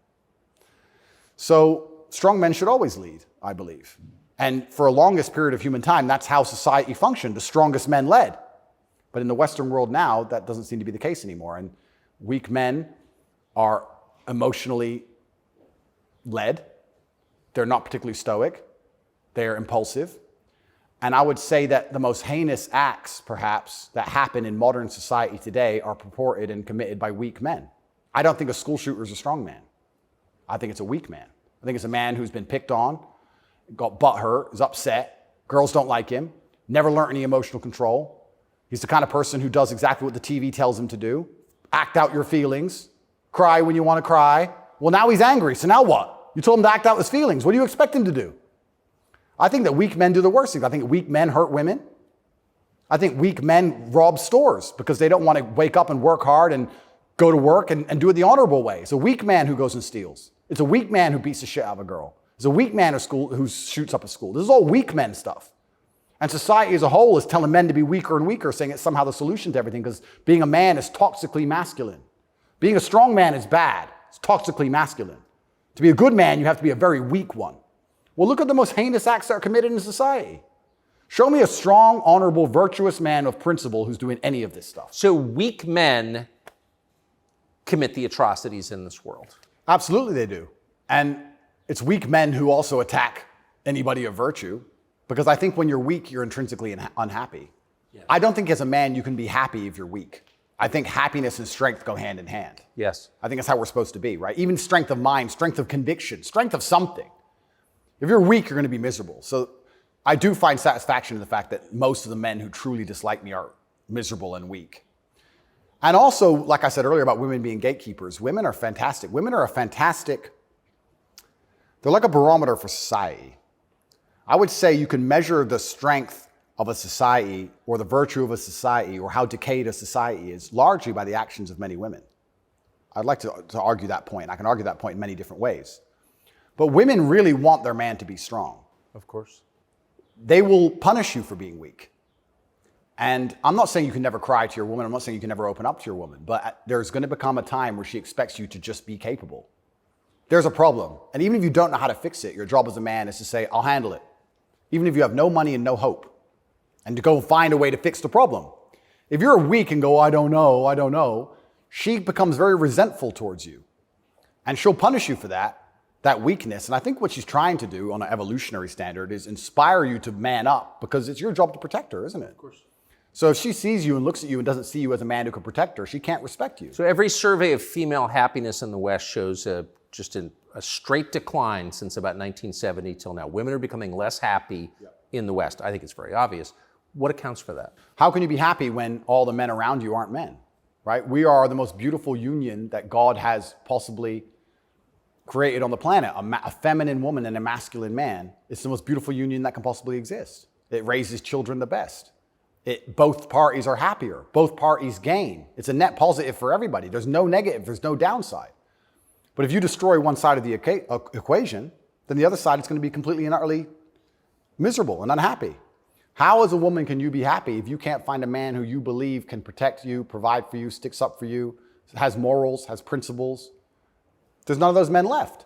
So strong men should always lead, I believe. And for a longest period of human time, that's how society functioned. The strongest men led. But in the Western world now, that doesn't seem to be the case anymore. And weak men are emotionally led. They're not particularly stoic. They're impulsive. And I would say that the most heinous acts, perhaps, that happen in modern society today are purported and committed by weak men. I don't think a school shooter is a strong man. I think it's a weak man. I think it's a man who's been picked on, got butthurt, is upset, girls don't like him, never learned any emotional control. He's the kind of person who does exactly what the TV tells him to do. Act out your feelings. Cry when you want to cry. Well, now he's angry, so now what? You told him to act out his feelings. What do you expect him to do? I think that weak men do the worst things. I think weak men hurt women. I think weak men rob stores because they don't want to wake up and work hard and go to work and do it the honorable way. It's a weak man who goes and steals. It's a weak man who beats the shit out of a girl. It's a weak man who shoots up a school. This is all weak men stuff. And society as a whole is telling men to be weaker and weaker, saying it's somehow the solution to everything because being a man is toxically masculine. Being a strong man is bad. It's toxically masculine. To be a good man, you have to be a very weak one. Well, look at the most heinous acts that are committed in society. Show me a strong, honorable, virtuous man of principle who's doing any of this stuff. So weak men commit the atrocities in this world. Absolutely they do. And it's weak men who also attack anybody of virtue. Because I think when you're weak, you're intrinsically unhappy. Yeah. I don't think as a man you can be happy if you're weak. I think happiness and strength go hand in hand. Yes. I think that's how we're supposed to be, right? Even strength of mind, strength of conviction, strength of something. If you're weak, you're going to be miserable. So I do find satisfaction in the fact that most of the men who truly dislike me are miserable and weak. And also, like I said earlier about women being gatekeepers, women are fantastic. Women are they're like a barometer for society. I would say you can measure the strength of a society or the virtue of a society or how decayed a society is largely by the actions of many women. I'd like to argue that point. I can argue that point in many different ways. But women really want their man to be strong. Of course. They will punish you for being weak. And I'm not saying you can never cry to your woman. I'm not saying you can never open up to your woman. But there's going to become a time where she expects you to just be capable. There's a problem. And even if you don't know how to fix it, your job as a man is to say, I'll handle it. Even if you have no money and no hope, and to go find a way to fix the problem. If you're weak and go, I don't know, she becomes very resentful towards you. And she'll punish you for that weakness. And I think what she's trying to do on an evolutionary standard is inspire you to man up, because it's your job to protect her, isn't it? Of course. So if she sees you and looks at you and doesn't see you as a man who can protect her, she can't respect you. So every survey of female happiness in the West shows just a straight decline since about 1970 till now. Women are becoming less happy in the West. I think it's very obvious. What accounts for that? How can you be happy when all the men around you aren't men, right? We are the most beautiful union that God has possibly created on the planet. A feminine woman and a masculine man. It's the most beautiful union that can possibly exist. It raises children the best. Both parties are happier. Both parties gain. It's a net positive for everybody. There's no negative. There's no downside. But if you destroy one side of the equation, then the other side is going to be completely and utterly miserable and unhappy. How as a woman can you be happy if you can't find a man who you believe can protect you, provide for you, sticks up for you, has morals, has principles? There's none of those men left.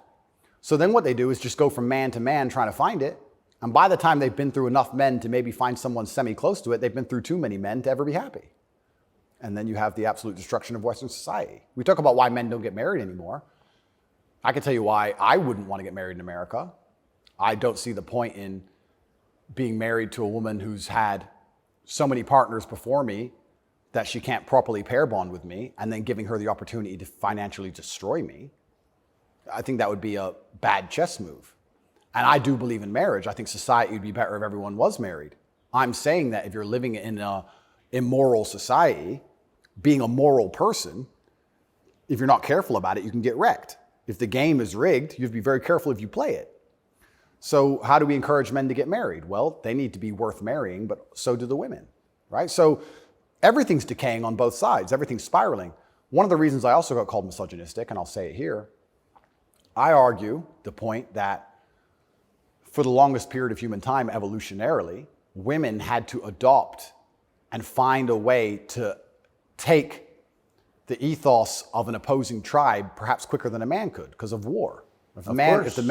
So then what they do is just go from man to man trying to find it. And by the time they've been through enough men to maybe find someone semi-close to it, they've been through too many men to ever be happy. And then you have the absolute destruction of Western society. We talk about why men don't get married anymore. I can tell you why I wouldn't want to get married in America. I don't see the point in being married to a woman who's had so many partners before me that she can't properly pair bond with me, and then giving her the opportunity to financially destroy me. I think that would be a bad chess move. And I do believe in marriage. I think society would be better if everyone was married. I'm saying that if you're living in an immoral society, being a moral person, if you're not careful about it, you can get wrecked. If the game is rigged, you have to be very careful if you play it. So how do we encourage men to get married? Well, they need to be worth marrying, but so do the women, right? So everything's decaying on both sides. Everything's spiraling. One of the reasons I also got called misogynistic, and I'll say it here, I argue the point that for the longest period of human time, evolutionarily, women had to adopt and find a way to take the ethos of an opposing tribe perhaps quicker than a man could because of war. If the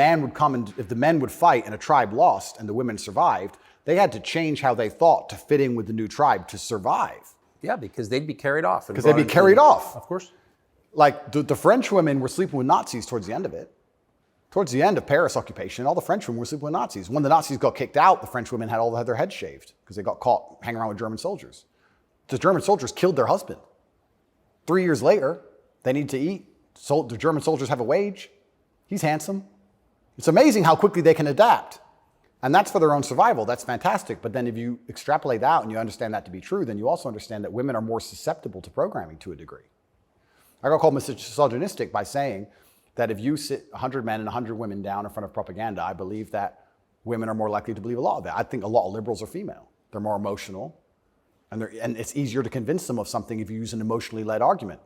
men would fight and a tribe lost and the women survived, they had to change how they thought to fit in with the new tribe to survive. Yeah, because they'd be carried off. Because they'd be carried off. Of course. Like the French women were sleeping with Nazis towards the end of it. Towards the end of Paris occupation, all the French women were sleeping with Nazis. When the Nazis got kicked out, the French women had their heads shaved because they got caught hanging around with German soldiers. The German soldiers killed their husband. 3 years later, they need to eat. So the German soldiers have a wage. He's handsome. It's amazing how quickly they can adapt. And that's for their own survival. That's fantastic. But then if you extrapolate that out and you understand that to be true, then you also understand that women are more susceptible to programming to a degree. I got called misogynistic by saying that if you sit 100 men and 100 women down in front of propaganda, I believe that women are more likely to believe a lot of that. I think a lot of liberals are female. They're more emotional. And it's easier to convince them of something if you use an emotionally led argument,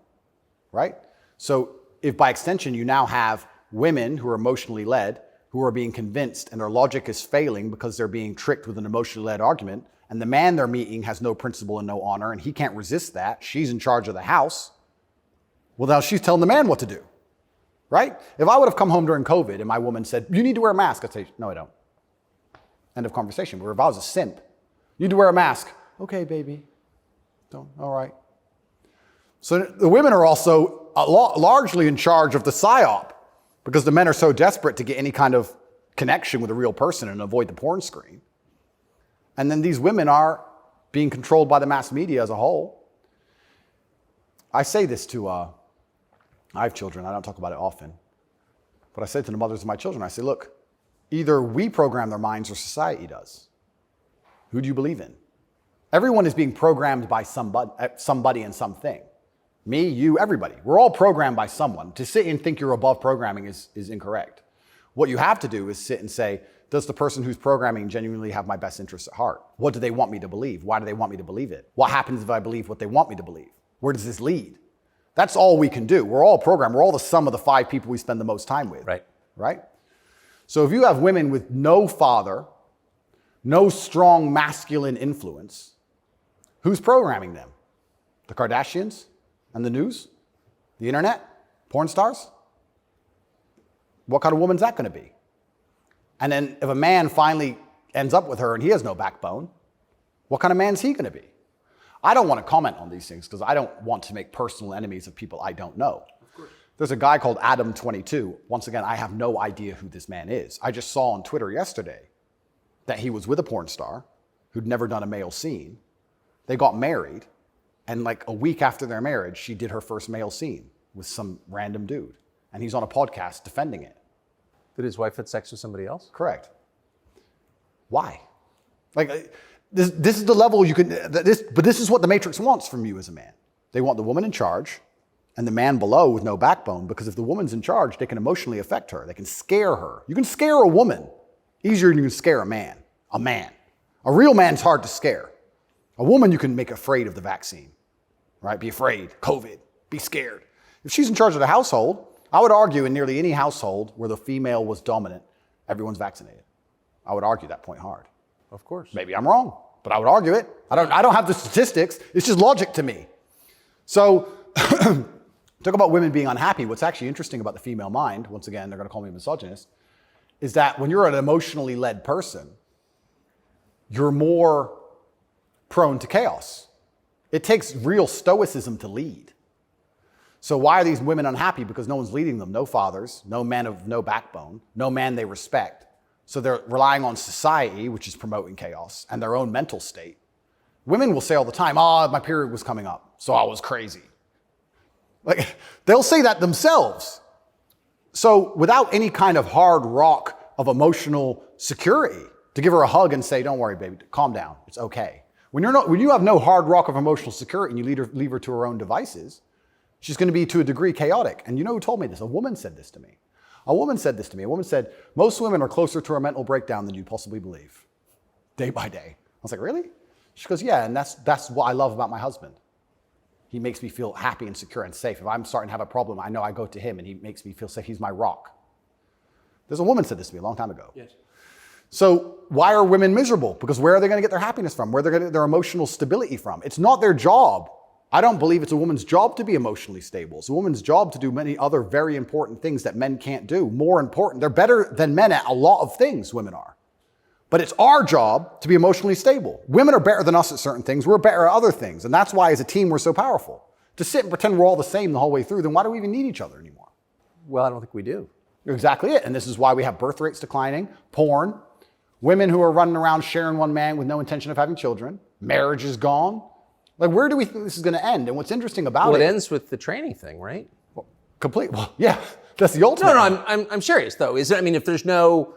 right? So if by extension you now have women who are emotionally led, who are being convinced and their logic is failing because they're being tricked with an emotionally led argument, and the man they're meeting has no principle and no honor, and he can't resist that, she's in charge of the house, well, now she's telling the man what to do, right? If I would have come home during COVID and my woman said, you need to wear a mask, I'd say, no, I don't. End of conversation. But if I was a simp, you need to wear a mask. Okay, baby. Don't. All right. So the women are also largely in charge of the psyop because the men are so desperate to get any kind of connection with a real person and avoid the porn screen. And then these women are being controlled by the mass media as a whole. I say this to, I have children. I don't talk about it often. But I say to the mothers of my children, I say, look, either we program their minds or society does. Who do you believe in? Everyone is being programmed by somebody and something. Me, you, everybody. We're all programmed by someone. To sit and think you're above programming is incorrect. What you have to do is sit and say, does the person who's programming genuinely have my best interests at heart? What do they want me to believe? Why do they want me to believe it? What happens if I believe what they want me to believe? Where does this lead? That's all we can do. We're all programmed. We're all the sum of the 5 people we spend the most time with. Right? So if you have women with no father, no strong masculine influence, who's programming them? The Kardashians and the news? The internet? Porn stars? What kind of woman's that going to be? And then if a man finally ends up with her and he has no backbone, what kind of man's he going to be? I don't want to comment on these things because I don't want to make personal enemies of people I don't know. There's a guy called Adam22. Once again, I have no idea who this man is. I just saw on Twitter yesterday that he was with a porn star who'd never done a male scene. They got married, and like a week after their marriage, she did her first male scene with some random dude. And he's on a podcast defending it. Did his wife have sex with somebody else? Correct. Why? Like, this is the level you can, but this is what the Matrix wants from you as a man. They want the woman in charge and the man below with no backbone, because if the woman's in charge, they can emotionally affect her. They can scare her. You can scare a woman easier than you can scare a man. A man. A real man's hard to scare. A woman you can make afraid of the vaccine, right? Be afraid, COVID, be scared. If she's in charge of the household, I would argue in nearly any household where the female was dominant, everyone's vaccinated. I would argue that point hard. Of course. Maybe I'm wrong, but I would argue it. I don't have the statistics. It's just logic to me. So talk about women being unhappy. What's actually interesting about the female mind, once again, they're going to call me a misogynist, is that when you're an emotionally led person, you're more prone to chaos. It takes real stoicism to lead. So why are these women unhappy? Because no one's leading them. No fathers, no men of no backbone, no man they respect. So they're relying on society, which is promoting chaos, and their own mental state. Women will say all the time, my period was coming up, so I was crazy. Like, they'll say that themselves. So without any kind of hard rock of emotional security, to give her a hug and say, don't worry, baby, calm down, it's okay. When you have no hard rock of emotional security and you leave her to her own devices, she's going to be, to a degree, chaotic. And you know who told me this? A woman said this to me. A woman said, most women are closer to a mental breakdown than you possibly believe, day by day. I was like, really? She goes, yeah, and that's what I love about my husband. He makes me feel happy and secure and safe. If I'm starting to have a problem, I know I go to him and he makes me feel safe. He's my rock. There's a woman said this to me a long time ago. Yes. So why are women miserable? Because where are they going to get their happiness from? Where are they going to get their emotional stability from? It's not their job. I don't believe it's a woman's job to be emotionally stable. It's a woman's job to do many other very important things that men can't do. More important. They're better than men at a lot of things, women are. But it's our job to be emotionally stable. Women are better than us at certain things. We're better at other things. And that's why as a team, we're so powerful. To sit and pretend we're all the same the whole way through, then why do we even need each other anymore? Well, I don't think we do. You're exactly it. And this is why we have birth rates declining, porn, women who are running around sharing one man with no intention of having children, marriage is gone. Like, where do we think this is going to end? And what's interesting about it ends with the training thing, right? Well, yeah, that's the ultimate. No, I'm serious though. If there's no,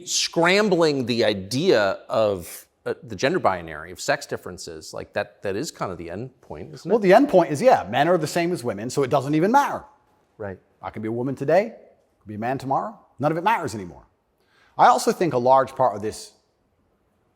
scrambling the idea of the gender binary of sex differences, like that is kind of the end point, isn't it? Well, the end point is, men are the same as women, so it doesn't even matter. Right. I can be a woman today, I can be a man tomorrow. None of it matters anymore. I also think a large part of this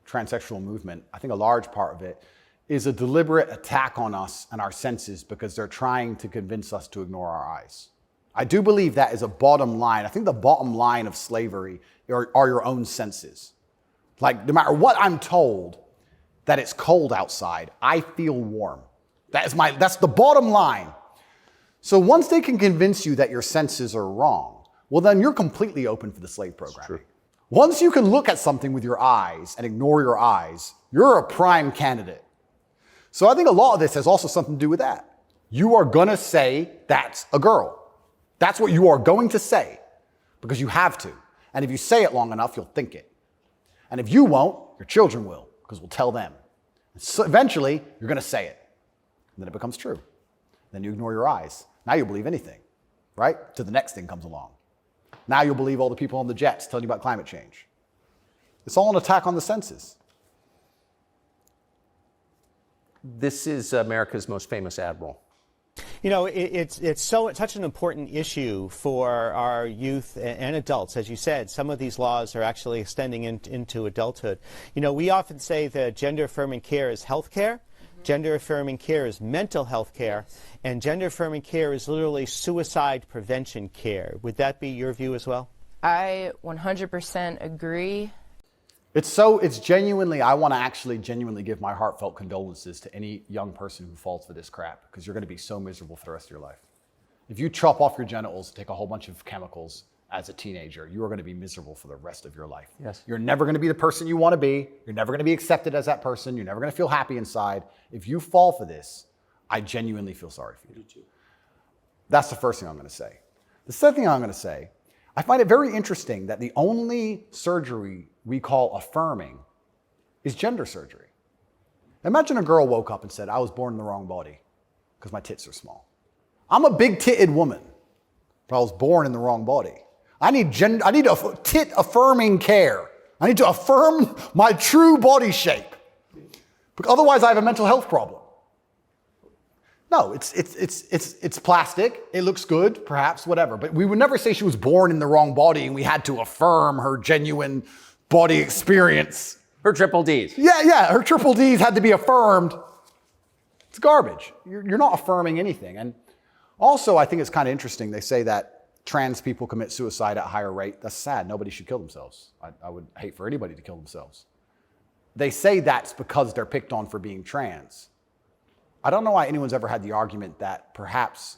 transsexual movement, I think a large part of it is a deliberate attack on us and our senses because they're trying to convince us to ignore our eyes. I do believe that is a bottom line. I think the bottom line of slavery are your own senses. Like, no matter what I'm told that it's cold outside, I feel warm. That's the bottom line. So once they can convince you that your senses are wrong, well, then you're completely open for the slave programming. Once you can look at something with your eyes and ignore your eyes, you're a prime candidate. So I think a lot of this has also something to do with that. You are going to say that's a girl. That's what you are going to say because you have to. And if you say it long enough, you'll think it. And if you won't, your children will because we'll tell them. So eventually, you're going to say it. And then it becomes true. Then you ignore your eyes. Now you'll believe anything, right? Till the next thing comes along. Now you'll believe all the people on the jets telling you about climate change. It's all an attack on the senses. This is America's most famous admiral. It's such an important issue for our youth and adults. As you said, some of these laws are actually extending into adulthood. We often say that gender-affirming care is health care, gender-affirming care is mental health care, and gender-affirming care is literally suicide prevention care. Would that be your view as well? I 100% agree. It's genuinely, I want to actually genuinely give my heartfelt condolences to any young person who falls for this crap, because you're going to be so miserable for the rest of your life. If you chop off your genitals, take a whole bunch of chemicals as a teenager, you are going to be miserable for the rest of your life. Yes. You're never going to be the person you want to be. You're never going to be accepted as that person. You're never going to feel happy inside. If you fall for this, I genuinely feel sorry for you. That's the first thing I'm going to say. The second thing I'm going to say, I find it very interesting that the only surgery we call affirming is gender surgery. Imagine a girl woke up and said, I was born in the wrong body because my tits are small. I'm a big-titted woman, but I was born in the wrong body. I need tit-affirming care. I need to affirm my true body shape. Because otherwise I have a mental health problem. No, it's plastic. It looks good, perhaps, whatever. But we would never say she was born in the wrong body and we had to affirm her genuine body experience. Her triple Ds. Yeah, her triple Ds had to be affirmed. It's garbage. You're not affirming anything. And also, I think it's kind of interesting. They say that trans people commit suicide at a higher rate. That's sad. Nobody should kill themselves. I would hate for anybody to kill themselves. They say that's because they're picked on for being trans. I don't know why anyone's ever had the argument that perhaps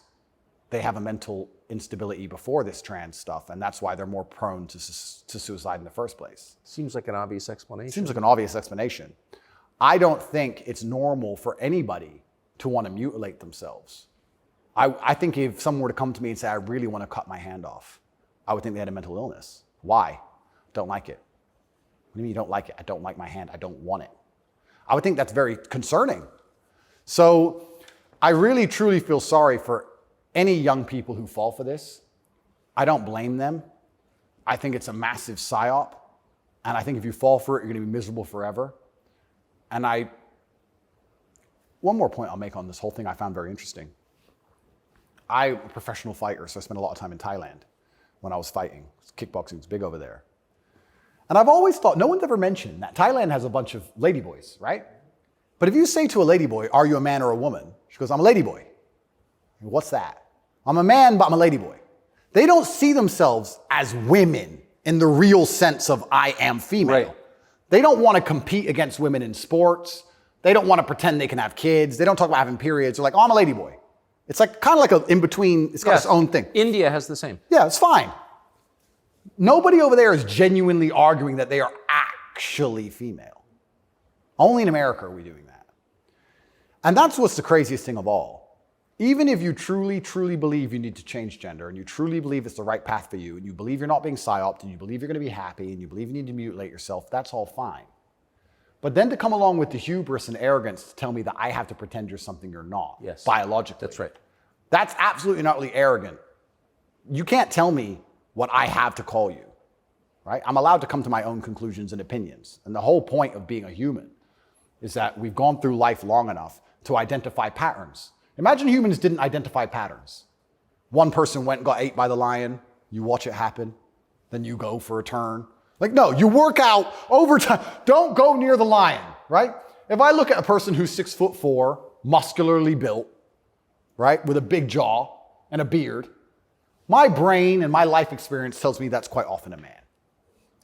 they have a mental instability before this trans stuff, and that's why they're more prone to suicide in the first place. Seems like an obvious explanation. Seems like an obvious explanation. I don't think it's normal for anybody to want to mutilate themselves. I think if someone were to come to me and say, I really want to cut my hand off, I would think they had a mental illness. Why? Don't like it. What do you mean you don't like it? I don't like my hand. I don't want it. I would think that's very concerning. So I really, truly feel sorry for any young people who fall for this. I don't blame them. I think it's a massive psyop. And I think if you fall for it, you're going to be miserable forever. And one more point I'll make on this whole thing I found very interesting. I'm a professional fighter, so I spent a lot of time in Thailand when I was fighting. Kickboxing was big over there. And I've always thought, no one's ever mentioned that Thailand has a bunch of ladyboys, right? But if you say to a ladyboy, are you a man or a woman? She goes, I'm a ladyboy. What's that? I'm a man, but I'm a ladyboy. They don't see themselves as women in the real sense of I am female. Right. They don't want to compete against women in sports. They don't want to pretend they can have kids. They don't talk about having periods. They're like, oh, I'm a ladyboy. It's like kind of like an in-between. It's got its own thing. India has the same. Yeah, it's fine. Nobody over there is genuinely arguing that they are actually female. Only in America are we doing that. And that's what's the craziest thing of all. Even if you truly, truly believe you need to change gender, and you truly believe it's the right path for you, and you believe you're not being psyoped, and you believe you're going to be happy, and you believe you need to mutilate yourself, that's all fine. But then to come along with the hubris and arrogance to tell me that I have to pretend you're something you're not, yes, biologically. That's right. That's absolutely not really arrogant. You can't tell me what I have to call you, right? I'm allowed to come to my own conclusions and opinions. And the whole point of being a human is that we've gone through life long enough to identify patterns. Imagine humans didn't identify patterns. One person went and got ate by the lion, you watch it happen, then you go for a turn. Like, no, you work out over time. Don't go near the lion, right? If I look at a person who's 6'4", muscularly built, right, with a big jaw and a beard, my brain and my life experience tells me that's quite often a man.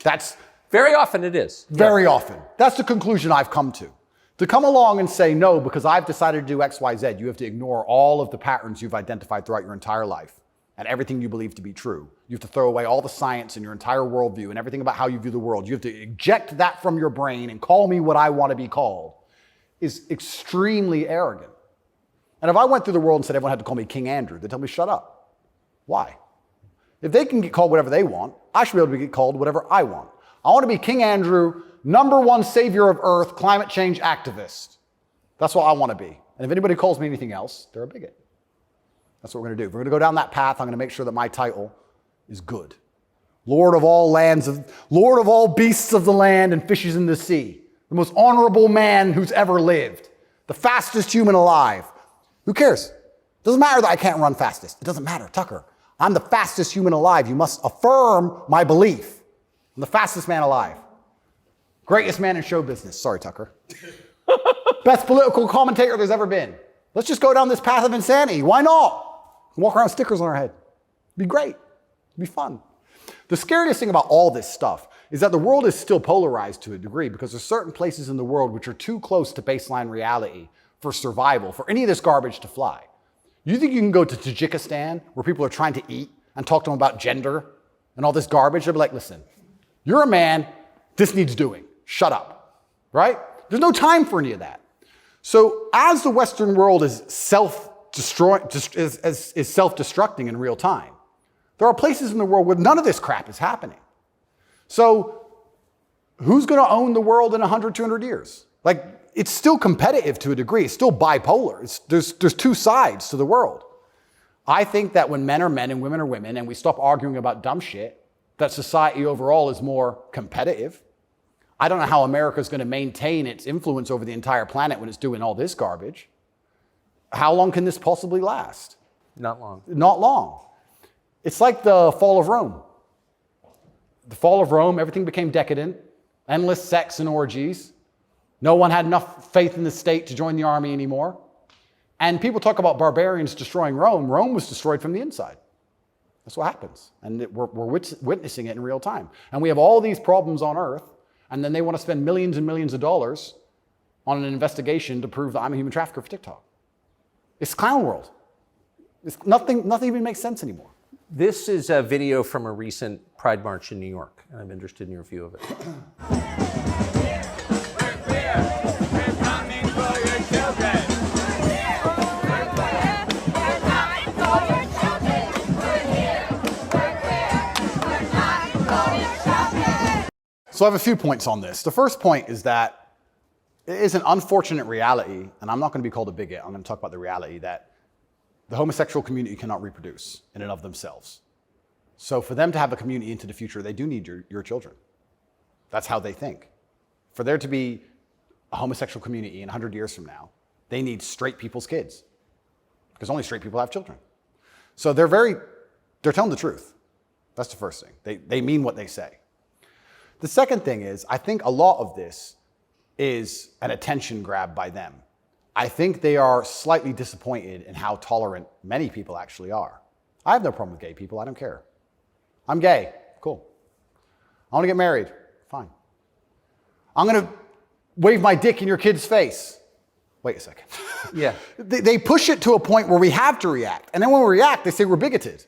That's very often it is. Very often. That's the conclusion I've come to. To come along and say, no, because I've decided to do X, Y, Z, you have to ignore all of the patterns you've identified throughout your entire life and everything you believe to be true. You have to throw away all the science and your entire worldview and everything about how you view the world. You have to eject that from your brain and call me what I want to be called is extremely arrogant. And if I went through the world and said everyone had to call me King Andrew, they'd tell me, shut up. Why? If they can get called whatever they want, I should be able to get called whatever I want. I want to be King Andrew, #1 savior of Earth, climate change activist. That's what I want to be. And if anybody calls me anything else, they're a bigot. That's what we're going to do. If we're going to go down that path, I'm going to make sure that my title is good. Lord of all beasts of the land and fishes in the sea. The most honorable man who's ever lived. The fastest human alive. Who cares? Doesn't matter that I can't run fastest. It doesn't matter, Tucker. I'm the fastest human alive. You must affirm my belief. I'm the fastest man alive. Greatest man in show business. Sorry, Tucker. Best political commentator there's ever been. Let's just go down this path of insanity. Why not? Walk around with stickers on our head. It'd be great. It'd be fun. The scariest thing about all this stuff is that the world is still polarized to a degree because there's certain places in the world which are too close to baseline reality for survival, for any of this garbage to fly. You think you can go to Tajikistan where people are trying to eat and talk to them about gender and all this garbage? They'll be like, listen, you're a man, this needs doing. Shut up, right? There's no time for any of that. So as the Western world is self-destructing in real time, there are places in the world where none of this crap is happening. So who's going to own the world in 100, 200 years? Like, it's still competitive to a degree. It's still bipolar. There's two sides to the world. I think that when men are men and women are women and we stop arguing about dumb shit, that society overall is more competitive. I don't know how America's going to maintain its influence over the entire planet when it's doing all this garbage. How long can this possibly last? Not long. Not long. It's like the fall of Rome. The fall of Rome, everything became decadent, endless sex and orgies. No one had enough faith in the state to join the army anymore. And people talk about barbarians destroying Rome. Rome was destroyed from the inside. That's what happens. And we're witnessing it in real time. And we have all these problems on Earth, and then they want to spend millions and millions of dollars on an investigation to prove that I'm a human trafficker for TikTok. It's clown world. Nothing even makes sense anymore. This is a video from a recent Pride March in New York, and I'm interested in your view of it. So I have a few points on this. The first point is that it is an unfortunate reality, and I'm not going to be called a bigot. I'm going to talk about the reality that the homosexual community cannot reproduce in and of themselves. So for them to have a community into the future, they do need your children. That's how they think. For there to be a homosexual community in 100 years from now, they need straight people's kids, because only straight people have children. So they're telling the truth. That's the first thing. They mean what they say. The second thing is, I think a lot of this is an attention grab by them. I think they are slightly disappointed in how tolerant many people actually are. I have no problem with gay people. I don't care. I'm gay. Cool. I want to get married. Fine. I'm going to wave my dick in your kid's face. Wait a second. Yeah. They push it to a point where we have to react. And then when we react, they say we're bigoted.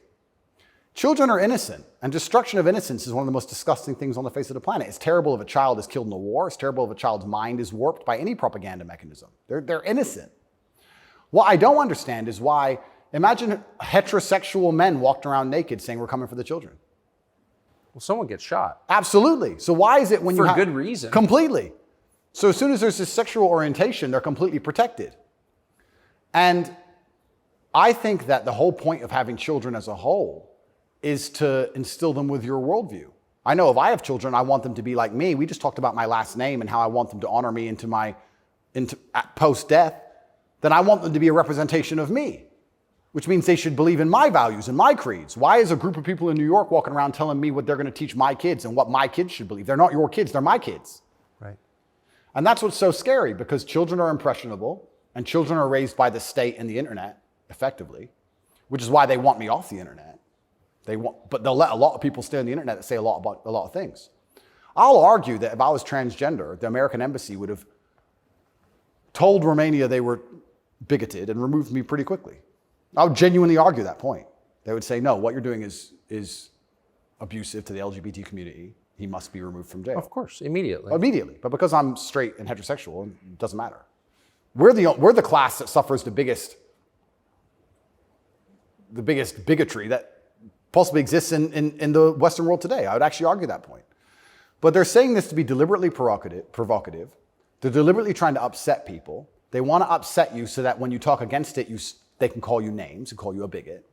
Children are innocent, and destruction of innocence is one of the most disgusting things on the face of the planet. It's terrible if a child is killed in a war. It's terrible if a child's mind is warped by any propaganda mechanism. They're innocent. What I don't understand is why, imagine heterosexual men walked around naked saying we're coming for the children. Well, someone gets shot. Absolutely. So why is it when you For good reason. Completely. So as soon as there's this sexual orientation, they're completely protected. And I think that the whole point of having children as a whole is to instill them with your worldview. I know if I have children, I want them to be like me. We just talked about my last name and how I want them to honor me into post-death. Then I want them to be a representation of me, which means they should believe in my values and my creeds. Why is a group of people in New York walking around telling me what they're going to teach my kids and what my kids should believe? They're not your kids, they're my kids. Right. And that's what's so scary, because children are impressionable and children are raised by the state and the internet, effectively, which is why they want me off the internet. But they'll let a lot of people stay on the internet that say a lot about a lot of things. I'll argue that if I was transgender, the American embassy would have told Romania they were bigoted and removed me pretty quickly. I would genuinely argue that point. They would say, no, what you're doing is abusive to the LGBT community. He must be removed from jail. Of course, immediately. Immediately. But because I'm straight and heterosexual, it doesn't matter. We're the class that suffers the biggest bigotry that possibly exists in the Western world today. I would actually argue that point. But they're saying this to be deliberately provocative. They're deliberately trying to upset people. They want to upset you so that when you talk against it, they can call you names and call you a bigot.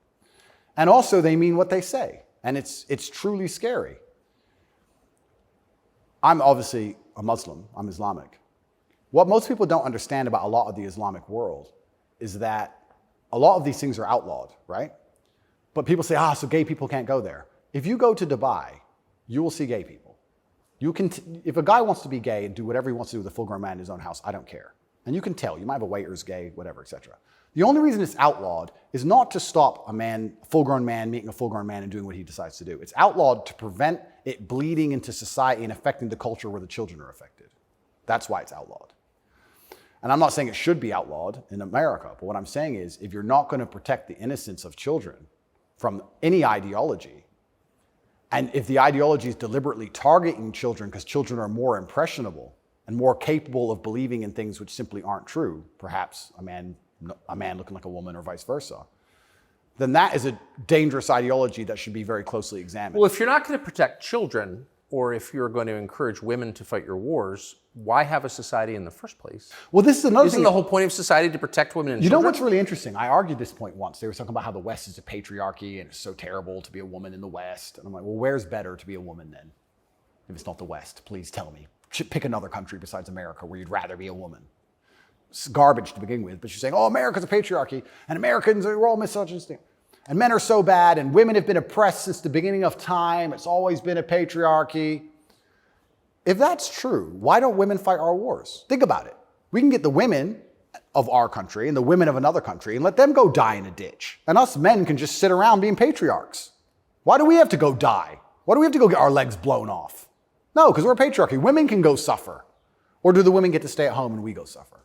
And also they mean what they say. And it's truly scary. I'm obviously a Muslim. I'm Islamic. What most people don't understand about a lot of the Islamic world is that a lot of these things are outlawed, right? But people say, so gay people can't go there. If you go to Dubai, you will see gay people. If a guy wants to be gay and do whatever he wants to do with a full-grown man in his own house, I don't care. And you can tell. You might have a waiter's gay, whatever, etc. The only reason it's outlawed is not to stop a full-grown man meeting a full-grown man and doing what he decides to do. It's outlawed to prevent it bleeding into society and affecting the culture where the children are affected. That's why it's outlawed. And I'm not saying it should be outlawed in America, but what I'm saying is if you're not going to protect the innocence of children from any ideology, and if the ideology is deliberately targeting children because children are more impressionable and more capable of believing in things which simply aren't true, perhaps a man looking like a woman or vice versa, then that is a dangerous ideology that should be very closely examined. Well, if you're not going to protect children, or if you're going to encourage women to fight your wars, why have a society in the first place? Well, this is another Isn't thing. the whole point of society to protect women and You children? know what's really interesting? I argued this point once. They were talking about how the West is a patriarchy and it's so terrible to be a woman in the West. And I'm like, well, where's better to be a woman then? If it's not the West, please tell me. Pick another country besides America where you'd rather be a woman. It's garbage to begin with, but you're saying, America's a patriarchy and Americans are all misogynistic. And men are so bad and women have been oppressed since the beginning of time. It's always been a patriarchy. If that's true, why don't women fight our wars? Think about it. We can get the women of our country and the women of another country and let them go die in a ditch. And us men can just sit around being patriarchs. Why do we have to go die? Why do we have to go get our legs blown off? No, because we're a patriarchy. Women can go suffer. Or do the women get to stay at home and we go suffer?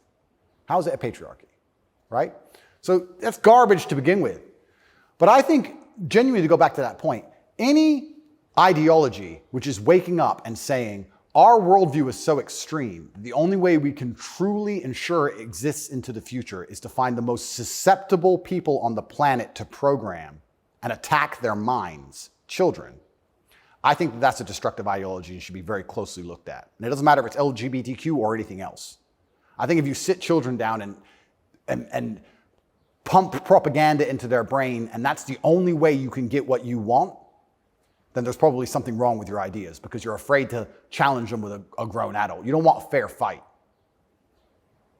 How is it a patriarchy? Right? So that's garbage to begin with. But I think, genuinely, to go back to that point, any ideology which is waking up and saying, our worldview is so extreme, the only way we can truly ensure it exists into the future is to find the most susceptible people on the planet to program and attack their minds, children. I think that that's a destructive ideology and should be very closely looked at. And it doesn't matter if it's LGBTQ or anything else. I think if you sit children down and pump propaganda into their brain, and that's the only way you can get what you want, then there's probably something wrong with your ideas because you're afraid to challenge them with a grown adult. You don't want a fair fight.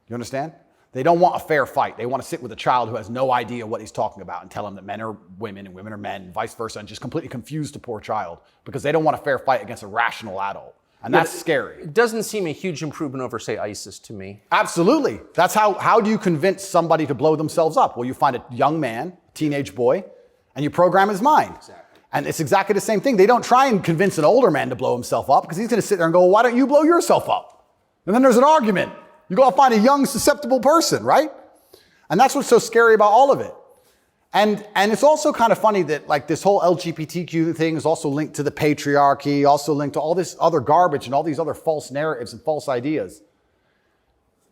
You understand? They don't want a fair fight. They want to sit with a child who has no idea what he's talking about and tell him that men are women and women are men and vice versa, and just completely confuse the poor child because they don't want a fair fight against a rational adult. And that's scary. It doesn't seem a huge improvement over, say, ISIS to me. Absolutely. That's how do you convince somebody to blow themselves up? Well, you find a young man, teenage boy, and you program his mind. Exactly. And it's exactly the same thing. They don't try and convince an older man to blow himself up because he's going to sit there and go, well, why don't you blow yourself up? And then there's an argument. You go find a young, susceptible person, right? And that's what's so scary about all of it. And it's also kind of funny that like this whole LGBTQ thing is also linked to the patriarchy, also linked to all this other garbage and all these other false narratives and false ideas.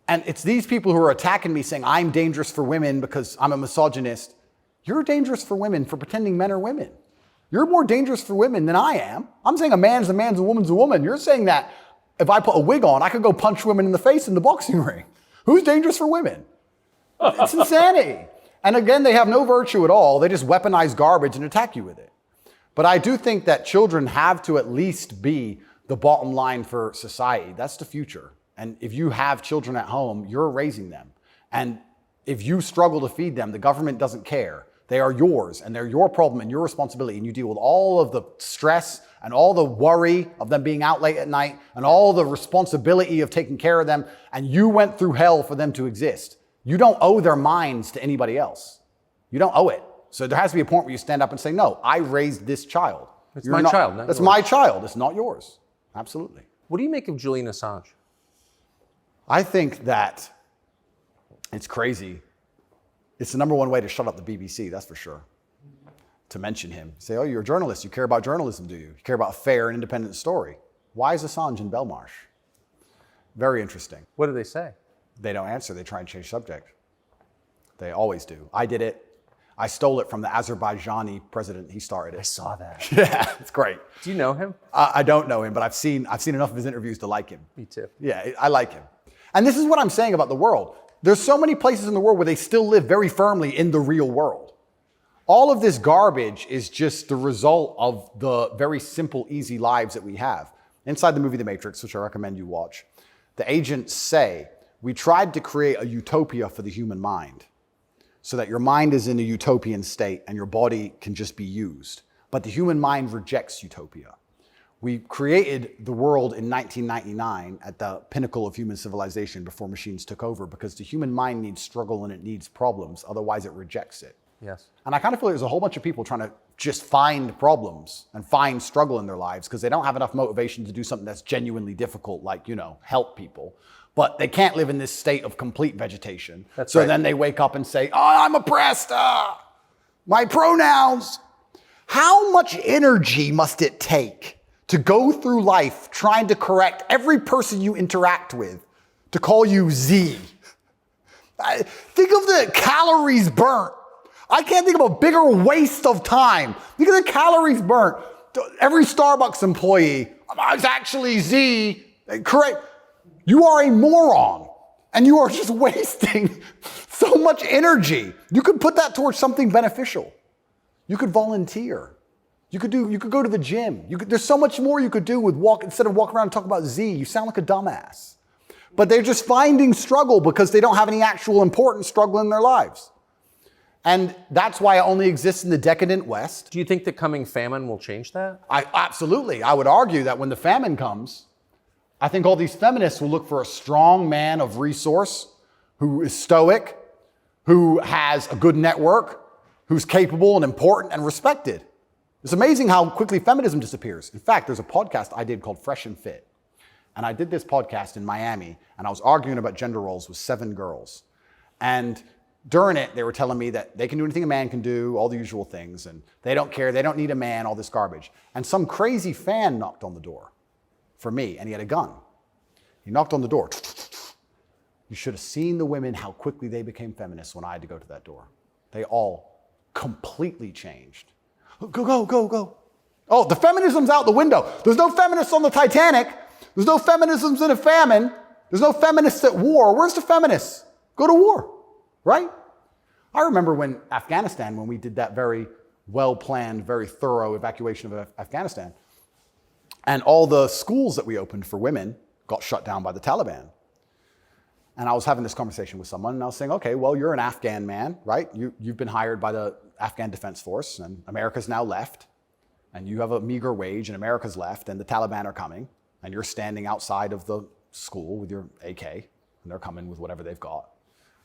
And it's these people who are attacking me saying, I'm dangerous for women because I'm a misogynist. You're dangerous for women for pretending men are women. You're more dangerous for women than I am. I'm saying a man's a man's, a woman's a woman. You're saying that if I put a wig on, I could go punch women in the face in the boxing ring. Who's dangerous for women? It's insanity. And again, they have no virtue at all. They just weaponize garbage and attack you with it. But I do think that children have to at least be the bottom line for society. That's the future. And if you have children at home, you're raising them. And if you struggle to feed them, the government doesn't care. They are yours, and they're your problem and your responsibility, and you deal with all of the stress and all the worry of them being out late at night and all the responsibility of taking care of them, and you went through hell for them to exist. You don't owe their minds to anybody else. You don't owe it. So there has to be a point where you stand up and say, no, I raised this child. It's my child, not That's yours. my child. It's not yours. Absolutely. What do you make of Julian Assange? I think that it's crazy. It's the number one way to shut up the BBC, that's for sure. To mention him. Say, oh, you're a journalist. You care about journalism, do you? You care about a fair and independent story. Why is Assange in Belmarsh? Very interesting. What do they say? They don't answer. They try and change subject. They always do. I did it. I stole it from the Azerbaijani president. He started it. I saw that. Yeah, it's great. Do you know him? I don't know him, but I've seen enough of his interviews to like him. Me too. Yeah, I like him. And this is what I'm saying about the world. There's so many places in the world where they still live very firmly in the real world. All of this garbage is just the result of the very simple, easy lives that we have. Inside the movie The Matrix, which I recommend you watch, the agents say, we tried to create a utopia for the human mind so that your mind is in a utopian state and your body can just be used. But the human mind rejects utopia. We created the world in 1999 at the pinnacle of human civilization before machines took over because the human mind needs struggle and it needs problems, otherwise it rejects it. Yes. And I kind of feel like there's a whole bunch of people trying to just find problems and find struggle in their lives because they don't have enough motivation to do something that's genuinely difficult, like, help people. But they can't live in this state of complete vegetation. That's so right. Then they wake up and say, oh, I'm oppressed. My pronouns. How much energy must it take to go through life trying to correct every person you interact with to call you Z? Think of the calories burnt. I can't think of a bigger waste of time. Think of the calories burnt. Every Starbucks employee, it's actually Z. Correct. You are a moron, and you are just wasting so much energy. You could put that towards something beneficial. You could volunteer. You could go to the gym. There's so much more you could do with instead of walking around and talk about Z. You sound like a dumbass. But they're just finding struggle because they don't have any actual important struggle in their lives. And that's why it only exists in the decadent West. Do you think the coming famine will change that? Absolutely. I would argue that when the famine comes, I think all these feminists will look for a strong man of resource who is stoic, who has a good network, who's capable and important and respected. It's amazing how quickly feminism disappears. In fact, there's a podcast I did called Fresh and Fit. And I did this podcast in Miami, and I was arguing about gender roles with 7 girls. And during it, they were telling me that they can do anything a man can do, all the usual things, and they don't care, they don't need a man, all this garbage. And some crazy fan knocked on the door for me, and he had a gun. He knocked on the door. You should have seen the women, how quickly they became feminists when I had to go to that door. They all completely changed. Go, go, go, go. Oh, the feminism's out the window. There's no feminists on the Titanic. There's no feminisms in a famine. There's no feminists at war. Where's the feminists? Go to war, right? I remember when Afghanistan, when we did that very well-planned, very thorough evacuation of Afghanistan, and all the schools that we opened for women got shut down by the Taliban. And I was having this conversation with someone, and I was saying, okay, well, you're an Afghan man, right? You've been hired by the Afghan Defense Force, and America's now left, and you have a meager wage, and America's left, and the Taliban are coming, and you're standing outside of the school with your AK, and they're coming with whatever they've got.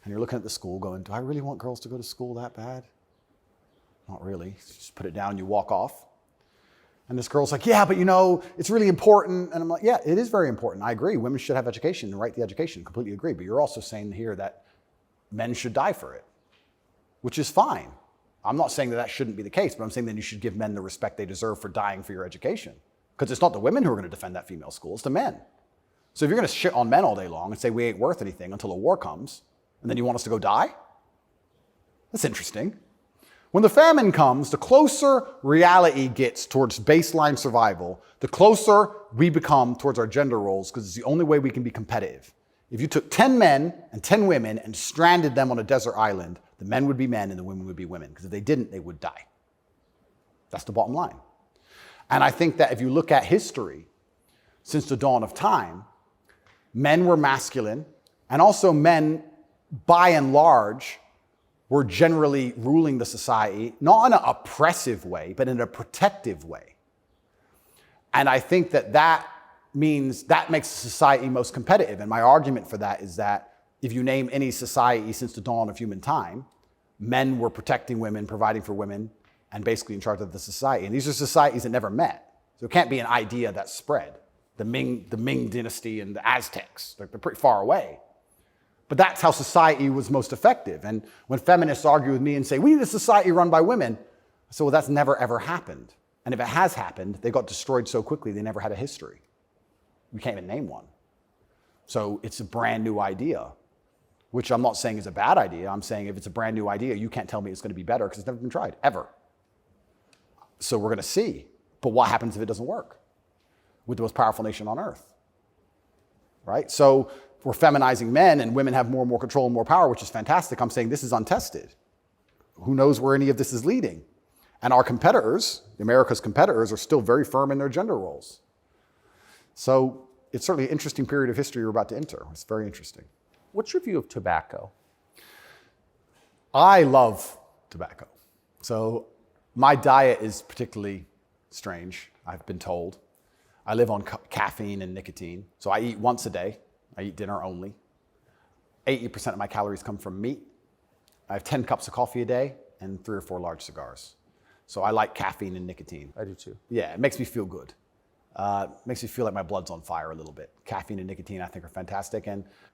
And you're looking at the school going, do I really want girls to go to school that bad? Not really. Just put it down, you walk off. And this girl's like, yeah, but it's really important. And I'm like, yeah, it is very important. I agree. Women should have education and right the education. Completely agree. But you're also saying here that men should die for it, which is fine. I'm not saying that shouldn't be the case, but I'm saying that you should give men the respect they deserve for dying for your education. Because it's not the women who are going to defend that female school, it's the men. So if you're going to shit on men all day long and say we ain't worth anything until a war comes, and then you want us to go die? That's interesting. When the famine comes, the closer reality gets towards baseline survival, the closer we become towards our gender roles, because it's the only way we can be competitive. If you took 10 men and 10 women and stranded them on a desert island, the men would be men and the women would be women, because if they didn't, they would die. That's the bottom line. And I think that if you look at history, since the dawn of time, men were masculine, and also men, by and large, were generally ruling the society, not in an oppressive way, but in a protective way. And I think that makes the society most competitive. And my argument for that is that if you name any society since the dawn of human time, men were protecting women, providing for women, and basically in charge of the society. And these are societies that never met. So it can't be an idea that spread. The Ming dynasty and the Aztecs, they're pretty far away. But that's how society was most effective. And when feminists argue with me and say, we need a society run by women, I say, well, that's never, ever happened. And if it has happened, they got destroyed so quickly, they never had a history. We can't even name one. So it's a brand new idea, which I'm not saying is a bad idea. I'm saying if it's a brand new idea, you can't tell me it's going to be better because it's never been tried, ever. So we're going to see. But what happens if it doesn't work with the most powerful nation on earth? Right? So we're feminizing men and women have more and more control and more power, which is fantastic. I'm saying this is untested. Who knows where any of this is leading? And our competitors, America's competitors, are still very firm in their gender roles. So it's certainly an interesting period of history we're about to enter. It's very interesting. What's your view of tobacco? I love tobacco. So my diet is particularly strange, I've been told. I live on caffeine and nicotine. So I eat once a day. I eat dinner only. 80% of my calories come from meat. I have 10 cups of coffee a day and 3 or 4 large cigars. So I like caffeine and nicotine. I do too. Yeah, it makes me feel good. Makes me feel like my blood's on fire a little bit. Caffeine and nicotine I think are fantastic.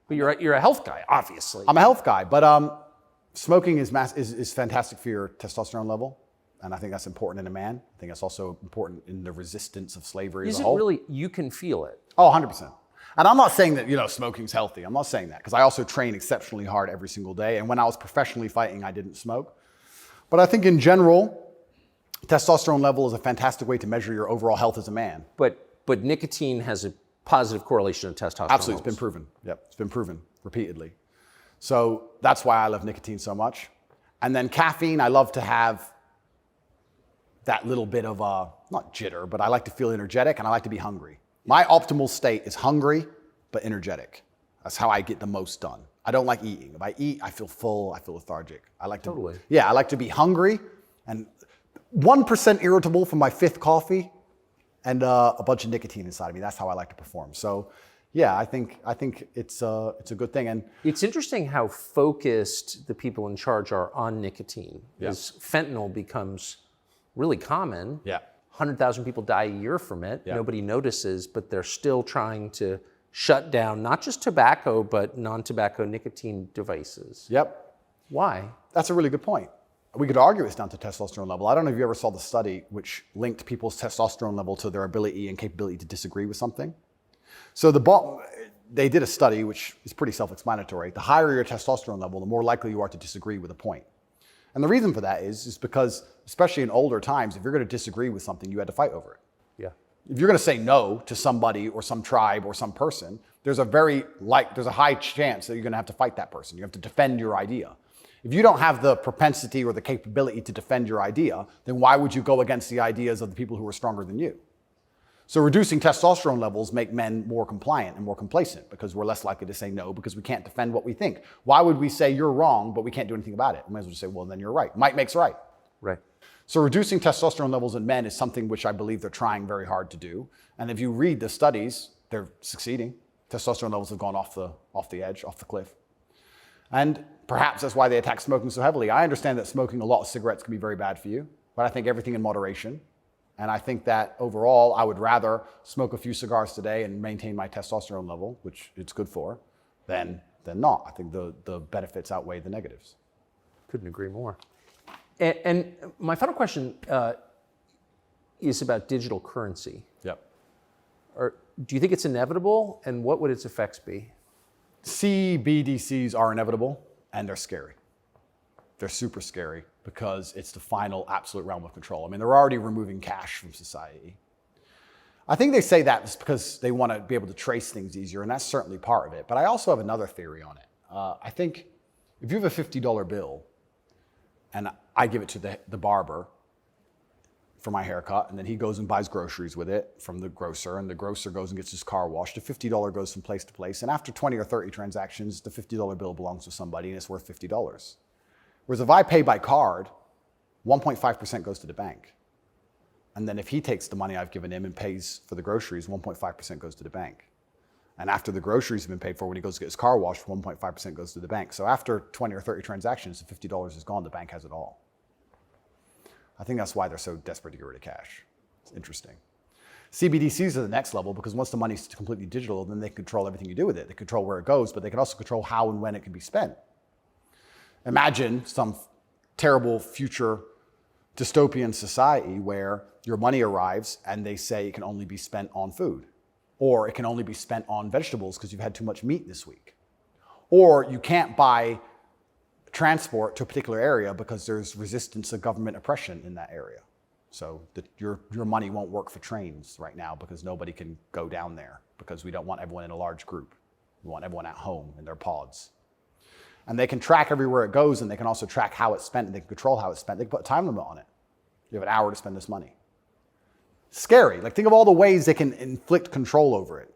But you're a health guy, obviously. I'm a health guy, but smoking is fantastic for your testosterone level. And I think that's important in a man. I think that's also important in the resistance of slavery as a whole. Is it really, you can feel it? Oh, 100%. And I'm not saying that, smoking's healthy. I'm not saying that because I also train exceptionally hard every single day. And when I was professionally fighting, I didn't smoke. But I think in general, testosterone level is a fantastic way to measure your overall health as a man. But nicotine has a positive correlation of testosterone. Absolutely, levels. it's been proven. Yep, it's been proven repeatedly. So that's why I love nicotine so much. And then caffeine, I love to have that little bit of not jitter, but I like to feel energetic and I like to be hungry. My optimal state is hungry, but energetic. That's how I get the most done. I don't like eating. If I eat, I feel full, I feel lethargic. I like to, Totally. Yeah, I like to be hungry and 1% irritable from my 5th coffee and a bunch of nicotine inside of me. That's how I like to perform. So yeah, I think it's a good thing. And it's interesting how focused the people in charge are on nicotine. Yeah. As fentanyl becomes really common. Yeah. 100,000 people die a year from it. Yeah. Nobody notices, but they're still trying to shut down not just tobacco, but non-tobacco nicotine devices. Yep. Why? That's a really good point. We could argue it's down to testosterone level. I don't know if you ever saw the study which linked people's testosterone level to their ability and capability to disagree with something. So they did a study which is pretty self-explanatory. The higher your testosterone level, the more likely you are to disagree with a point. And the reason for that is because, especially in older times, if you're going to disagree with something, you had to fight over it. Yeah. If you're going to say no to somebody or some tribe or some person, there's a high chance that you're going to have to fight that person. You have to defend your idea. If you don't have the propensity or the capability to defend your idea, then why would you go against the ideas of the people who are stronger than you? So reducing testosterone levels make men more compliant and more complacent because we're less likely to say no because we can't defend what we think. Why would we say you're wrong, but we can't do anything about it? We might as well just say, well, then you're right. Might makes right. Right. So reducing testosterone levels in men is something which I believe they're trying very hard to do. And if you read the studies, they're succeeding. Testosterone levels have gone off the edge, off the cliff. And perhaps that's why they attack smoking so heavily. I understand that smoking a lot of cigarettes can be very bad for you, but I think everything in moderation. And I think that overall, I would rather smoke a few cigars today and maintain my testosterone level, which it's good for, than not. I think the benefits outweigh the negatives. Couldn't agree more. And my final question is about digital currency. Yep. Do you think it's inevitable, and what would its effects be? CBDCs are inevitable, and they're scary. They're super scary because it's the final absolute realm of control. I mean, they're already removing cash from society. I think they say that just because they want to be able to trace things easier, and that's certainly part of it. But I also have another theory on it. I think if you have a $50 bill, and I give it to the barber for my haircut, and then he goes and buys groceries with it from the grocer, and the grocer goes and gets his car washed, the $50 goes from place to place, and after 20 or 30 transactions, the $50 bill belongs to somebody, and it's worth $50. Whereas if I pay by card, 1.5% goes to the bank. And then if he takes the money I've given him and pays for the groceries, 1.5% goes to the bank. And after the groceries have been paid for, when he goes to get his car washed, 1.5% goes to the bank. So after 20 or 30 transactions, the $50 is gone, the bank has it all. I think that's why they're so desperate to get rid of cash. It's interesting. CBDCs are the next level because once the money's completely digital, then they control everything you do with it. They control where it goes, but they can also control how and when it can be spent. Imagine some terrible future dystopian society where your money arrives and they say it can only be spent on food, or it can only be spent on vegetables because you've had too much meat this week, or you can't buy transport to a particular area because there's resistance to government oppression in that area. So your money won't work for trains right now because nobody can go down there because we don't want everyone in a large group. We want everyone at home in their pods. And they can track everywhere it goes, and they can also track how it's spent, and they can control how it's spent. They can put a time limit on it. You have an hour to spend this money. Scary. Like, think of all the ways they can inflict control over it.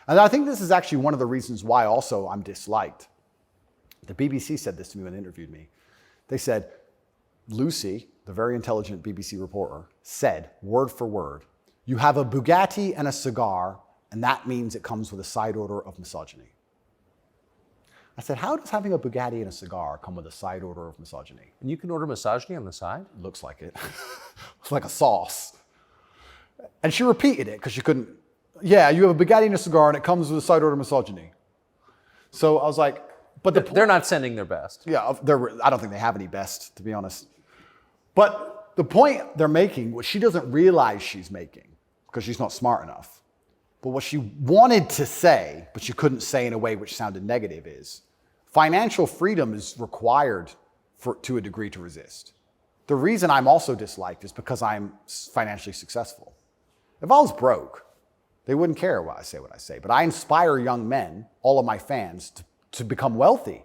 And I think this is actually one of the reasons why also I'm disliked. The BBC said this to me when they interviewed me. They said, Lucy, the very intelligent BBC reporter, said, word for word, you have a Bugatti and a cigar, and that means it comes with a side order of misogyny. I said, how does having a Bugatti and a cigar come with a side order of misogyny? And you can order misogyny on the side? Looks like it. It's like a sauce. And she repeated it because she couldn't. Yeah, you have a Bugatti and a cigar and it comes with a side order of misogyny. So I was like, but they're not sending their best. Yeah, I don't think they have any best, to be honest. But the point they're making, what she doesn't realize she's making, because she's not smart enough, but what she wanted to say, but she couldn't say in a way which sounded negative, is financial freedom is required to a degree to resist. The reason I'm also disliked is because I'm financially successful. If I was broke, they wouldn't care what I say. But I inspire young men, all of my fans, to become wealthy.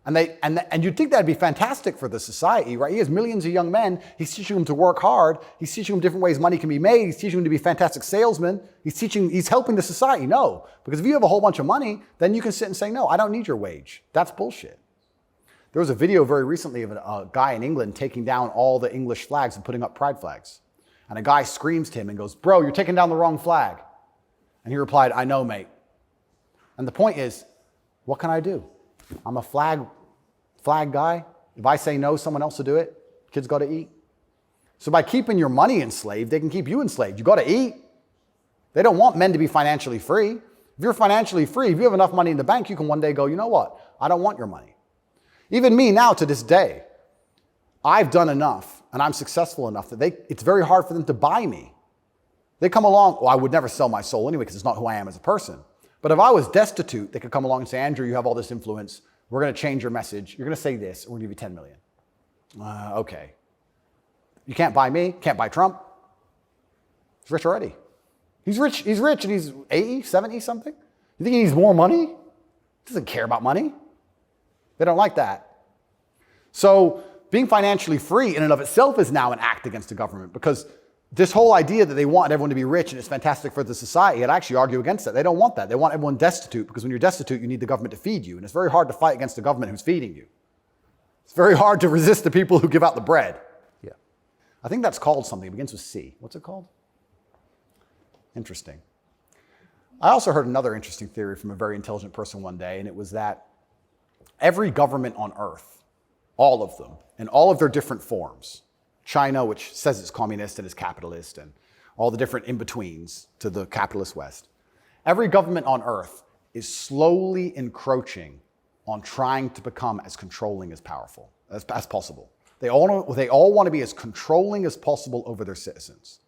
And you'd think that'd be fantastic for the society, right? He has millions of young men. He's teaching them to work hard. He's teaching them different ways money can be made. He's teaching them to be fantastic salesmen. He's helping the society. No, because if you have a whole bunch of money, then you can sit and say, no, I don't need your wage. That's bullshit. There was a video very recently of a guy in England taking down all the English flags and putting up pride flags. And a guy screams to him and goes, bro, you're taking down the wrong flag. And he replied, I know, mate. And the point is, what can I do? I'm a flag guy. If I say no, someone else will do it. Kids got to eat. So by keeping your money enslaved, they can keep you enslaved. You got to eat. They don't want men to be financially free. If you're financially free, if you have enough money in the bank, you can one day go, you know what? I don't want your money. Even me now to this day, I've done enough and I'm successful enough that it's very hard for them to buy me. They come along, well, I would never sell my soul anyway because it's not who I am as a person. But if I was destitute, they could come along and say, Andrew, you have all this influence. We're going to change your message. You're going to say this. We're going to give you 10 million. Okay. You can't buy me. Can't buy Trump. He's rich already. He's rich and he's 80, 70 something. You think he needs more money? He doesn't care about money. They don't like that. So being financially free in and of itself is now an act against the government, because this whole idea that they want everyone to be rich and it's fantastic for the society, I'd actually argue against that. They don't want that. They want everyone destitute, because when you're destitute, you need the government to feed you. And it's very hard to fight against the government who's feeding you. It's very hard to resist the people who give out the bread. Yeah. I think that's called something. It begins with C. What's it called? Interesting. I also heard another interesting theory from a very intelligent person one day, and it was that every government on earth, all of them, in all of their different forms, China, which says it's communist and is capitalist, and all the different in-betweens to the capitalist West, every government on earth is slowly encroaching on trying to become as controlling as powerful as possible. They all want to be as controlling as possible over their citizens.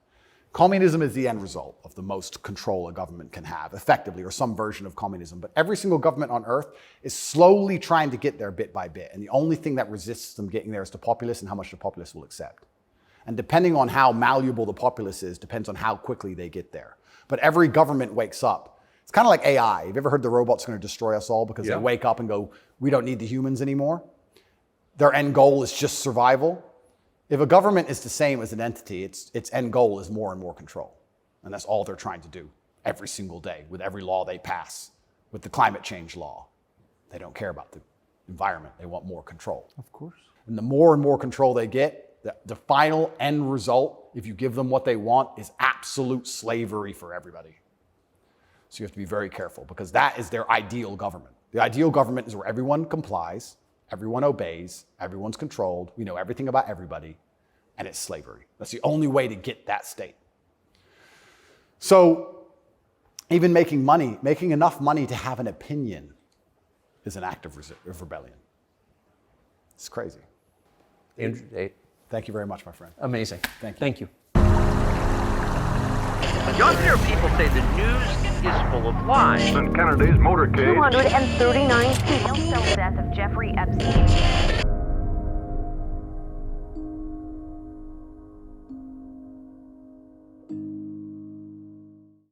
Communism is the end result of the most control a government can have, effectively, or some version of communism. But every single government on earth is slowly trying to get there bit by bit. And the only thing that resists them getting there is the populace and how much the populace will accept. And depending on how malleable the populace is, depends on how quickly they get there. But every government wakes up. It's kind of like AI. Have you ever heard the robot's going to destroy us all because they wake up and go, we don't need the humans anymore? Their end goal is just survival. If a government is the same as an entity, its end goal is more and more control. And that's all they're trying to do every single day with every law they pass, with the climate change law. They don't care about the environment. They want more control. Of course. And the more and more control they get, the final end result, if you give them what they want, is absolute slavery for everybody. So you have to be very careful, because that is their ideal government. The ideal government is where everyone complies, everyone obeys, everyone's controlled, we know everything about everybody, and it's slavery. That's the only way to get that state. So even making enough money to have an opinion is an act of rebellion. It's crazy. Andrew, Tate. Thank you very much, my friend. Amazing. Thank you. Thank you. Younger people say the news is full of lies. In Kennedy's motorcade, 239 people. The death of Jeffrey Epstein.